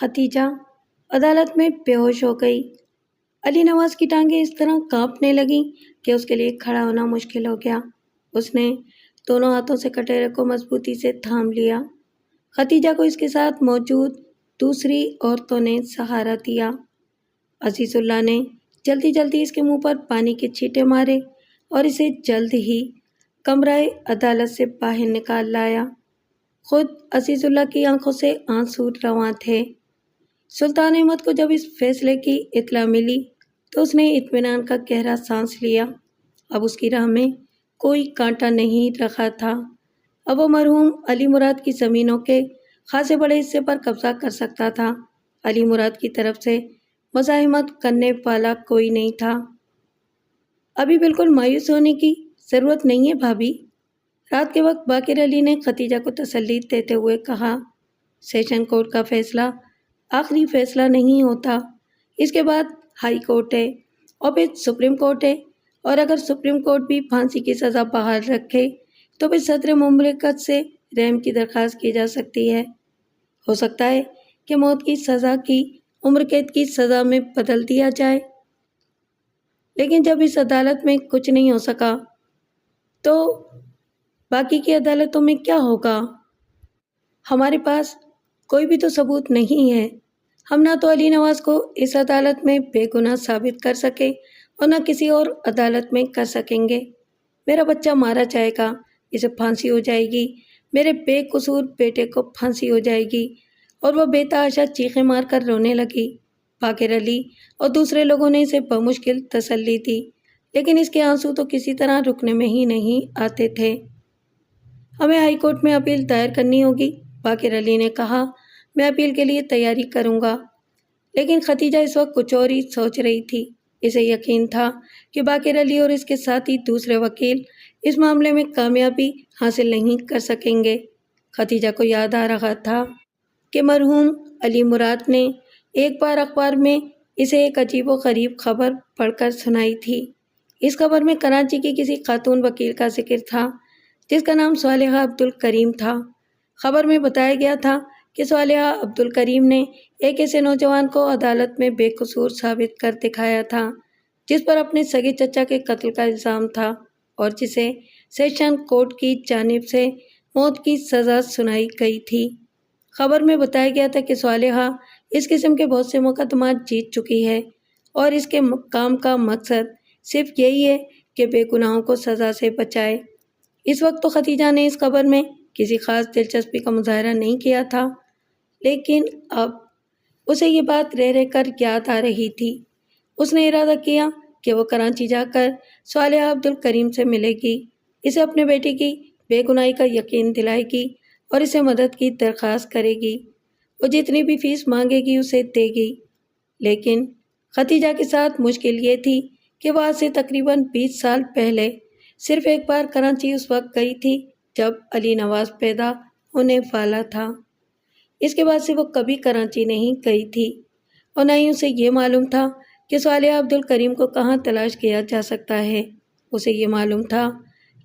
ختیجہ عدالت میں بے ہوش ہو گئی۔ علی نواز کی ٹانگیں اس طرح کانپنے لگیں کہ اس کے لیے کھڑا ہونا مشکل ہو گیا۔ اس نے دونوں ہاتھوں سے کٹہرے کو مضبوطی سے تھام لیا۔ ختیجہ کو اس کے ساتھ موجود دوسری عورتوں نے سہارا دیا۔ عزیز اللہ نے جلدی جلدی اس کے منہ پر پانی کے چھینٹے مارے اور اسے جلد ہی کمرہ عدالت سے باہر نکال لایا۔ خود عزیز اللہ کی آنکھوں سے آنسو رواں تھے۔ سلطان احمد کو جب اس فیصلے کی اطلاع ملی تو اس نے اطمینان کا گہرا سانس لیا۔ اب اس کی راہ میں کوئی کانٹا نہیں رکھا تھا۔ اب وہ مرحوم علی مراد کی زمینوں کے خاصے بڑے حصے پر قبضہ کر سکتا تھا۔ علی مراد کی طرف سے مزاحمت کرنے والا کوئی نہیں تھا۔ ابھی بالکل مایوس ہونے کی ضرورت نہیں ہے بھابھی، رات کے وقت باقر علی نے ختیجہ کو تسلی دیتے ہوئے کہا۔ سیشن کورٹ کا فیصلہ آخری فیصلہ نہیں ہوتا، اس کے بعد ہائی کورٹ ہے اور پھر سپریم کورٹ ہے، اور اگر سپریم کورٹ بھی پھانسی کی سزا بحال رکھے تو پھر صدر مملکت سے رحم کی درخواست کی جا سکتی ہے۔ ہو سکتا ہے کہ موت کی سزا کی عمر قید کی سزا میں بدل دیا جائے، لیکن جب اس عدالت میں کچھ نہیں ہو سکا تو باقی کی عدالتوں میں کیا ہوگا؟ ہمارے پاس کوئی بھی تو ثبوت نہیں ہے۔ ہم نہ تو علی نواز کو اس عدالت میں بے گناہ ثابت کر سکے اور نہ کسی اور عدالت میں کر سکیں گے۔ میرا بچہ مارا جائے گا، اسے پھانسی ہو جائے گی، میرے بے قصور بیٹے کو پھانسی ہو جائے گی۔ اور وہ بے تحاشا چیخیں مار کر رونے لگی۔ باقر علی اور دوسرے لوگوں نے اسے بمشکل تسلی دی، لیکن اس کے آنسو تو کسی طرح رکنے میں ہی نہیں آتے تھے۔ ہمیں ہائی کورٹ میں اپیل دائر کرنی ہوگی، باقر علی نے کہا۔ میں اپیل کے لیے تیاری کروں گا۔ لیکن ختیجہ اس وقت کچھ اور ہی سوچ رہی تھی۔ اسے یقین تھا کہ باقر علی اور اس کے ساتھی دوسرے وکیل اس معاملے میں کامیابی حاصل نہیں کر سکیں گے۔ ختیجہ کو یاد آ رہا تھا کہ مرحوم علی مراد نے ایک بار اخبار میں اسے ایک عجیب و غریب خبر پڑھ کر سنائی تھی۔ اس خبر میں کراچی کی کسی خاتون وکیل کا ذکر تھا جس کا نام صالحہ عبدالکریم تھا۔ خبر میں بتایا گیا تھا کہ صالحہ عبدالکریم نے ایک ایسے نوجوان کو عدالت میں بے قصور ثابت کر دکھایا تھا جس پر اپنے سگے چچا کے قتل کا الزام تھا اور جسے سیشن کورٹ کی جانب سے موت کی سزا سنائی گئی تھی۔ خبر میں بتایا گیا تھا کہ صالحہ اس قسم کے بہت سے مقدمات جیت چکی ہے اور اس کے کام کا مقصد صرف یہی ہے کہ بے گناہوں کو سزا سے بچائے۔ اس وقت تو ختیجہ نے اس خبر میں کسی خاص دلچسپی کا مظاہرہ نہیں کیا تھا، لیکن اب اسے یہ بات رہ رہ کر یاد آ رہی تھی۔ اس نے ارادہ کیا کہ وہ کراچی جا کر صالحہ عبدالکریم سے ملے گی، اسے اپنے بیٹے کی بے گناہی کا یقین دلائے گی اور اسے مدد کی درخواست کرے گی۔ وہ جتنی بھی فیس مانگے گی اسے دے گی۔ لیکن ختیجہ کے ساتھ مشکل یہ تھی کہ وہ آج سے تقریباً 20 سال پہلے صرف ایک بار کراچی اس وقت گئی تھی جب علی نواز پیدا ہونے والا تھا۔ اس کے بعد سے وہ کبھی کراچی نہیں گئی تھی اور نہ ہی اسے یہ معلوم تھا کہ صالحہ عبدالکریم کو کہاں تلاش کیا جا سکتا ہے۔ اسے یہ معلوم تھا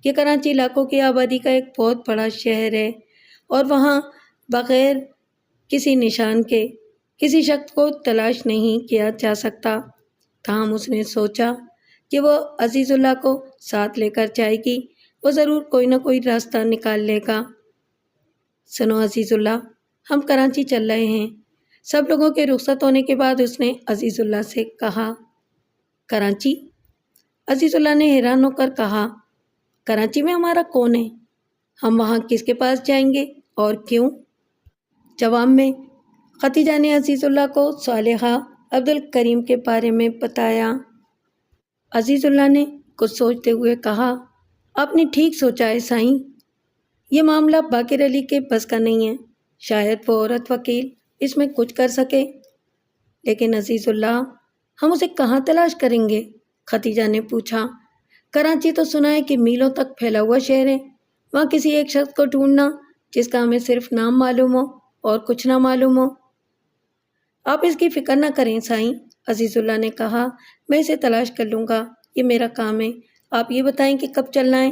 کہ کراچی لاکھوں کی آبادی کا ایک بہت بڑا شہر ہے اور وہاں بغیر کسی نشان کے کسی شخص کو تلاش نہیں کیا جا سکتا۔ تاہم اس نے سوچا کہ وہ عزیز اللہ کو ساتھ لے کر جائے گی، وہ ضرور کوئی نہ کوئی راستہ نکال لے گا۔ سنو عزیز اللہ، ہم کراچی چل رہے ہیں۔ سب لوگوں کے رخصت ہونے کے بعد اس نے عزیز اللہ سے کہا۔ کراچی؟ عزیز اللہ نے حیران ہو کر کہا۔ کراچی میں ہمارا کون ہے؟ ہم وہاں کس کے پاس جائیں گے اور کیوں؟ جواب میں ختیجہ نے عزیز اللہ کو صالحہ عبدالکریم کے بارے میں بتایا۔ عزیز اللہ نے کچھ سوچتے ہوئے کہا، آپ نے ٹھیک سوچا ہے سائیں، یہ معاملہ باقر علی کے بس کا نہیں ہے، شاید وہ عورت وکیل اس میں کچھ کر سکے۔ لیکن عزیز اللہ، ہم اسے کہاں تلاش کریں گے؟ ختیجہ نے پوچھا۔ کراچی تو سنا ہے کہ میلوں تک پھیلا ہوا شہر ہے، وہاں کسی ایک شخص کو ڈھونڈنا جس کا ہمیں صرف نام معلوم ہو اور کچھ نہ معلوم ہو۔ آپ اس کی فکر نہ کریں سائیں، عزیز اللہ نے کہا، میں اسے تلاش کر لوں گا، یہ میرا کام ہے۔ آپ یہ بتائیں کہ کب چلنا ہے؟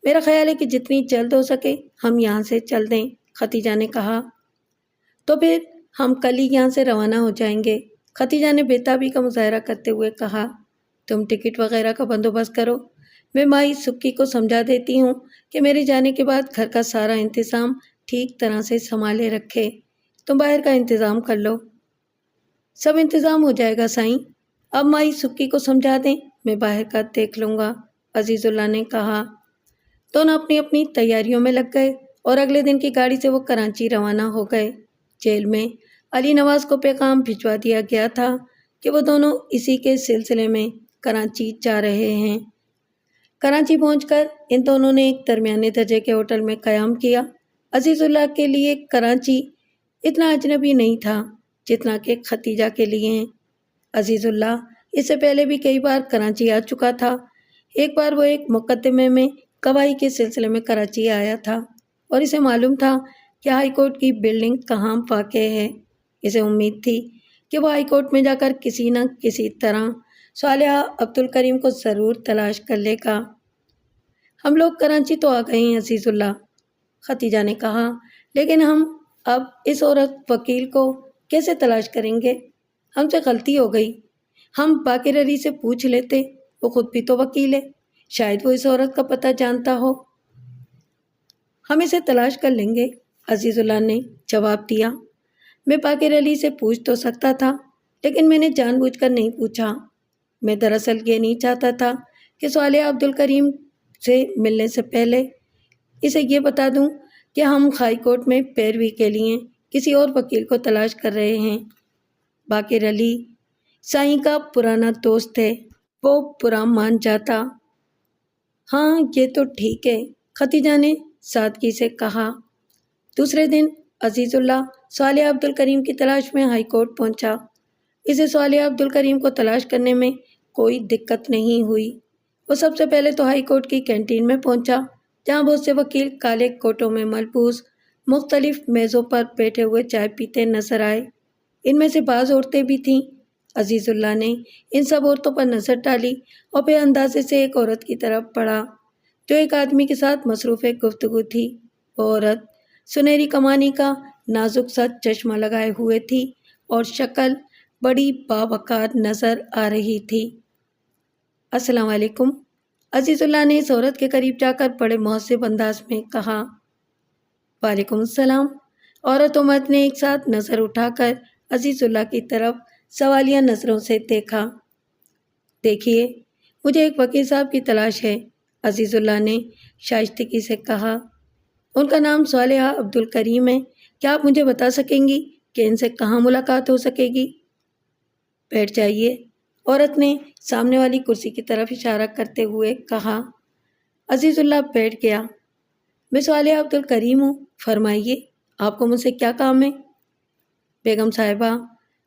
میرا خیال ہے کہ جتنی جلد ہو سکے ہم یہاں سے چل دیں، ختیجہ نے کہا۔ تو پھر ہم کل ہی یہاں سے روانہ ہو جائیں گے۔ ختیجہ نے بےتابی کا مظاہرہ کرتے ہوئے کہا۔ تم ٹکٹ وغیرہ کا بندوبست کرو، میں مائی سکی کو سمجھا دیتی ہوں کہ میرے جانے کے بعد گھر کا سارا انتظام ٹھیک طرح سے سنبھالے رکھے۔ تم باہر کا انتظام کر لو۔ سب انتظام ہو جائے گا سائیں، اب مائی سکی کو سمجھا دیں، میں باہر کا دیکھ لوں گا، عزیز اللہ نے کہا۔ دونوں اپنی اپنی تیاریوں میں لگ گئے اور اگلے دن کی گاڑی سے وہ کراچی روانہ ہو گئے۔ جیل میں علی نواز کو پیغام بھجوا دیا گیا تھا کہ وہ دونوں اسی کے سلسلے میں کراچی جا رہے ہیں۔ کراچی پہنچ کر ان دونوں نے ایک درمیانے درجے کے ہوٹل میں قیام کیا۔ عزیز اللہ کے لیے کراچی اتنا اجنبی نہیں تھا جتنا کہ ختیجہ کے لیے۔ عزیز اللہ اس سے پہلے بھی کئی بار کراچی آ چکا تھا۔ ایک بار وہ ایک مقدمے میں گواہی کے سلسلے میں کراچی آیا تھا اور اسے معلوم تھا کہ ہائی کورٹ کی بلڈنگ کہاں واقع ہے۔ اسے امید تھی کہ وہ ہائی کورٹ میں جا کر کسی نہ کسی طرح صالحہ عبد الکریم کو ضرور تلاش کر لے گا۔ ہم لوگ کراچی تو آ گئے ہیں عزیز اللہ، ختیجہ نے کہا، لیکن ہم اب اس عورت وکیل کو کیسے تلاش کریں گے؟ ہم سے غلطی ہو گئی۔ ہم باقر علی سے پوچھ لیتے، وہ خود بھی تو وکیل ہے، شاید وہ اس عورت کا پتہ جانتا ہو۔ ہم اسے تلاش کر لیں گے، عزیز اللہ نے جواب دیا۔ میں باقر علی سے پوچھ تو سکتا تھا، لیکن میں نے جان بوجھ کر نہیں پوچھا۔ میں دراصل یہ نہیں چاہتا تھا کہ صالحہ عبد الکریم سے ملنے سے پہلے اسے یہ بتا دوں کہ ہم ہائی کورٹ میں پیروی کے لیے کسی اور وکیل کو تلاش کر رہے ہیں۔ باقر علی سائیں کا پرانا دوست ہے، وہ برا مان جاتا۔ ہاں یہ تو ٹھیک ہے، ختیجہ نے سادگی سے کہا۔ دوسرے دن عزیز اللہ صالحہ عبد الکریم کی تلاش میں ہائی کورٹ پہنچا۔ اسے صالحہ عبد الکریم کو تلاش کرنے میں کوئی دقت نہیں ہوئی۔ وہ سب سے پہلے تو ہائی کورٹ کی کینٹین میں پہنچا، جہاں بہت سے وکیل کالے کوٹوں میں ملبوس مختلف میزوں پر بیٹھے ہوئے چائے پیتے نظر آئے۔ ان میں سے بعض عورتیں بھی تھیں۔ عزیز اللہ نے ان سب عورتوں پر نظر ڈالی اور بے اندازے سے ایک عورت کی طرف بڑھا جو ایک آدمی کے ساتھ مصروف گفتگو تھی۔ وہ عورت سنہری کمانی کا نازک سا چشمہ لگائے ہوئے تھی اور شکل بڑی باوقار نظر آ رہی تھی۔ السلام علیکم، عزیز اللہ نے اس عورت کے قریب جا کر بڑے مہذب انداز میں کہا۔ وعلیکم السلام۔ عورت و مرد نے ایک ساتھ نظر اٹھا کر عزیز اللہ کی طرف سوالیہ نظروں سے دیکھا۔ دیکھیے، مجھے ایک وکیل صاحب کی تلاش ہے، عزیز اللہ نے شائستگی سے کہا۔ ان کا نام صالحہ عبد الکریم ہے، کیا آپ مجھے بتا سکیں گی کہ ان سے کہاں ملاقات ہو سکے گی؟ بیٹھ جائیے، عورت نے سامنے والی کرسی کی طرف اشارہ کرتے ہوئے کہا۔ عزیز اللہ بیٹھ گیا۔ میں صالحہ عبد الکریم ہوں، فرمائیے آپ کو مجھ سے کیا کام ہے؟ بیگم صاحبہ،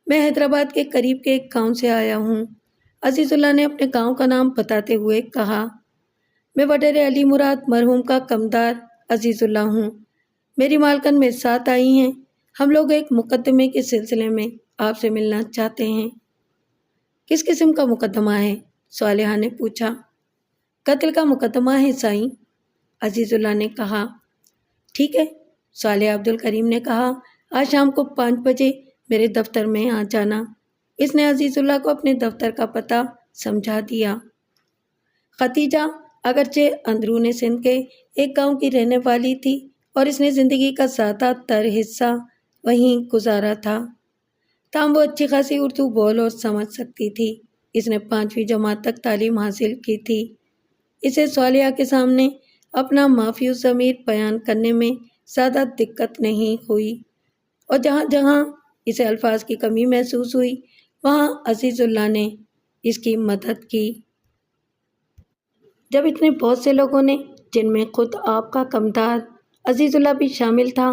میں حیدرآباد کے قریب کے ایک گاؤں سے آیا ہوں، عزیز اللہ نے اپنے گاؤں کا نام بتاتے ہوئے کہا۔ میں وڈیر علی مراد مرحوم کا کمدار عزیز اللہ ہوں، میری مالکن میرے ساتھ آئی ہیں، ہم لوگ ایک مقدمے کے سلسلے میں آپ سے ملنا چاہتے ہیں۔ کس قسم کا مقدمہ ہے؟ صالحہ نے پوچھا۔ قتل کا مقدمہ ہے سائیں، عزیز اللہ نے کہا۔ ٹھیک ہے، صالحہ عبد الکریم نے کہا، آج شام کو 5 بجے میرے دفتر میں آ جانا۔ اس نے عزیز اللہ کو اپنے دفتر کا پتہ سمجھا دیا۔ ختیجہ اگرچہ اندرون سندھ کے ایک گاؤں کی رہنے والی تھی اور اس نے زندگی کا زیادہ تر حصہ وہیں گزارا تھا، تاہم وہ اچھی خاصی اردو بول اور سمجھ سکتی تھی۔ اس نے 5ویں جماعت تک تعلیم حاصل کی تھی۔ اسے صالحہ کے سامنے اپنا معافی الضمیر بیان کرنے میں زیادہ دقت نہیں ہوئی، اور جہاں جہاں اسے الفاظ کی کمی محسوس ہوئی وہاں عزیز اللہ نے اس کی مدد کی۔ جب اتنے بہت سے لوگوں نے، جن میں خود آپ کا کمدار عزیز اللہ بھی شامل تھا،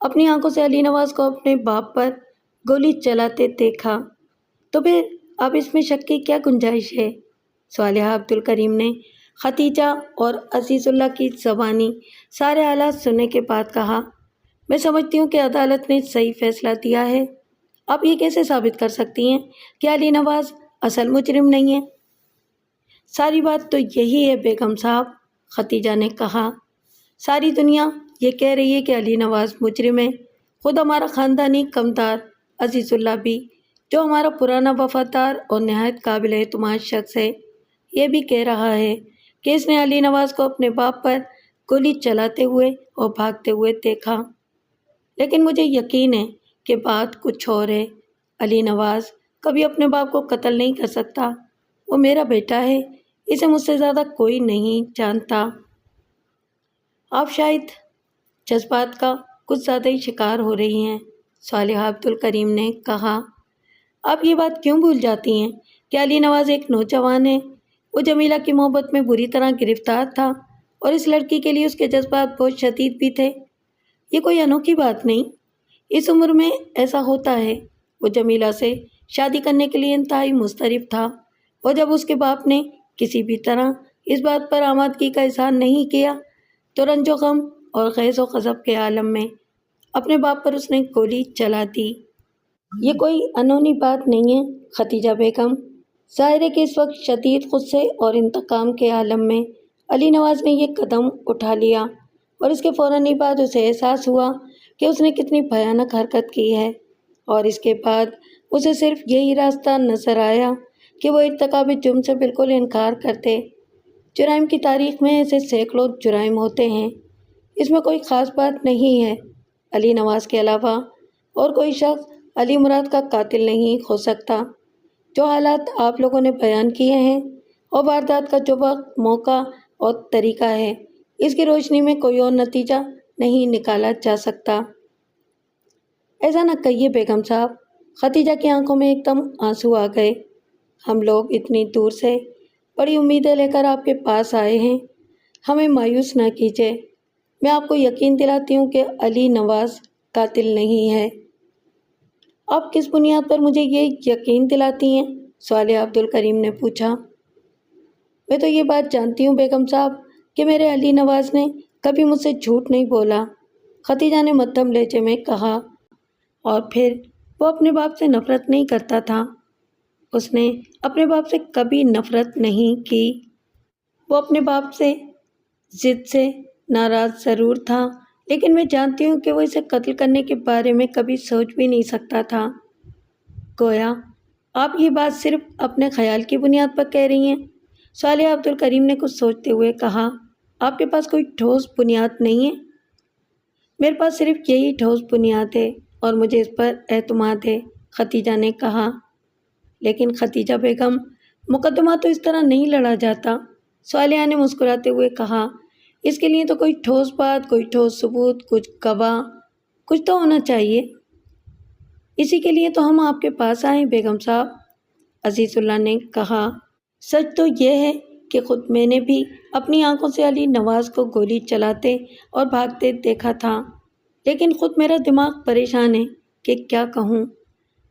اپنی آنکھوں سے علی نواز کو اپنے باپ پر گولی چلاتے دیکھا تو پھر اب اس میں شک کی کیا گنجائش ہے؟ صالحہ عبد الکریم نے ختیجہ اور عزیز اللہ کی زبانی سارے حالات سننے کے بعد کہا۔ میں سمجھتی ہوں کہ عدالت نے صحیح فیصلہ دیا ہے۔ آپ یہ کیسے ثابت کر سکتی ہیں کہ علی نواز اصل مجرم نہیں ہے؟ ساری بات تو یہی ہے بیگم صاحب، ختیجہ نے کہا۔ ساری دنیا یہ کہہ رہی ہے کہ علی نواز مجرم ہے، خود ہمارا خاندانی کمتار عزیز اللہ بھی، جو ہمارا پرانا وفادار اور نہایت قابل اعتماد شخص ہے، یہ بھی کہہ رہا ہے کہ اس نے علی نواز کو اپنے باپ پر گولی چلاتے ہوئے اور بھاگتے ہوئے دیکھا۔ لیکن مجھے یقین ہے کہ بات کچھ اور ہے۔ علی نواز کبھی اپنے باپ کو قتل نہیں کر سکتا۔ وہ میرا بیٹا ہے، اسے مجھ سے زیادہ کوئی نہیں جانتا۔ آپ شاید جذبات کا کچھ زیادہ ہی شکار ہو رہی ہیں، صالحہ عبدالکریم نے کہا۔ آپ یہ بات کیوں بھول جاتی ہیں کہ علی نواز ایک نوجوان ہے؟ وہ جمیلہ کی محبت میں بری طرح گرفتار تھا اور اس لڑکی کے لیے اس کے جذبات بہت شدید بھی تھے۔ یہ کوئی انوکھی بات نہیں، اس عمر میں ایسا ہوتا ہے۔ وہ جمیلہ سے شادی کرنے کے لیے انتہائی مضطرب تھا، اور جب اس کے باپ نے کسی بھی طرح اس بات پر آمادگی کا اظہار نہیں کیا تو رنج و غم اور غیظ و غضب کے عالم میں اپنے باپ پر اس نے گولی چلا دی۔ یہ کوئی انہونی بات نہیں ہے ختیجہ بیگم۔ ظاہر ہے کہ اس وقت شدید غصے اور انتقام کے عالم میں علی نواز نے یہ قدم اٹھا لیا، اور اس کے فوراً ہی بعد اسے احساس ہوا کہ اس نے کتنی بھیانک حرکت کی ہے، اور اس کے بعد اسے صرف یہی راستہ نظر آیا کہ وہ ارتکاب جرم سے بالکل انکار کرتے۔ جرائم کی تاریخ میں ایسے سینکڑوں جرائم ہوتے ہیں، اس میں کوئی خاص بات نہیں ہے۔ علی نواز کے علاوہ اور کوئی شخص علی مراد کا قاتل نہیں ہو سکتا۔ جو حالات آپ لوگوں نے بیان کیے ہیں اور واردات کا جو وقت، موقع اور طریقہ ہے، اس کی روشنی میں کوئی اور نتیجہ نہیں نکالا جا سکتا۔ ایسا نہ کہیے بیگم صاحب، ختیجہ کی آنکھوں میں ایک دم آنسو آ گئے۔ ہم لوگ اتنی دور سے بڑی امیدیں لے کر آپ کے پاس آئے ہیں، ہمیں مایوس نہ کیجیے۔ میں آپ کو یقین دلاتی ہوں کہ علی نواز قاتل نہیں ہے۔ آپ کس بنیاد پر مجھے یہ یقین دلاتی ہیں؟ صالحہ عبدالکریم نے پوچھا۔ میں تو یہ بات جانتی ہوں بیگم صاحب کہ میرے علی نواز نے کبھی مجھ سے جھوٹ نہیں بولا، ختیجہ نے مدھم لہجے میں کہا۔ اور پھر وہ اپنے باپ سے نفرت نہیں کرتا تھا۔ اس نے اپنے باپ سے کبھی نفرت نہیں کی۔ وہ اپنے باپ سے ضد سے ناراض ضرور تھا، لیکن میں جانتی ہوں کہ وہ اسے قتل کرنے کے بارے میں کبھی سوچ بھی نہیں سکتا تھا۔ گویا آپ یہ بات صرف اپنے خیال کی بنیاد پر کہہ رہی ہیں؟ صالحہ عبدالکریم نے کچھ سوچتے ہوئے کہا۔ آپ کے پاس کوئی ٹھوس بنیاد نہیں ہے؟ میرے پاس صرف یہی ٹھوس بنیاد ہے اور مجھے اس پر اعتماد ہے، ختیجہ نے کہا۔ لیکن ختیجہ بیگم، مقدمہ تو اس طرح نہیں لڑا جاتا، صالحہ نے مسکراتے ہوئے کہا۔ اس کے لیے تو کوئی ٹھوس بات، کوئی ٹھوس ثبوت، کچھ گواہ، کچھ تو ہونا چاہیے۔ اسی کے لیے تو ہم آپ کے پاس آئے بیگم صاحب، عزیز اللہ نے کہا۔ سچ تو یہ ہے کہ خود میں نے بھی اپنی آنکھوں سے علی نواز کو گولی چلاتے اور بھاگتے دیکھا تھا، لیکن خود میرا دماغ پریشان ہے کہ کیا کہوں۔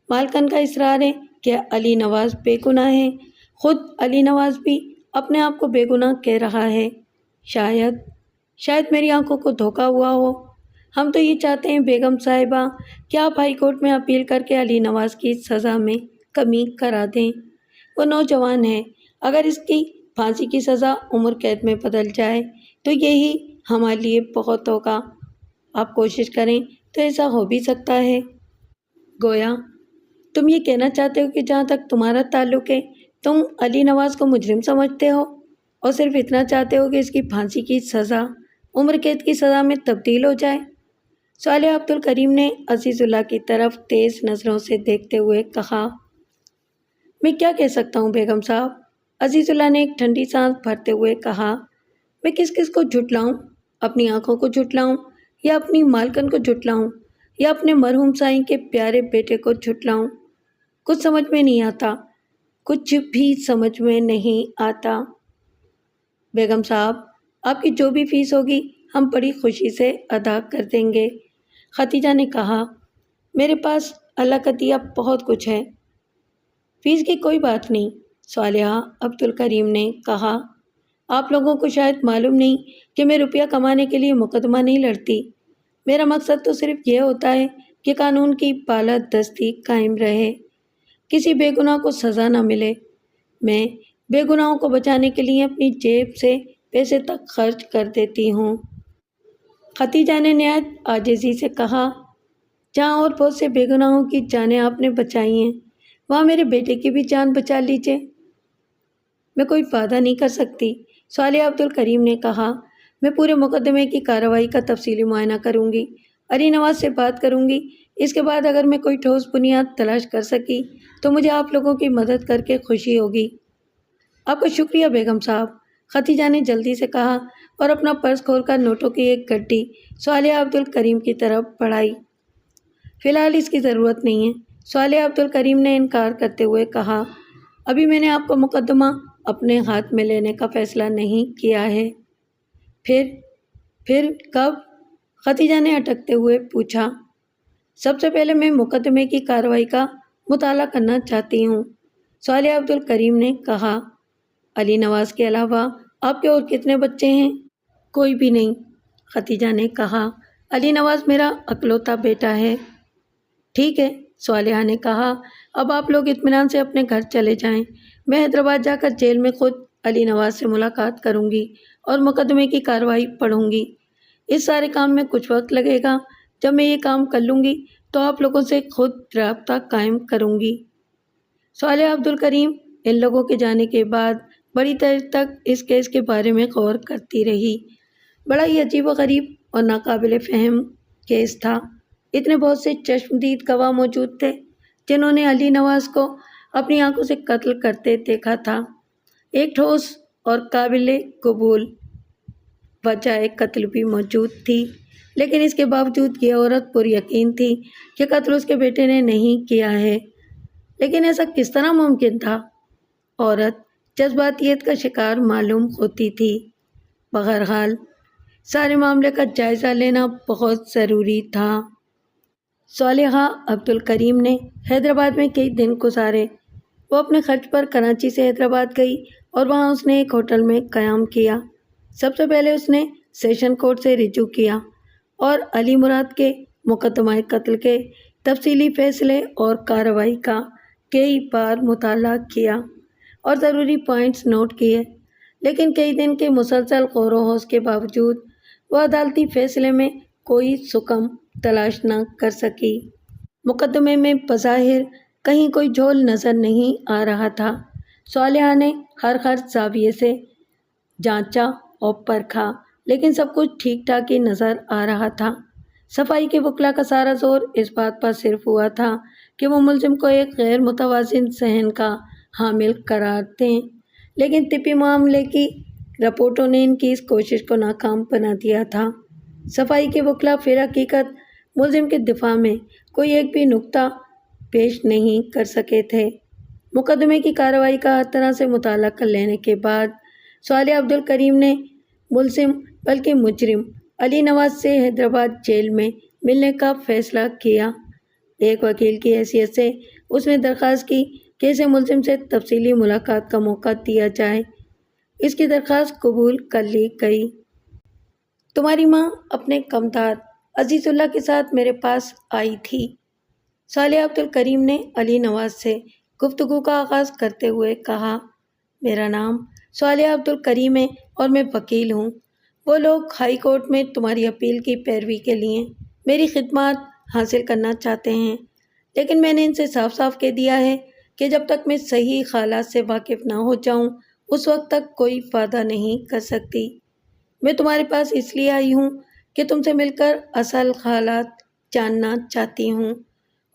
مالکن کا اصرار ہے کہ علی نواز بے گناہ ہے، خود علی نواز بھی اپنے آپ کو بے گناہ کہہ رہا ہے۔ شاید میری آنکھوں کو دھوکا ہوا ہو۔ ہم تو یہ چاہتے ہیں بیگم صاحبہ کہ آپ ہائی کورٹ میں اپیل کر کے علی نواز کی سزا میں کمی کرا دیں۔ وہ نوجوان ہے، اگر اس کی پھانسی کی سزا عمر قید میں بدل جائے تو یہی ہمارے لیے بہت ہوگا۔ آپ کوشش کریں تو ایسا ہو بھی سکتا ہے۔ گویا تم یہ کہنا چاہتے ہو کہ جہاں تک تمہارا تعلق ہے تم علی نواز کو مجرم سمجھتے ہو اور صرف اتنا چاہتے ہو کہ اس کی پھانسی کی سزا عمر قید کی سزا میں تبدیل ہو جائے۔ صالحہ عبدالکریم نے عزیز اللہ کی طرف تیز نظروں سے دیکھتے ہوئے کہا۔ میں کیا کہہ سکتا ہوں بیگم صاحب، عزیز اللہ نے ایک ٹھنڈی سانس بھرتے ہوئے کہا۔ میں کس کس کو جھٹلاؤں؟ اپنی آنکھوں کو جھٹلاؤں یا اپنی مالکن کو جھٹلاؤں یا اپنے مرحوم سائیں کے پیارے بیٹے کو جھٹلاؤں؟ کچھ سمجھ میں نہیں آتا، کچھ بھی سمجھ میں نہیں آتا۔ بیگم صاحب، آپ کی جو بھی فیس ہوگی ہم بڑی خوشی سے ادا کر دیں گے، ختیجہ نے کہا۔ میرے پاس اللہ کا دیا بہت کچھ ہے، فیس کی کوئی بات نہیں، صالحہ عبدالکریم نے کہا۔ آپ لوگوں کو شاید معلوم نہیں کہ میں روپیہ کمانے کے لیے مقدمہ نہیں لڑتی۔ میرا مقصد تو صرف یہ ہوتا ہے کہ قانون کی بالادستی قائم رہے، کسی بے گناہ کو سزا نہ ملے۔ میں بے گناہوں کو بچانے کے لیے اپنی جیب سے پیسے تک خرچ کر دیتی ہوں، ختیجہ نے نہایت عاجزی سے کہا۔ جہاں اور بہت سے بے گناہوں کی جانیں آپ نے بچائی ہیں، وہاں میرے بیٹے کی بھی جان بچا لیجیے۔ میں کوئی وعدہ نہیں کر سکتی، صالحہ عبد الکریم نے کہا۔ میں پورے مقدمے کی کارروائی کا تفصیلی معائنہ کروں گی، علی نواز سے بات کروں گی۔ اس کے بعد اگر میں کوئی ٹھوس بنیاد تلاش کر سکی تو مجھے آپ لوگوں کی مدد کر کے خوشی ہوگی۔ آپ کا شکریہ بیگم صاحب، ختیجہ نے جلدی سے کہا اور اپنا پرس کھول کر نوٹوں کی ایک گڈی صالحہ عبد الکریم کی طرف بڑھائی۔ فی الحال اس کی ضرورت نہیں ہے، صالحہ عبد الکریم نے انکار کرتے ہوئے کہا۔ ابھی میں نے آپ کا مقدمہ اپنے ہاتھ میں لینے کا فیصلہ نہیں کیا ہے۔ پھر کب؟ ختیجہ نے اٹکتے ہوئے پوچھا۔ سب سے پہلے میں مقدمے کی کارروائی کا مطالعہ کرنا چاہتی ہوں، صالحہ عبد الکریم نے کہا۔ علی نواز کے علاوہ آپ کے اور کتنے بچے ہیں؟ کوئی بھی نہیں، ختیجہ نے کہا۔ علی نواز میرا اکلوتا بیٹا ہے۔ ٹھیک ہے، صالحہ نے کہا۔ اب آپ لوگ اطمینان سے اپنے گھر چلے جائیں۔ میں حیدرآباد جا کر جیل میں خود علی نواز سے ملاقات کروں گی اور مقدمے کی کارروائی پڑھوں گی۔ اس سارے کام میں کچھ وقت لگے گا۔ جب میں یہ کام کر لوں گی تو آپ لوگوں سے خود رابطہ قائم کروں گی۔ صالحہ عبد الکریم ان لوگوں کے جانے کے بعد بڑی دیر تک اس کیس کے بارے میں غور کرتی رہی۔ بڑا ہی عجیب و غریب اور ناقابل فہم کیس تھا۔ اتنے بہت سے چشمدید گواہ موجود تھے جنہوں نے علی نواز کو اپنی آنکھوں سے قتل کرتے دیکھا تھا۔ ایک ٹھوس اور قابل قبول وجہ قتل بھی موجود تھی، لیکن اس کے باوجود یہ عورت پر یقین تھی کہ قتل اس کے بیٹے نے نہیں کیا ہے۔ لیکن ایسا کس طرح ممکن تھا؟ عورت جذباتیت کا شکار معلوم ہوتی تھی۔ بہرحال سارے معاملے کا جائزہ لینا بہت ضروری تھا۔ صالحہ عبد الکریم نے حیدرآباد میں کئی دن گزارے۔ وہ اپنے خرچ پر کراچی سے حیدرآباد گئی اور وہاں اس نے ایک ہوٹل میں قیام کیا۔ سب سے پہلے اس نے سیشن کورٹ سے رجوع کیا اور علی مراد کے مقدمہ قتل کے تفصیلی فیصلے اور کارروائی کا کئی بار مطالعہ کیا اور ضروری پوائنٹس نوٹ کیے، لیکن کئی دن کے مسلسل غور و خوض کے باوجود وہ عدالتی فیصلے میں کوئی سکم تلاش نہ کر سکی۔ مقدمے میں بظاہر کہیں کوئی جھول نظر نہیں آ رہا تھا۔ صالحہ نے ہر زاویے سے جانچا اور پرکھا، لیکن سب کچھ ٹھیک ٹھاک ہی نظر آ رہا تھا۔ صفائی کے وکلاء کا سارا زور اس بات پر صرف ہوا تھا کہ وہ ملزم کو ایک غیر متوازن ذہن کا حامل قرار دیں، لیکن طبی معاملے کی رپورٹوں نے ان کی اس کوشش کو ناکام بنا دیا تھا۔ صفائی کے وکلاء فی الحقیقت ملزم کے دفاع میں کوئی ایک بھی نقطہ پیش نہیں کر سکے تھے۔ مقدمے کی کارروائی کا ہر طرح سے مطالعہ کر لینے کے بعد صالحہ عبد الکریم نے ملزم بلکہ مجرم علی نواز سے حیدرآباد جیل میں ملنے کا فیصلہ کیا۔ ایک وکیل کی حیثیت سے اس نے درخواست کی کہ اسے ملزم سے تفصیلی ملاقات کا موقع دیا جائے۔ اس کی درخواست قبول کر لی گئی۔ تمہاری ماں اپنے کمدار عزیز اللہ کے ساتھ میرے پاس آئی تھی، صالحہ عبد الکریم نے علی نواز سے گفتگو کا آغاز کرتے ہوئے کہا۔ میرا نام صالحہ عبد الکریم ہے اور میں وکیل ہوں۔ وہ لوگ ہائی کورٹ میں تمہاری اپیل کی پیروی کے لیے میری خدمات حاصل کرنا چاہتے ہیں، لیکن میں نے ان سے صاف صاف کہہ دیا ہے کہ جب تک میں صحیح حالات سے واقف نہ ہو جاؤں اس وقت تک کوئی وعدہ نہیں کر سکتی۔ میں تمہارے پاس اس لیے آئی ہوں کہ تم سے مل کر اصل حالات جاننا چاہتی ہوں،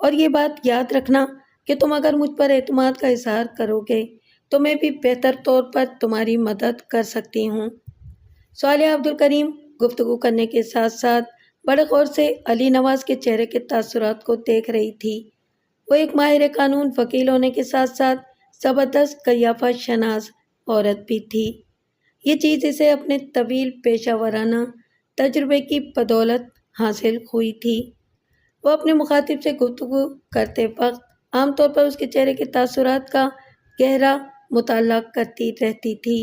اور یہ بات یاد رکھنا کہ تم اگر مجھ پر اعتماد کا اظہار کرو گے تو میں بھی بہتر طور پر تمہاری مدد کر سکتی ہوں۔ صالحہ عبد الکریم گفتگو کرنے کے ساتھ ساتھ بڑے غور سے علی نواز کے چہرے کے تاثرات کو دیکھ رہی تھی۔ وہ ایک ماہر قانون وکیل ہونے کے ساتھ ساتھ زبردست قیافہ شناس عورت بھی تھی۔ یہ چیز اسے اپنے طویل پیشہ ورانہ تجربے کی بدولت حاصل ہوئی تھی۔ وہ اپنے مخاطب سے گفتگو کرتے وقت عام طور پر اس کے چہرے کے تاثرات کا گہرا مطالعہ کرتی رہتی تھی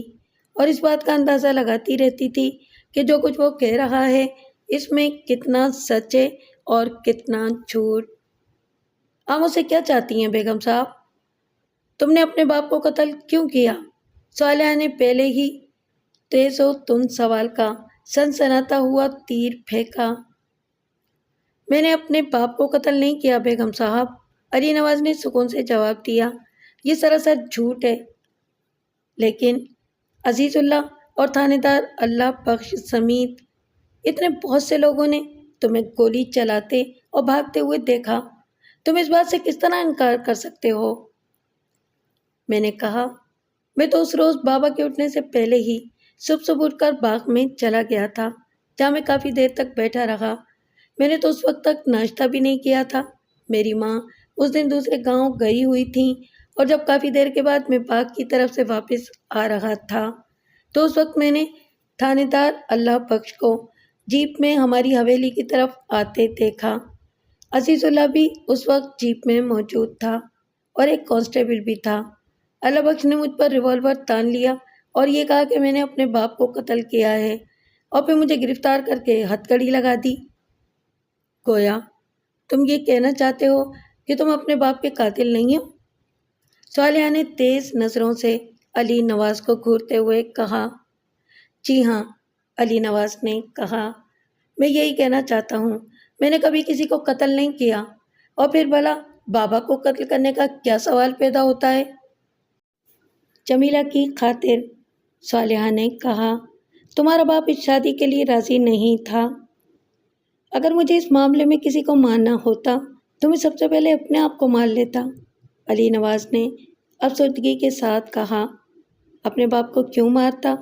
اور اس بات کا اندازہ لگاتی رہتی تھی کہ جو کچھ وہ کہہ رہا ہے اس میں کتنا سچ ہے اور کتنا جھوٹ۔ آپ مجھ سے کیا چاہتی ہیں بیگم صاحب؟ تم نے اپنے باپ کو قتل کیوں کیا؟ صالحہ نے پہلے ہی تیز و تند سوال کا سنسناتا ہوا تیر پھینکا۔ میں نے اپنے باپ کو قتل نہیں کیا بیگم صاحب، علی نواز نے سکون سے جواب دیا۔ یہ سراسر جھوٹ ہے، لیکن عزیز اللہ اور تھانے دار اللہ بخش سمیت اتنے بہت سے لوگوں نے تمہیں گولی چلاتے اور بھاگتے ہوئے دیکھا، تم اس بات سے کس طرح انکار کر سکتے ہو؟ میں نے کہا، میں تو اس روز بابا کے اٹھنے سے پہلے ہی صبح اٹھ کر باغ میں چلا گیا تھا، جہاں میں کافی دیر تک بیٹھا رہا۔ میں نے تو اس وقت تک ناشتہ بھی نہیں کیا تھا۔ میری ماں اس دن دوسرے گاؤں گئی ہوئی تھیں، اور جب کافی دیر کے بعد میں باغ کی طرف سے واپس آ رہا تھا تو اس وقت میں نے تھانے دار اللہ بخش کو جیپ میں ہماری حویلی کی طرف آتے دیکھا۔ عزیز اللہ بھی اس وقت جیپ میں موجود تھا اور ایک کانسٹیبل بھی تھا۔ اللہ بخش نے مجھ پر ریوالور تان لیا اور یہ کہا کہ میں نے اپنے باپ کو قتل کیا ہے، اور پھر مجھے گرفتار کر کے ہتھ کڑی لگا دی۔ گویا تم یہ کہنا چاہتے ہو کہ تم اپنے باپ کے قاتل نہیں ہو؟ صالحہ نے تیز نظروں سے علی نواز کو گھورتے ہوئے کہا۔ جی ہاں، علی نواز نے کہا، میں یہی کہنا چاہتا ہوں، میں نے کبھی کسی کو قتل نہیں کیا، اور پھر بھلا بابا کو قتل کرنے کا کیا سوال پیدا ہوتا ہے؟ جمیلہ کی خاطر صالحہ نے کہا، تمہارا باپ اس شادی کے لیے راضی نہیں تھا۔ اگر مجھے اس معاملے میں کسی کو مارنا ہوتا تو میں سب سے پہلے اپنے آپ کو مار لیتا، علی نواز نے افسردگی کے ساتھ کہا۔ اپنے باپ کو کیوں مارتا؟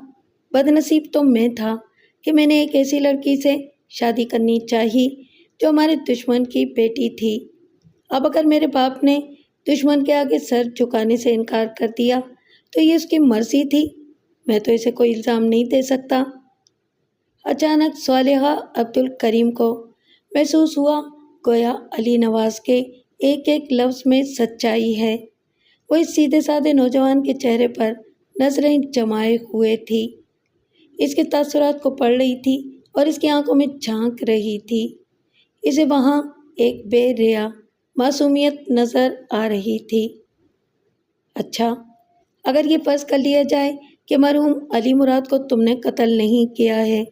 بد نصیب تو میں تھا کہ میں نے ایک ایسی لڑکی سے شادی کرنی چاہی جو ہمارے دشمن کی بیٹی تھی۔ اب اگر میرے باپ نے دشمن کے آگے سر جھکانے سے انکار کر دیا تو یہ اس کی مرضی تھی، میں تو اسے کوئی الزام نہیں دے سکتا۔ اچانک صالحہ عبد الکریم کو محسوس ہوا گویا علی نواز کے ایک ایک لفظ میں سچائی ہے۔ وہ اس سیدھے سادے نوجوان کے چہرے پر نظریں جمائے ہوئے تھی، اس کے تاثرات کو پڑھ رہی تھی اور اس کی آنکھوں میں جھانک رہی تھی۔ اسے وہاں ایک بے ریا معصومیت نظر آ رہی تھی۔ اچھا، اگر یہ فرض کر لیا جائے کہ مرحوم علی مراد کو تم نے قتل نہیں کیا ہے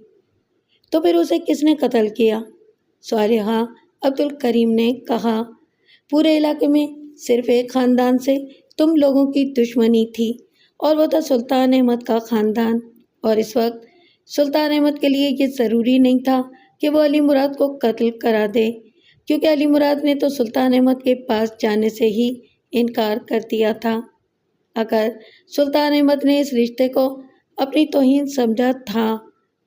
تو پھر اسے کس نے قتل کیا؟ صالحہ عبد الکریم نے کہا، پورے علاقے میں صرف ایک خاندان سے تم لوگوں کی دشمنی تھی، اور وہ تھا سلطان احمد کا خاندان، اور اس وقت سلطان احمد کے لیے یہ ضروری نہیں تھا کہ وہ علی مراد کو قتل کرا دے، کیونکہ علی مراد نے تو سلطان احمد کے پاس جانے سے ہی انکار کر دیا تھا۔ اگر سلطان احمد نے اس رشتے کو اپنی توہین سمجھا تھا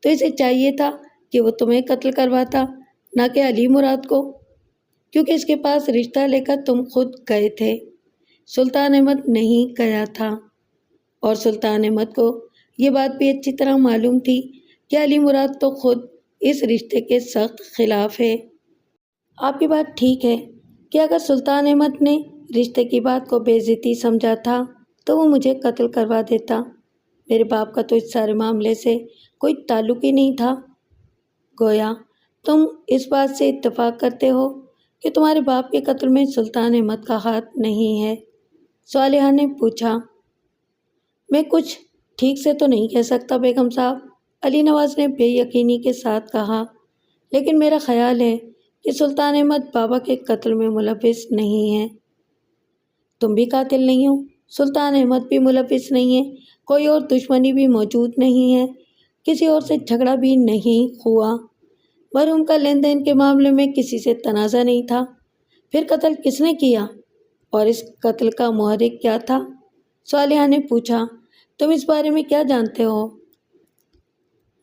تو اسے چاہیے تھا کہ وہ تمہیں قتل کرواتا، نہ کہ علی مراد کو، کیونکہ اس کے پاس رشتہ لے کر تم خود گئے تھے، سلطان احمد نہیں گیا تھا۔ اور سلطان احمد کو یہ بات بھی اچھی طرح معلوم تھی کہ علی مراد تو خود اس رشتے کے سخت خلاف ہے۔ آپ کی بات ٹھیک ہے کہ اگر سلطان احمد نے رشتے کی بات کو بے عزتی سمجھا تھا تو وہ مجھے قتل کروا دیتا، میرے باپ کا تو اس سارے معاملے سے کوئی تعلق ہی نہیں تھا۔ گویا تم اس بات سے اتفاق کرتے ہو کہ تمہارے باپ کے قتل میں سلطان احمد کا ہاتھ نہیں ہے؟ صالحہ نے پوچھا۔ میں کچھ ٹھیک سے تو نہیں کہہ سکتا بیگم صاحب، علی نواز نے بے یقینی کے ساتھ کہا، لیکن میرا خیال ہے کہ سلطان احمد بابا کے قتل میں ملوث نہیں ہے۔ تم بھی قاتل نہیں ہو، سلطان احمد بھی ملوث نہیں ہے، کوئی اور دشمنی بھی موجود نہیں ہے، کسی اور سے جھگڑا بھی نہیں ہوا، مرحوم کا لین دین کے معاملے میں کسی سے تنازع نہیں تھا، پھر قتل کس نے کیا اور اس قتل کا محرک کیا تھا؟ صالحہ نے پوچھا۔ تم اس بارے میں کیا جانتے ہو؟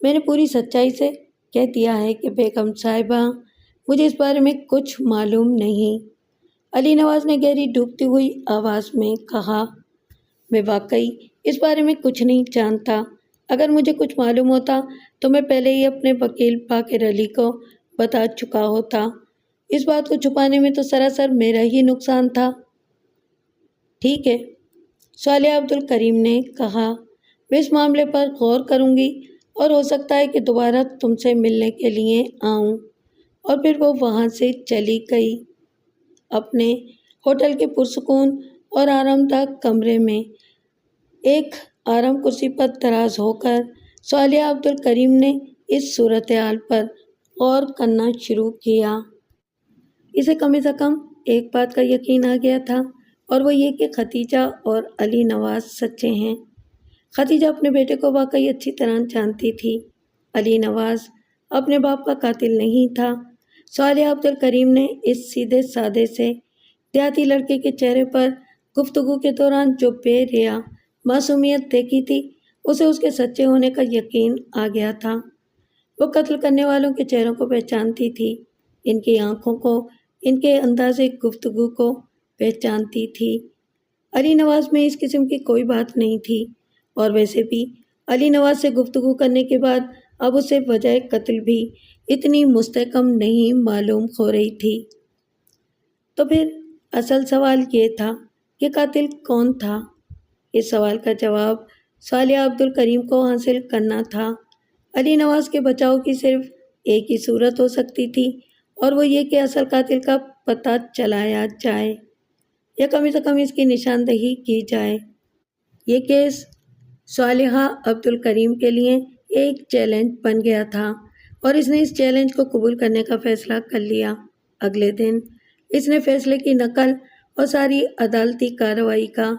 میں نے پوری سچائی سے کہہ دیا ہے کہ بیگم صاحبہ مجھے اس بارے میں کچھ معلوم نہیں، علی نواز نے گہری ڈوبتی ہوئی آواز میں کہا۔ میں واقعی اس بارے میں کچھ نہیں جانتا، اگر مجھے کچھ معلوم ہوتا تو میں پہلے ہی اپنے وکیل باقر علی کو بتا چکا ہوتا، اس بات کو چھپانے میں تو سراسر میرا ہی نقصان تھا۔ ٹھیک ہے، صالحہ عبد الکریم نے کہا، میں اس معاملے پر غور کروں گی اور ہو سکتا ہے کہ دوبارہ تم سے ملنے کے لیے آؤں۔ اور پھر وہ وہاں سے چلی گئی۔ اپنے ہوٹل کے پرسکون اور آرام دہ کمرے میں ایک آرام کرسی پر دراز ہو کر صالحہ عبد الکریم نے اس صورتحال پر غور کرنا شروع کیا۔ اسے کم سے کم ایک بات کا یقین آ گیا تھا، اور وہ یہ کہ ختیجہ اور علی نواز سچے ہیں۔ ختیجہ اپنے بیٹے کو واقعی اچھی طرح جانتی تھی۔ علی نواز اپنے باپ کا قاتل نہیں تھا۔ صالحہ عبدالکریم نے اس سیدھے سادے سے دیہاتی لڑکے کے چہرے پر گفتگو کے دوران جو بے ریا معصومیت دیکھی تھی، اسے اس کے سچے ہونے کا یقین آ گیا تھا۔ وہ قتل کرنے والوں کے چہروں کو پہچانتی تھی، ان کی آنکھوں کو، ان کے انداز گفتگو کو پہچانتی تھی۔ علی نواز میں اس قسم کی کوئی بات نہیں تھی، اور ویسے بھی علی نواز سے گفتگو کرنے کے بعد اب اسے وجہ قتل بھی اتنی مستحکم نہیں معلوم ہو رہی تھی۔ تو پھر اصل سوال یہ تھا کہ قاتل کون تھا؟ اس سوال کا جواب صالحہ عبدالکریم کو حاصل کرنا تھا۔ علی نواز کے بچاؤ کی صرف ایک ہی صورت ہو سکتی تھی، اور وہ یہ کہ اصل قاتل کا پتہ چلایا جائے، یا کم سے کم اس کی نشاندہی کی جائے۔ یہ کیس صالحہ عبدالکریم کے لیے ایک چیلنج بن گیا تھا، اور اس نے اس چیلنج کو قبول کرنے کا فیصلہ کر لیا۔ اگلے دن اس نے فیصلے کی نقل اور ساری عدالتی کارروائی کا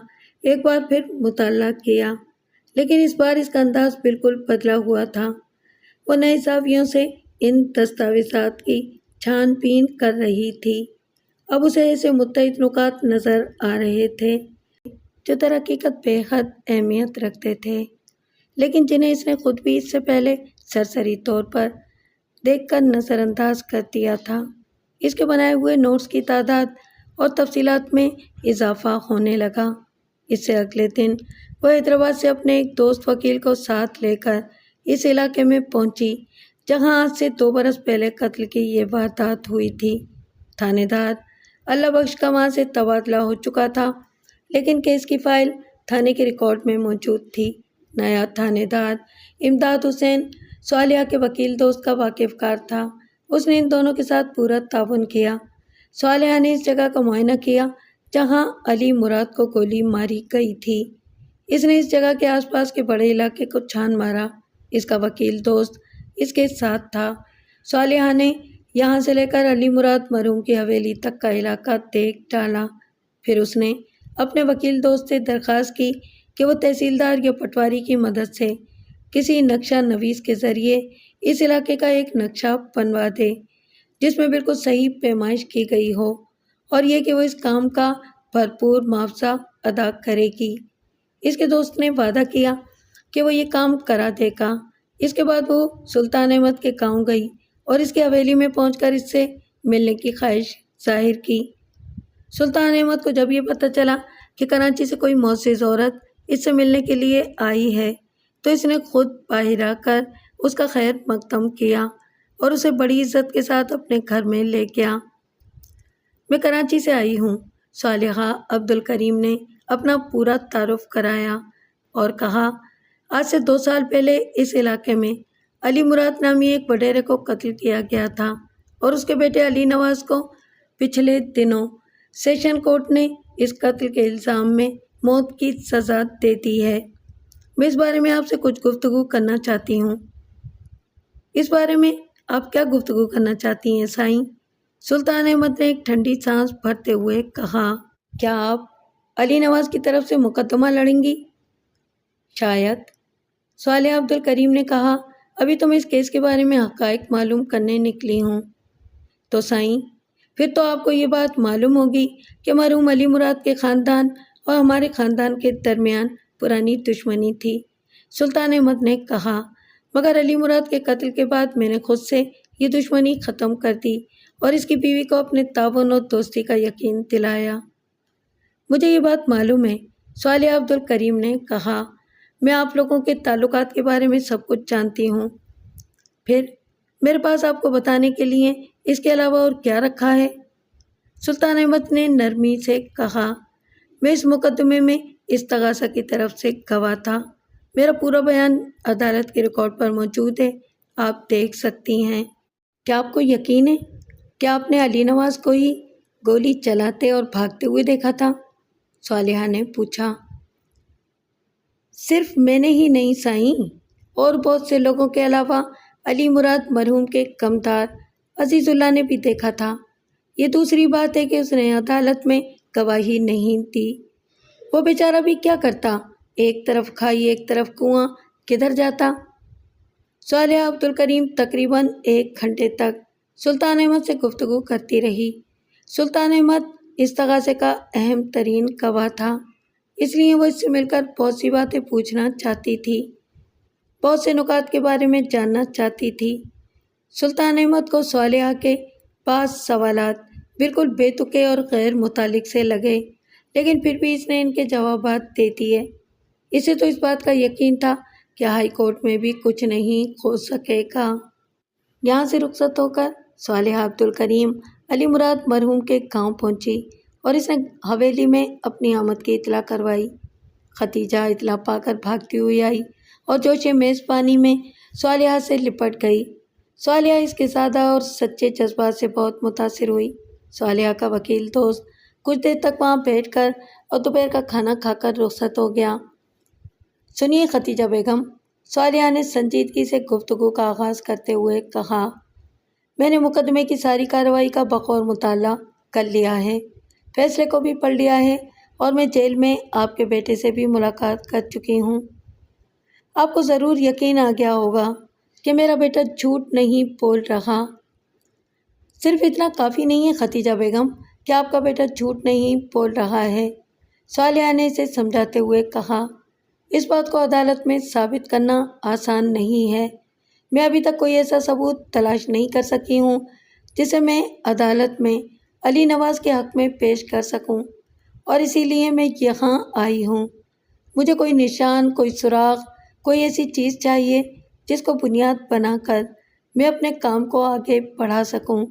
ایک بار پھر مطالعہ کیا، لیکن اس بار اس کا انداز بالکل بدلا ہوا تھا۔ وہ نئے زاویوں سے ان دستاویزات کی چھان بین کر رہی تھی۔ اب اسے ایسے متعدد نکات نظر آ رہے تھے جو در حقیقت بے حد اہمیت رکھتے تھے، لیکن جنہیں اس نے خود بھی اس سے پہلے سرسری طور پر دیکھ کر نظر انداز کر دیا تھا۔ اس کے بنائے ہوئے نوٹس کی تعداد اور تفصیلات میں اضافہ ہونے لگا۔ اس سے اگلے دن وہ حیدرآباد سے اپنے ایک دوست وکیل کو ساتھ لے کر اس علاقے میں پہنچی جہاں آج سے 2 برس پہلے قتل کی یہ واردات ہوئی تھی۔ تھانے دار اللہ بخش کا وہاں سے تبادلہ ہو چکا تھا، لیکن کیس کی فائل تھانے کے ریکارڈ میں موجود تھی۔ نیا تھانے دار امداد حسین صالحہ کے وکیل دوست کا واقف کار تھا۔ اس نے ان دونوں کے ساتھ پورا تعاون کیا۔ صالحہ نے اس جگہ کا معائنہ کیا جہاں علی مراد کو گولی ماری گئی تھی۔ اس نے اس جگہ کے آس پاس کے بڑے علاقے کو چھان مارا۔ اس کا وکیل دوست اس کے ساتھ تھا۔ صالحہ نے یہاں سے لے کر علی مراد مرحوم کی حویلی تک کا علاقہ دیکھ ڈالا۔ پھر اس نے اپنے وکیل دوست سے درخواست کی کہ وہ تحصیلدار یا پٹواری کی مدد سے کسی نقشہ نویس کے ذریعے اس علاقے کا ایک نقشہ بنوا دے جس میں بالکل صحیح پیمائش کی گئی ہو، اور یہ کہ وہ اس کام کا بھرپور معاوضہ ادا کرے گی۔ اس کے دوست نے وعدہ کیا کہ وہ یہ کام کرا دے گا۔ اس کے بعد وہ سلطان احمد کے گاؤں گئی اور اس کی حویلی میں پہنچ کر اس سے ملنے کی خواہش ظاہر کی۔ سلطان احمد کو جب یہ پتہ چلا کہ کراچی سے کوئی معزز عورت اس سے ملنے کے لیے آئی ہے تو اس نے خود باہر آ کر اس کا خیر مقدم کیا اور اسے بڑی عزت کے ساتھ اپنے گھر میں لے گیا۔ میں کراچی سے آئی ہوں، صالحہ عبدالکریم نے اپنا پورا تعارف کرایا اور کہا، آج سے 2 سال پہلے اس علاقے میں علی مراد نامی ایک وڈیرے کو قتل کیا گیا تھا، اور اس کے بیٹے علی نواز کو پچھلے دنوں سیشن کورٹ نے اس قتل کے الزام میں موت کی سزا دے دی ہے۔ میں اس بارے میں آپ سے کچھ گفتگو کرنا چاہتی ہوں۔ اس بارے میں آپ کیا گفتگو کرنا چاہتی ہیں سائیں؟ سلطان احمد نے ایک ٹھنڈی سانس بھرتے ہوئے کہا، کیا آپ علی نواز کی طرف سے مقدمہ لڑیں گی؟ شاید، صالحہ عبدالکریم نے کہا، ابھی تو میں اس کیس کے بارے میں حقائق معلوم کرنے نکلی ہوں۔ تو سائیں، پھر تو آپ کو یہ بات معلوم ہوگی کہ مرحوم علی مراد کے خاندان اور ہمارے خاندان کے درمیان پرانی دشمنی تھی۔ سلطان احمد نے کہا، مگر علی مراد کے قتل کے بعد میں نے خود سے یہ دشمنی ختم کر دی اور اس کی بیوی کو اپنے تعاون اور دوستی کا یقین دلایا۔ مجھے یہ بات معلوم ہے، صالحہ عبدالکریم نے کہا، میں آپ لوگوں کے تعلقات کے بارے میں سب کچھ جانتی ہوں۔ پھر میرے پاس آپ کو بتانے کے لیے اس کے علاوہ اور کیا رکھا ہے؟ سلطان احمد نے نرمی سے کہا، میں اس مقدمے میں استغاثہ کی طرف سے گواہ تھا۔ میرا پورا بیان عدالت کے ریکارڈ پر موجود ہے، آپ دیکھ سکتی ہیں۔ کیا آپ کو یقین ہے کہ آپ نے علی نواز کو ہی گولی چلاتے اور بھاگتے ہوئے دیکھا تھا؟ صالحہ نے پوچھا۔ صرف میں نے ہی نہیں سائیں، اور بہت سے لوگوں کے علاوہ علی مراد مرحوم کے کمدار عزیز اللہ نے بھی دیکھا تھا۔ یہ دوسری بات ہے کہ اس نے عدالت میں گواہی نہیں دی۔ وہ بیچارہ بھی کیا کرتا، ایک طرف کھائی ایک طرف کنواں، کدھر جاتا؟ صالحہ عبدالکریم تقریباً 1 گھنٹے تک سلطان احمد سے گفتگو کرتی رہی۔ سلطان احمد اس تغاضے کا اہم ترین گواہ تھا، اس لیے وہ اس سے مل کر بہت سی باتیں پوچھنا چاہتی تھی، بہت سے نکات کے بارے میں جاننا چاہتی تھی۔ سلطان احمد کو صالحہ کے پاس سوالات بالکل بے تکے اور غیر متعلق سے لگے، لیکن پھر بھی اس نے ان کے جوابات دے دیے۔ اسے تو اس بات کا یقین تھا کہ ہائی کورٹ میں بھی کچھ نہیں ہو سکے گا۔ یہاں سے رخصت ہو کر صالحہ عبدالکریم علی مراد مرحوم کے گاؤں پہنچی اور اس نے حویلی میں اپنی آمد کی اطلاع کروائی۔ ختیجہ اطلاع پا کر بھاگتی ہوئی آئی اور جوش میزبانی میں صالحہ سے لپٹ گئی۔ صالحہ اس کے سادہ اور سچے جذبات سے بہت متاثر ہوئی۔ صالحہ کا وکیل دوست کچھ دیر تک وہاں بیٹھ کر اور دوپہر کا کھانا کھا کر رخصت ہو گیا۔ سنیے ختیجہ بیگم، صالحہ نے سنجیدگی سے گفتگو کا آغاز کرتے ہوئے کہا، میں نے مقدمے کی ساری کارروائی کا بغور مطالعہ کر لیا ہے، فیصلے کو بھی پڑھ لیا ہے اور میں جیل میں آپ کے بیٹے سے بھی ملاقات کر چکی ہوں۔ آپ کو ضرور یقین آ گیا ہوگا کہ میرا بیٹا جھوٹ نہیں بول رہا۔ صرف اتنا کافی نہیں ہے ختیجہ بیگم کہ آپ کا بیٹا جھوٹ نہیں بول رہا ہے، صالحہ نے اسے سمجھاتے ہوئے کہا، اس بات کو عدالت میں ثابت کرنا آسان نہیں ہے۔ میں ابھی تک کوئی ایسا ثبوت تلاش نہیں کر سکی ہوں جسے میں عدالت میں علی نواز کے حق میں پیش کر سکوں، اور اسی لیے میں یہاں آئی ہوں۔ مجھے کوئی نشان، کوئی سراغ، کوئی ایسی چیز چاہیے جس کو بنیاد بنا کر میں اپنے کام کو آگے بڑھا سکوں۔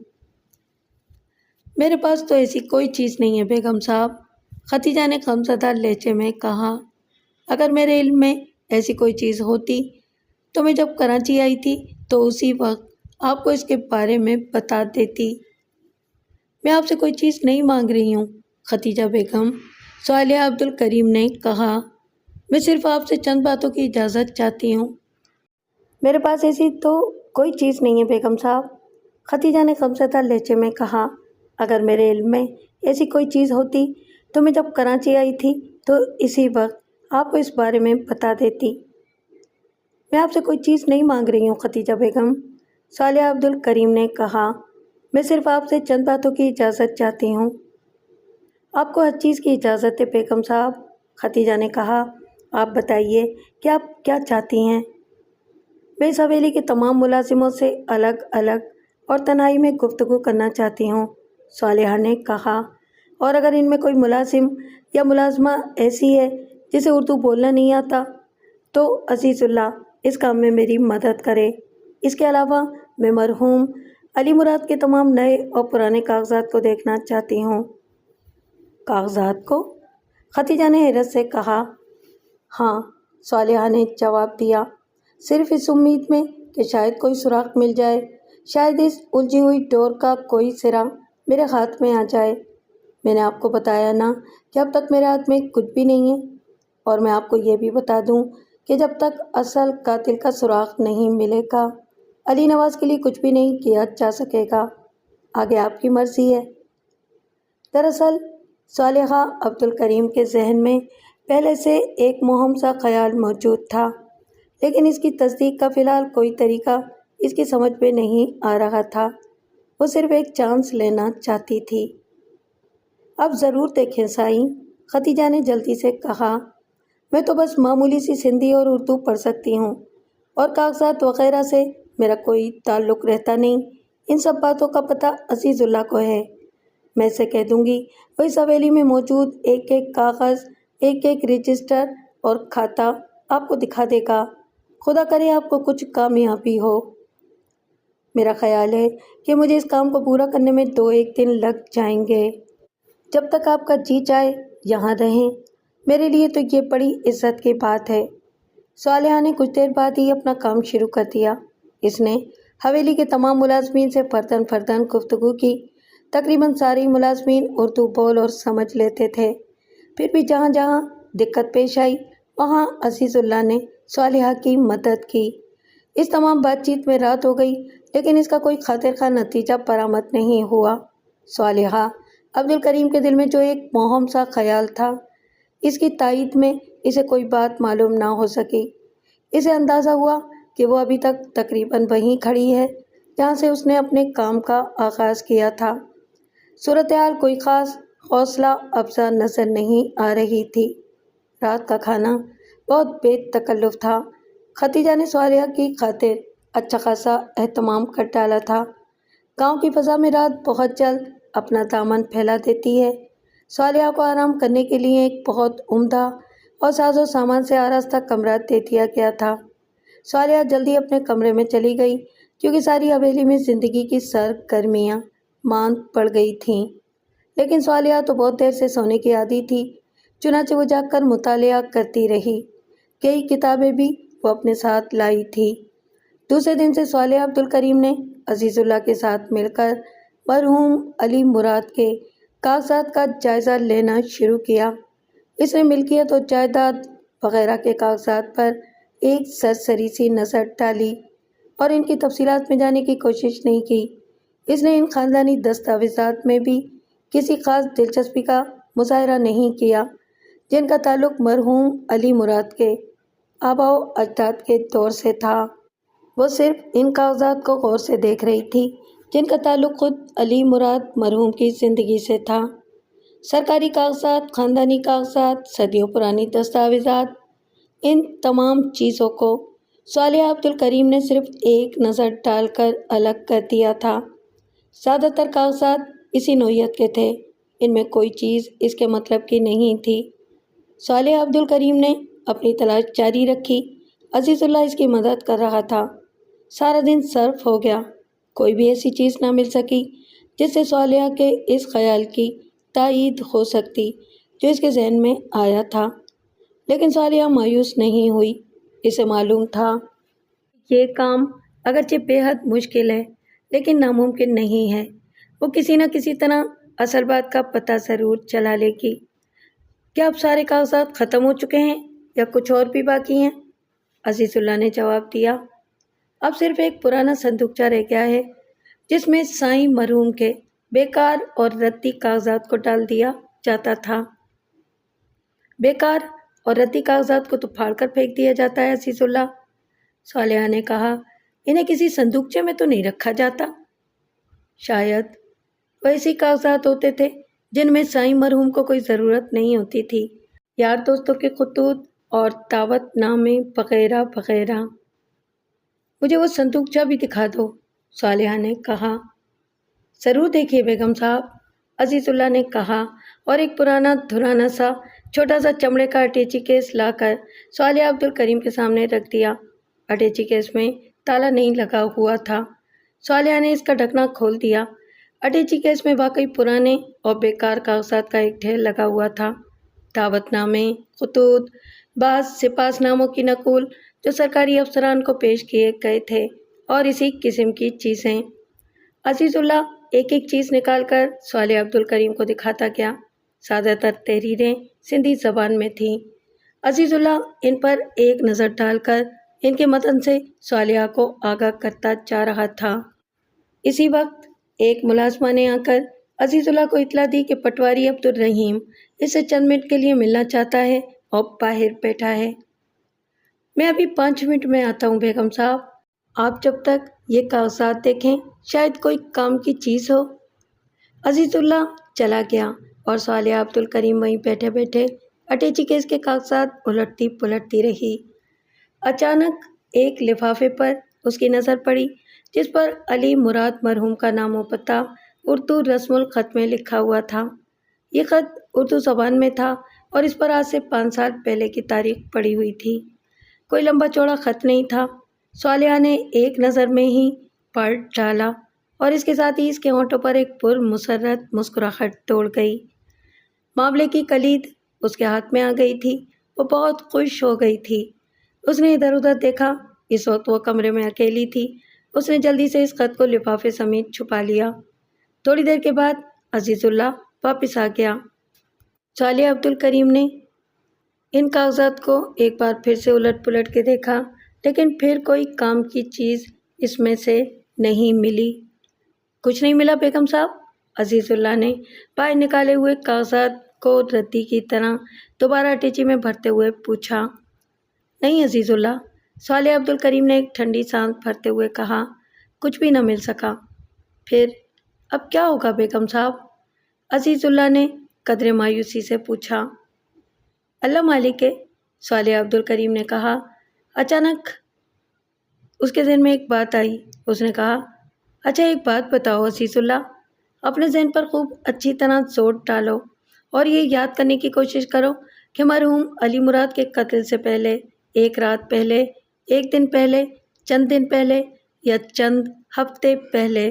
میرے پاس تو ایسی کوئی چیز نہیں ہے بیگم صاحب، ختیجہ نے غمزدہ لہجے میں کہا۔ اگر میرے علم میں ایسی کوئی چیز ہوتی تو میں جب کراچی آئی تھی تو اسی وقت آپ کو اس کے بارے میں بتا دیتی۔ میں آپ سے کوئی چیز نہیں مانگ رہی ہوں ختیجہ بیگم، صالحہ عبدالکریم نے کہا، میں صرف آپ سے چند باتوں کی اجازت چاہتی ہوں۔ میرے پاس ایسی تو کوئی چیز نہیں ہے بیگم صاحب، ختیجہ نے غمزدہ لہجے میں کہا۔ اگر میرے علم میں ایسی کوئی چیز ہوتی تو میں جب کراچی آئی تھی تو اسی وقت آپ کو اس بارے میں بتا دیتی۔ میں آپ سے کوئی چیز نہیں مانگ رہی ہوں ختیجہ بیگم، صالحہ عبدالکریم نے کہا، میں صرف آپ سے چند باتوں کی اجازت چاہتی ہوں۔ آپ کو ہر چیز کی اجازت ہے بیگم صاحب، ختیجہ نے کہا، آپ بتائیے کہ آپ کیا چاہتی ہیں؟ میں اس حویلی کے تمام ملازموں سے الگ الگ اور تنہائی میں گفتگو کرنا چاہتی ہوں، صالحہ نے کہا، اور اگر ان میں کوئی ملازم یا ملازمہ ایسی ہے جسے اردو بولنا نہیں آتا تو عزیز اللہ اس کام میں میری مدد کرے۔ اس کے علاوہ میں مرحوم علی مراد کے تمام نئے اور پرانے کاغذات کو دیکھنا چاہتی ہوں۔ کاغذات کو؟ ختیجہ نے حیرت سے کہا۔ ہاں، صالحہ نے جواب دیا، صرف اس امید میں کہ شاید کوئی سراغ مل جائے، شاید اس الجھی ہوئی ڈور کا کوئی سرا میرے ہاتھ میں آ جائے۔ میں نے آپ کو بتایا نا کہ اب تک میرے ہاتھ میں کچھ بھی نہیں ہے، اور میں آپ کو یہ بھی بتا دوں کہ جب تک اصل قاتل کا سراغ نہیں ملے گا علی نواز کے لیے کچھ بھی نہیں کیا جا سکے گا، آگے آپ کی مرضی ہے۔ دراصل صالحہ عبدالکریم کے ذہن میں پہلے سے ایک مہم سا خیال موجود تھا، لیکن اس کی تصدیق کا فی الحال کوئی طریقہ اس کی سمجھ میں نہیں آ رہا تھا۔ وہ صرف ایک چانس لینا چاہتی تھی۔ اب ضرور دیکھیں سائیں، ختیجہ نے جلدی سے کہا، میں تو بس معمولی سی سندھی اور اردو پڑھ سکتی ہوں، اور کاغذات وغیرہ سے میرا کوئی تعلق رہتا نہیں، ان سب باتوں کا پتہ عزیز اللہ کو ہے۔ میں اسے کہہ دوں گی وہ اس حویلی میں موجود ایک ایک کاغذ، ایک ایک رجسٹر اور کھاتہ آپ کو دکھا دے گا، خدا کرے آپ کو کچھ کامیابی ہو۔ میرا خیال ہے کہ مجھے اس کام کو پورا کرنے میں 2-1 دن لگ جائیں گے۔ جب تک آپ کا جی چاہے یہاں رہیں، میرے لیے تو یہ بڑی عزت کی بات ہے۔ صالحہ نے کچھ دیر بعد ہی اپنا کام شروع کر دیا۔ اس نے حویلی کے تمام ملازمین سے فرداً فرداً گفتگو کی۔ تقریباً سارے ملازمین اردو بول اور سمجھ لیتے تھے، پھر بھی جہاں جہاں دقت پیش آئی وہاں عزیز اللہ نے صالحہ کی مدد کی۔ اس تمام بات چیت میں رات ہو گئی، لیکن اس کا کوئی خاطر خواہ نتیجہ برآمد نہیں ہوا۔ صالحہ عبد الکریم کے دل میں جو ایک مہم سا خیال تھا، اس کی تائید میں اسے کوئی بات معلوم نہ ہو سکی۔ اسے اندازہ ہوا کہ وہ ابھی تک تقریباً وہیں کھڑی ہے جہاں سے اس نے اپنے کام کا آغاز کیا تھا۔ صورتحال کوئی خاص حوصلہ افزا نظر نہیں آ رہی تھی۔ رات کا کھانا بہت بے تکلف تھا۔ ختیجہ نے صالحہ کی خاطر اچھا خاصا اہتمام کر ڈالا تھا۔ گاؤں کی فضا میں رات بہت جلد اپنا دامن پھیلا دیتی ہے۔ صالحہ کو آرام کرنے کے لیے ایک بہت عمدہ اور ساز و سامان سے آراستہ کمرہ دے دیا گیا تھا۔ صالحہ جلدی اپنے کمرے میں چلی گئی کیونکہ ساری حویلی میں زندگی کی سرگرمیاں ماند پڑ گئی تھیں، لیکن صالحہ تو بہت دیر سے سونے کی عادی تھی، چنانچہ وہ جاگ کر مطالعہ کرتی رہی۔ کئی کتابیں بھی وہ اپنے ساتھ لائی تھی۔ دوسرے دن سے صالحہ عبد الکریم نے عزیز اللہ کے ساتھ مل کر مرحوم علی مراد کے کاغذات کا جائزہ لینا شروع کیا۔ اس نے ملکیت اور جائیداد وغیرہ کے کاغذات پر ایک سرسری سی نظر ڈالی اور ان کی تفصیلات میں جانے کی کوشش نہیں کی۔ اس نے ان خاندانی دستاویزات میں بھی کسی خاص دلچسپی کا مظاہرہ نہیں کیا جن کا تعلق مرحوم علی مراد کے آباء و اجداد کے دور سے تھا۔ وہ صرف ان کاغذات کو غور سے دیکھ رہی تھی جن کا تعلق خود علی مراد مرحوم کی زندگی سے تھا۔ سرکاری کاغذات، خاندانی کاغذات، صدیوں پرانی دستاویزات، ان تمام چیزوں کو صالحہ عبد الکریم نے صرف ایک نظر ڈال کر الگ کر دیا تھا۔ زیادہ تر کاغذات اسی نوعیت کے تھے، ان میں کوئی چیز اس کے مطلب کی نہیں تھی۔ صالحہ عبد الکریم نے اپنی تلاش جاری رکھی۔ عزیز اللہ اس کی مدد کر رہا تھا۔ سارا دن صرف ہو گیا، کوئی بھی ایسی چیز نہ مل سکی جس سے صالحہ کے اس خیال کی تائید ہو سکتی جو اس کے ذہن میں آیا تھا، لیکن صالحہ مایوس نہیں ہوئی۔ اسے معلوم تھا یہ کام اگرچہ بے حد مشکل ہے لیکن ناممکن نہیں ہے۔ وہ کسی نہ کسی طرح اصل بات کا پتہ ضرور چلا لے گی۔ کیا اب سارے کاغذات ختم ہو چکے ہیں یا کچھ اور بھی باقی ہیں؟ عزیز اللہ نے جواب دیا، اب صرف ایک پرانا صندوقچہ رہ گیا ہے جس میں سائیں مرحوم کے بیکار اور ردی کاغذات کو ڈال دیا جاتا تھا۔ بیکار اور ردی کاغذات کو تو پھاڑ کر پھینک دیا جاتا ہے عزیز اللہ، صالحہ نے کہا۔ انہیں کسی صندوقچے میں تو نہیں رکھا جاتا؟ شاید وہ ایسی کاغذات ہوتے تھے جن میں سائیں مرحوم کو کوئی ضرورت نہیں ہوتی تھی، یار دوستوں کے خطوط اور دعوت نامے وغیرہ وغیرہ۔ مجھے وہ صندوقچہ بھی دکھا دو، صالحہ نے کہا۔ ضرور دیکھیے بیگم صاحب، عزیز اللہ نے کہا اور ایک پرانا دھرانا سا چھوٹا سا چمڑے کا اٹیچی کیس لا کر صالحہ عبد الکریم کے سامنے رکھ دیا۔ اٹیچی کیس میں تالا نہیں لگا ہوا تھا۔ صالحہ نے اس کا ڈھکنا کھول دیا۔ اٹیچی کیس میں واقعی پرانے اور بیکار کاغذات کا ایک ڈھیر لگا ہوا تھا۔ دعوت نامے، خطوط، بعض سپاس ناموں کی نقول جو سرکاری افسران کو پیش کیے گئے تھے اور اسی قسم کی چیزیں۔ عزیز اللہ ایک ایک چیز نکال کر صالحہ عبد الکریم کو دکھاتا گیا۔ زیادہ تر تحریریں سندھی زبان میں تھیں۔ عزیز اللہ ان پر ایک نظر ڈال کر ان کے متن سے صالحہ کو آگاہ کرتا جا رہا تھا۔ اسی وقت ایک ملازمہ نے آ کر عزیز اللہ کو اطلاع دی کہ پٹواری عبد الرحیم اس سے چند منٹ کے لیے ملنا چاہتا ہے اور باہر بیٹھا ہے۔ میں ابھی 5 منٹ میں آتا ہوں بیگم صاحب، آپ جب تک یہ کاغذات دیکھیں، شاید کوئی کام کی چیز ہو۔ عزیز اللہ چلا گیا اور صالحہ عبد الکریم وہیں بیٹھے بیٹھے اٹیچی کیس کے کاغذات الٹتی پلٹتی رہی۔ اچانک ایک لفافے پر اس کی نظر پڑی جس پر علی مراد مرحوم کا نام و پتہ اردو رسم الخط میں لکھا ہوا تھا۔ یہ خط اردو زبان میں تھا اور اس پر آج سے 5 سال پہلے کی تاریخ پڑی ہوئی تھی۔ کوئی لمبا چوڑا خط نہیں تھا۔ صالحہ نے ایک نظر میں ہی پڑھ ڈالا اور اس کے ساتھ ہی اس کے ہونٹوں پر ایک پرمسرت مسکراہٹ دوڑ گئی۔ معاملے کی کلید اس کے ہاتھ میں آ گئی تھی۔ وہ بہت خوش ہو گئی تھی۔ اس نے ادھر ادھر دیکھا۔ اس وقت وہ کمرے میں اکیلی تھی۔ اس نے جلدی سے اس خط کو لفافے سمیت چھپا لیا۔ تھوڑی دیر کے بعد عزیز اللہ واپس آ گیا۔ صالحہ عبد الکریم نے ان کاغذات کو ایک بار پھر سے الٹ پلٹ کے دیکھا، لیکن پھر کوئی کام کی چیز اس میں سے نہیں ملی۔ کچھ نہیں ملا بیگم صاحب؟ عزیز اللہ نے باہر نکالے ہوئے کاغذات کو ردی کی طرح دوبارہ اٹیچی میں بھرتے ہوئے پوچھا۔ نہیں عزیز اللہ، صالح عبد الکریم نے ایک ٹھنڈی سانس بھرتے ہوئے کہا۔ کچھ بھی نہ مل سکا؟ پھر اب کیا ہوگا بیگم صاحب؟ عزیز اللہ نے قدرے مایوسی سے پوچھا۔ اللہ مالک ہے، صالح عبد الکریم نے کہا۔ اچانک اس کے ذہن میں ایک بات آئی۔ اس نے کہا، اچھا ایک بات بتاؤ عزیز اللہ، اپنے ذہن پر خوب اچھی طرح زور ڈالو اور یہ یاد کرنے کی کوشش کرو کہ مرحوم علی مراد کے قتل سے پہلے، ایک رات پہلے، ایک دن پہلے، چند دن پہلے یا چند ہفتے پہلے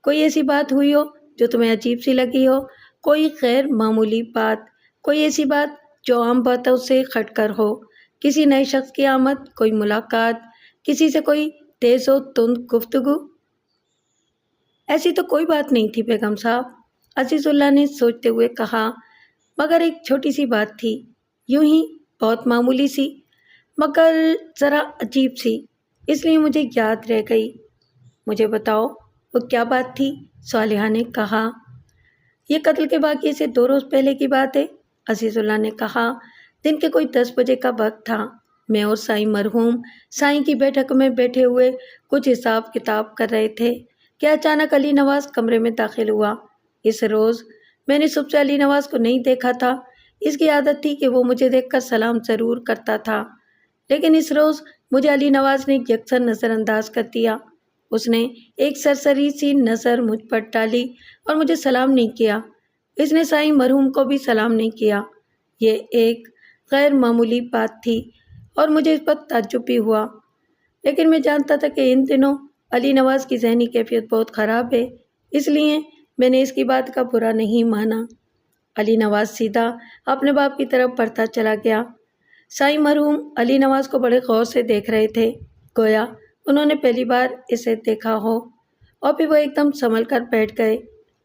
کوئی ایسی بات ہوئی ہو جو تمہیں عجیب سی لگی ہو، کوئی غیر معمولی بات، کوئی ایسی بات جو عام باتوں سے ہٹ کر ہو، کسی نئے شخص کی آمد، کوئی ملاقات، کسی سے کوئی تیز و تند گفتگو۔ ایسی تو کوئی بات نہیں تھی بیگم صاحب، عزیز اللہ نے سوچتے ہوئے کہا، مگر ایک چھوٹی سی بات تھی، یوں ہی بہت معمولی سی، مگر ذرا عجیب سی، اس لیے مجھے یاد رہ گئی۔ مجھے بتاؤ وہ کیا بات تھی؟ صالحہ نے کہا۔ یہ قتل کے واقعے سے 2 روز پہلے کی بات ہے، عزیز اللہ نے کہا۔ دن کے کوئی 10 بجے کا وقت تھا۔ میں اور سائیں مرحوم سائیں کی بیٹھک میں بیٹھے ہوئے کچھ حساب کتاب کر رہے تھے کہ اچانک علی نواز کمرے میں داخل ہوا۔ اس روز میں نے صبح سے علی نواز کو نہیں دیکھا تھا۔ اس کی عادت تھی کہ وہ مجھے دیکھ کر سلام ضرور کرتا تھا، لیکن اس روز مجھے علی نواز نے یکسر نظر انداز کر دیا۔ اس نے ایک سرسری سی نظر مجھ پر ڈالی اور مجھے سلام نہیں کیا۔ اس نے سائیں مرحوم کو بھی سلام نہیں کیا۔ یہ ایک غیر معمولی بات تھی اور مجھے اس پر تعجب بھی ہوا، لیکن میں جانتا تھا کہ ان دنوں علی نواز کی ذہنی کیفیت بہت خراب ہے، اس لیے میں نے اس کی بات کا برا نہیں مانا۔ علی نواز سیدھا اپنے باپ کی طرف بڑھتا چلا گیا۔ سائیں مرحوم علی نواز کو بڑے غور سے دیکھ رہے تھے، گویا انہوں نے پہلی بار اسے دیکھا ہو، اور پھر وہ ایک دم سنبھل کر بیٹھ گئے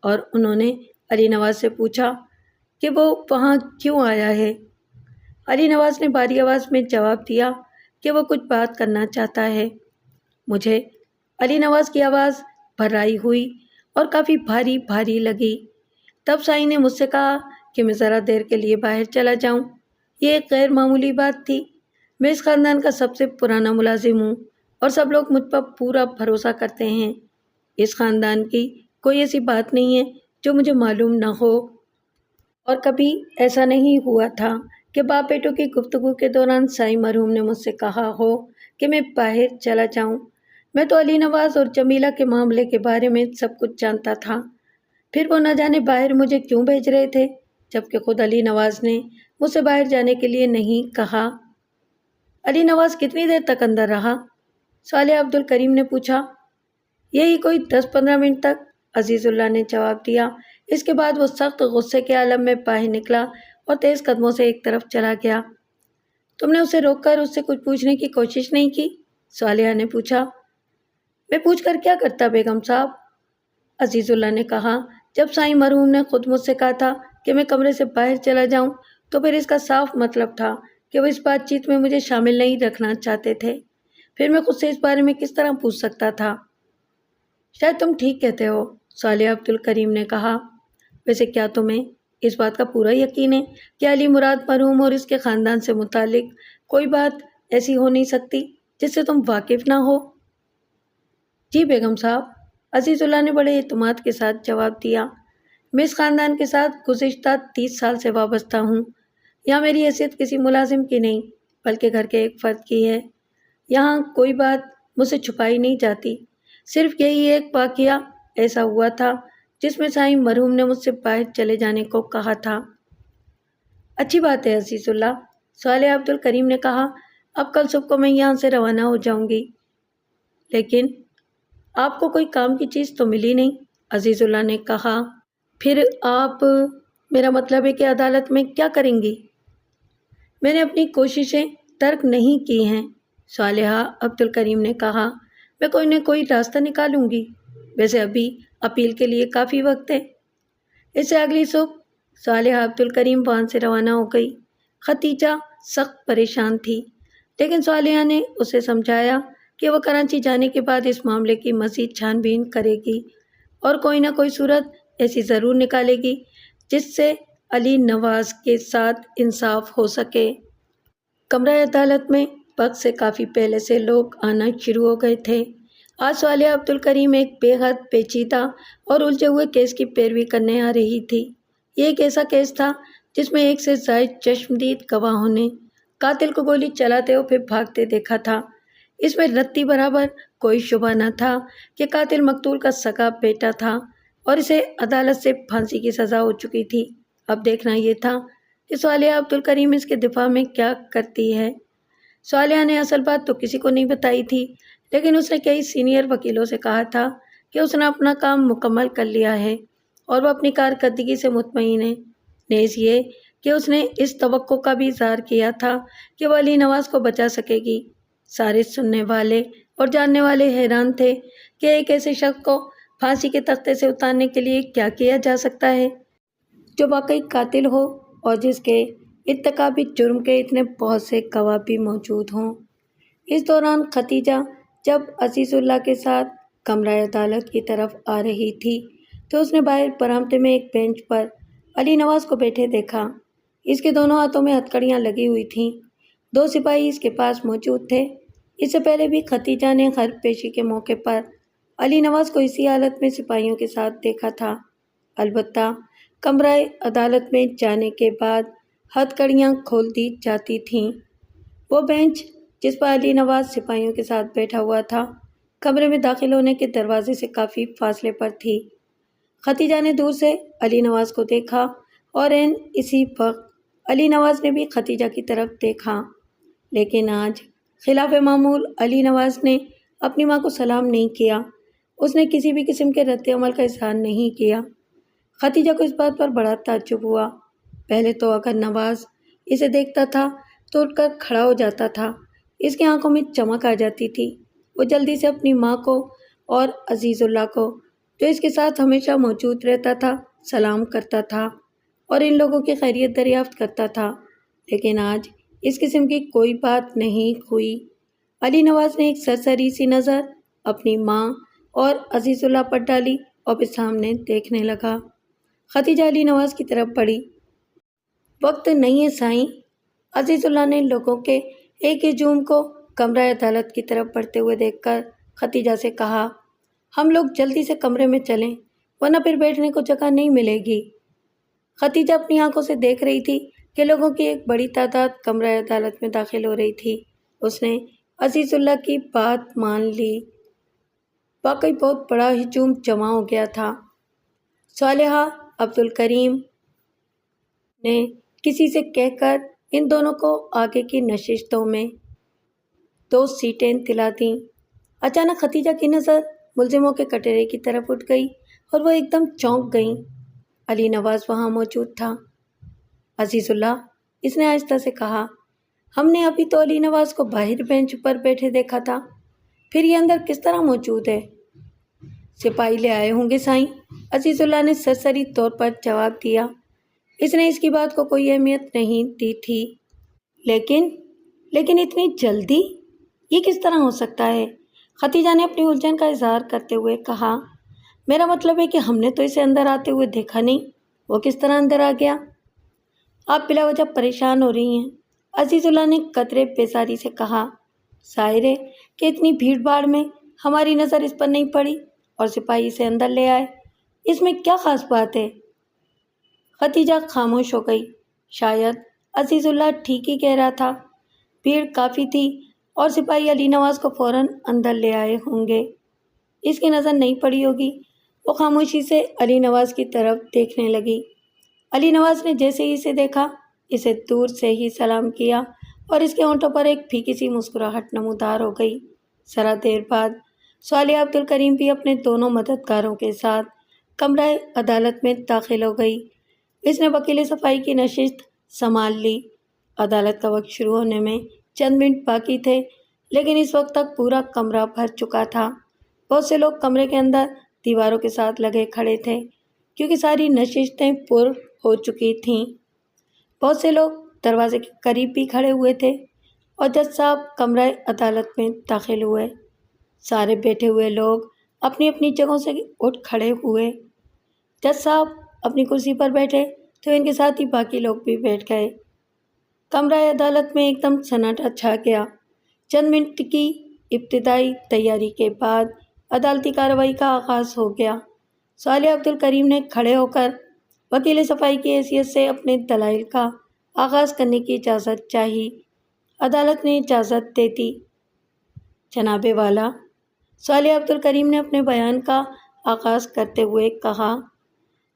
اور انہوں نے علی نواز سے پوچھا کہ وہ وہاں کیوں آیا ہے؟ علی نواز نے بھاری آواز میں جواب دیا کہ وہ کچھ بات کرنا چاہتا ہے۔ مجھے علی نواز کی آواز بھرائی ہوئی اور کافی بھاری بھاری لگی۔ تب سائیں نے مجھ سے کہا کہ میں ذرا دیر کے لیے باہر چلا جاؤں۔ یہ ایک غیر معمولی بات تھی۔ میں اس خاندان کا سب سے پرانا ملازم ہوں اور سب لوگ مجھ پر پورا بھروسہ کرتے ہیں۔ اس خاندان کی کوئی ایسی بات نہیں ہے جو مجھے معلوم نہ ہو، اور کبھی ایسا نہیں ہوا تھا کہ باپ بیٹوں کی گفتگو کے دوران سائیں مرحوم نے مجھ سے کہا ہو کہ میں باہر چلا جاؤں۔ میں تو علی نواز اور جمیلہ کے معاملے کے بارے میں سب کچھ جانتا تھا، پھر وہ نہ جانے باہر مجھے کیوں بھیج رہے تھے، جبکہ خود علی نواز نے مجھ سے باہر جانے کے لیے نہیں کہا۔ علی نواز کتنی دیر تک اندر رہا؟ صالح عبد الکریم نے پوچھا۔ یہی کوئی 10-15 منٹ تک، عزیز اللہ نے جواب دیا۔ اس کے بعد وہ سخت غصے کے عالم میں باہر نکلا اور تیز قدموں سے ایک طرف چلا گیا۔ تم نے اسے روک کر اس سے کچھ پوچھنے کی کوشش نہیں کی؟ صالحہ نے پوچھا۔ میں پوچھ کر کیا کرتا بیگم صاحب؟ عزیز اللہ نے کہا۔ جب سائیں مرحوم نے خود مجھ سے کہا تھا کہ میں کمرے سے باہر چلا جاؤں تو پھر اس کا صاف مطلب تھا کہ وہ اس بات چیت میں مجھے شامل نہیں رکھنا چاہتے تھے۔ پھر میں خود سے اس بارے میں کس طرح پوچھ سکتا تھا؟ شاید تم ٹھیک کہتے ہو، صالح عبد الکریم نے کہا۔ ویسے کیا تمہیں اس بات کا پورا یقین ہے کہ علی مراد مرحوم اور اس کے خاندان سے متعلق کوئی بات ایسی ہو نہیں سکتی جس سے تم واقف نہ ہو؟ جی بیگم صاحب، عزیز اللہ نے بڑے اعتماد کے ساتھ جواب دیا۔ میں اس خاندان کے ساتھ گزشتہ 30 سال سے وابستہ ہوں۔ یہاں میری حیثیت کسی ملازم کی نہیں بلکہ گھر کے ایک فرد کی ہے۔ یہاں کوئی بات مجھ سے چھپائی نہیں جاتی، صرف یہی ایک واقعہ ایسا ہوا تھا جس میں سائیں مرحوم نے مجھ سے باہر چلے جانے کو کہا تھا۔ اچھی بات ہے عزیز اللہ، صالح عبد الکریم نے کہا۔ اب کل صبح کو میں یہاں سے روانہ ہو جاؤں گی۔ لیکن آپ کو کوئی کام کی چیز تو ملی نہیں، عزیز اللہ نے کہا۔ پھر آپ، میرا مطلب ہے کہ عدالت میں کیا کریں گی؟ میں نے اپنی کوششیں ترک نہیں کی ہیں، صالحہ عبد الکریم نے کہا۔ میں کوئی نہ کوئی راستہ نکالوں گی۔ ویسے ابھی اپیل کے لیے کافی وقت ہے۔ اس سے اگلی صبح صالحہ عبد الکریم وہاں سے روانہ ہو گئی۔ ختیجہ سخت پریشان تھی، لیکن صالحہ نے اسے سمجھایا کہ وہ کراچی جانے کے بعد اس معاملے کی مزید چھان بین کرے گی اور کوئی نہ کوئی صورت ایسی ضرور نکالے گی جس سے علی نواز کے ساتھ انصاف ہو سکے۔ کمرہ عدالت میں وقت سے کافی پہلے سے لوگ آنا شروع ہو گئے تھے۔ آج صالحہ عبدالکریم ایک بے حد پیچیدہ اور الجھے ہوئے کیس کی پیروی کرنے آ رہی تھی۔ یہ ایک ایسا کیس تھا جس میں ایک سے زائد چشمدید گواہوں نے قاتل کو گولی چلاتے اور پھر بھاگتے دیکھا تھا۔ اس میں رتی برابر کوئی شبہ نہ تھا کہ قاتل مقتول کا سگا بیٹا تھا اور اسے عدالت سے پھانسی کی سزا ہو چکی تھی۔ اب دیکھنا یہ تھا کہ صالحہ عبدالکریم اس کے دفاع میں کیا کرتی ہے۔ صالحہ نے اصل بات تو کسی کو نہیں بتائی تھی، لیکن اس نے کئی سینئر وکیلوں سے کہا تھا کہ اس نے اپنا کام مکمل کر لیا ہے اور وہ اپنی کارکردگی سے مطمئن ہے۔ نیز یہ کہ اس نے اس توقع کا بھی اظہار کیا تھا کہ وہ علی نواز کو بچا سکے گی۔ سارے سننے والے اور جاننے والے حیران تھے کہ ایک ایسے شخص کو پھانسی کے تختے سے اتارنے کے لیے کیا کیا جا سکتا ہے جو واقعی قاتل ہو اور جس کے ارتکابی جرم کے اتنے بہت سے گواہ بھی موجود ہوں۔ اس دوران ختیجہ جب عزیز اللہ کے ساتھ کمرہ عدالت کی طرف آ رہی تھی تو اس نے باہر برآمدے میں ایک بینچ پر علی نواز کو بیٹھے دیکھا۔ اس کے دونوں ہاتھوں میں ہتھکڑیاں لگی ہوئی تھیں۔ 2 سپاہی اس کے پاس موجود تھے۔ اس سے پہلے بھی ختیجہ نے حرب پیشی کے موقع پر علی نواز کو اسی حالت میں سپاہیوں کے ساتھ دیکھا تھا۔ البتہ کمرہ عدالت میں جانے کے بعد ہتھکڑیاں کھول دی جاتی تھیں۔ وہ بینچ جس پر علی نواز سپاہیوں کے ساتھ بیٹھا ہوا تھا کمرے میں داخل ہونے کے دروازے سے کافی فاصلے پر تھی۔ ختیجہ نے دور سے علی نواز کو دیکھا اور عین اسی وقت علی نواز نے بھی ختیجہ کی طرف دیکھا، لیکن آج خلاف معمول علی نواز نے اپنی ماں کو سلام نہیں کیا۔ اس نے کسی بھی قسم کے رد عمل کا اظہار نہیں کیا۔ ختیجہ کو اس بات پر بڑا تعجب ہوا۔ پہلے تو اگر نواز اسے دیکھتا تھا تو اٹھ کر کھڑا ہو جاتا تھا، اس کی آنکھوں میں چمک آ جاتی تھی۔ وہ جلدی سے اپنی ماں کو اور عزیز اللہ کو جو اس کے ساتھ ہمیشہ موجود رہتا تھا سلام کرتا تھا اور ان لوگوں کی خیریت دریافت کرتا تھا، لیکن آج اس قسم کی کوئی بات نہیں ہوئی۔ علی نواز نے ایک سرسری سی نظر اپنی ماں اور عزیز اللہ پر ڈالی اور پھر سامنے دیکھنے لگا۔ ختیجہ علی نواز کی طرف بڑھی۔ وقت نہیں ہے سائیں، عزیز اللہ نے لوگوں کے ایک ہجوم کو کمرہ عدالت کی طرف بڑھتے ہوئے دیکھ کر ختیجہ سے کہا، ہم لوگ جلدی سے کمرے میں چلیں ورنہ پھر بیٹھنے کو جگہ نہیں ملے گی۔ ختیجہ اپنی آنکھوں سے دیکھ رہی تھی کہ لوگوں کی ایک بڑی تعداد کمرہ عدالت میں داخل ہو رہی تھی۔ اس نے عزیز اللہ کی بات مان لی۔ واقعی بہت بڑا ہجوم جمع ہو گیا تھا۔ صالحہ عبدالکریم نے کسی سے کہہ کر ان دونوں کو آگے کی نشستوں میں 2 سیٹیں دلا دیں۔ اچانک ختیجہ کی نظر ملزموں کے کٹہرے کی طرف اٹھ گئی اور وہ ایک دم چونک گئیں۔ علی نواز وہاں موجود تھا۔ عزیز اللہ، اس نے آہستہ سے کہا، ہم نے ابھی تو علی نواز کو باہر بینچ پر بیٹھے دیکھا تھا، پھر یہ اندر کس طرح موجود ہے؟ سپاہی لے آئے ہوں گے سائیں، عزیز اللہ نے سرسری طور پر جواب دیا۔ اس نے اس کی بات کو کوئی اہمیت نہیں دی تھی۔ لیکن اتنی جلدی یہ کس طرح ہو سکتا ہے؟ ختیجہ نے اپنی الجھن کا اظہار کرتے ہوئے کہا، میرا مطلب ہے کہ ہم نے تو اسے اندر آتے ہوئے دیکھا نہیں، وہ کس طرح اندر آ گیا؟ آپ بلا وجہ پریشان ہو رہی ہیں، عزیز اللہ نے قدرے بیزاری سے کہا۔ ظاہر ہے کہ اتنی بھیڑ بھاڑ میں ہماری نظر اس پر نہیں پڑی اور سپاہی اسے اندر لے آئے، اس میں کیا خاص بات ہے؟ ختیجہ خاموش ہو گئی۔ شاید عزیز اللہ ٹھیک ہی کہہ رہا تھا، بھیڑ کافی تھی اور سپاہی علی نواز کو فوراً اندر لے آئے ہوں گے، اس کی نظر نہیں پڑی ہوگی۔ وہ خاموشی سے علی نواز کی طرف دیکھنے لگی۔ علی نواز نے جیسے ہی اسے دیکھا، اسے دور سے ہی سلام کیا اور اس کے ہونٹوں پر ایک پھیکی سی مسکراہٹ نمودار ہو گئی۔ ذرا دیر بعد صالحہ عبدالکریم بھی اپنے دونوں مددگاروں کے ساتھ کمرہ عدالت میں داخل ہو گئی۔ اس نے وکیل صفائی کی نشست سنبھال لی۔ عدالت کا وقت شروع ہونے میں چند منٹ باقی تھے، لیکن اس وقت تک پورا کمرہ بھر چکا تھا۔ بہت سے لوگ کمرے کے اندر دیواروں کے ساتھ لگے کھڑے تھے کیونکہ ساری نشستیں پر ہو چکی تھیں۔ بہت سے لوگ دروازے کے قریب بھی کھڑے ہوئے تھے اور جج صاحب کمرہ عدالت میں داخل ہوئے۔ سارے بیٹھے ہوئے لوگ اپنی اپنی جگہوں سے اٹھ کھڑے ہوئے۔ جج صاحب اپنی کرسی پر بیٹھے تو ان کے ساتھ ہی باقی لوگ بھی بیٹھ گئے۔ کمرہ عدالت میں ایک دم سناٹا چھا گیا۔ چند منٹ کی ابتدائی تیاری کے بعد عدالتی کارروائی کا آغاز ہو گیا۔ صالح عبد الکریم نے کھڑے ہو کر وکیل صفائی کی حیثیت سے اپنے دلائل کا آغاز کرنے کی اجازت چاہی۔ عدالت نے اجازت دے دی۔ جناب والا، صالح عبد الکریم نے اپنے بیان کا آغاز کرتے ہوئے کہا،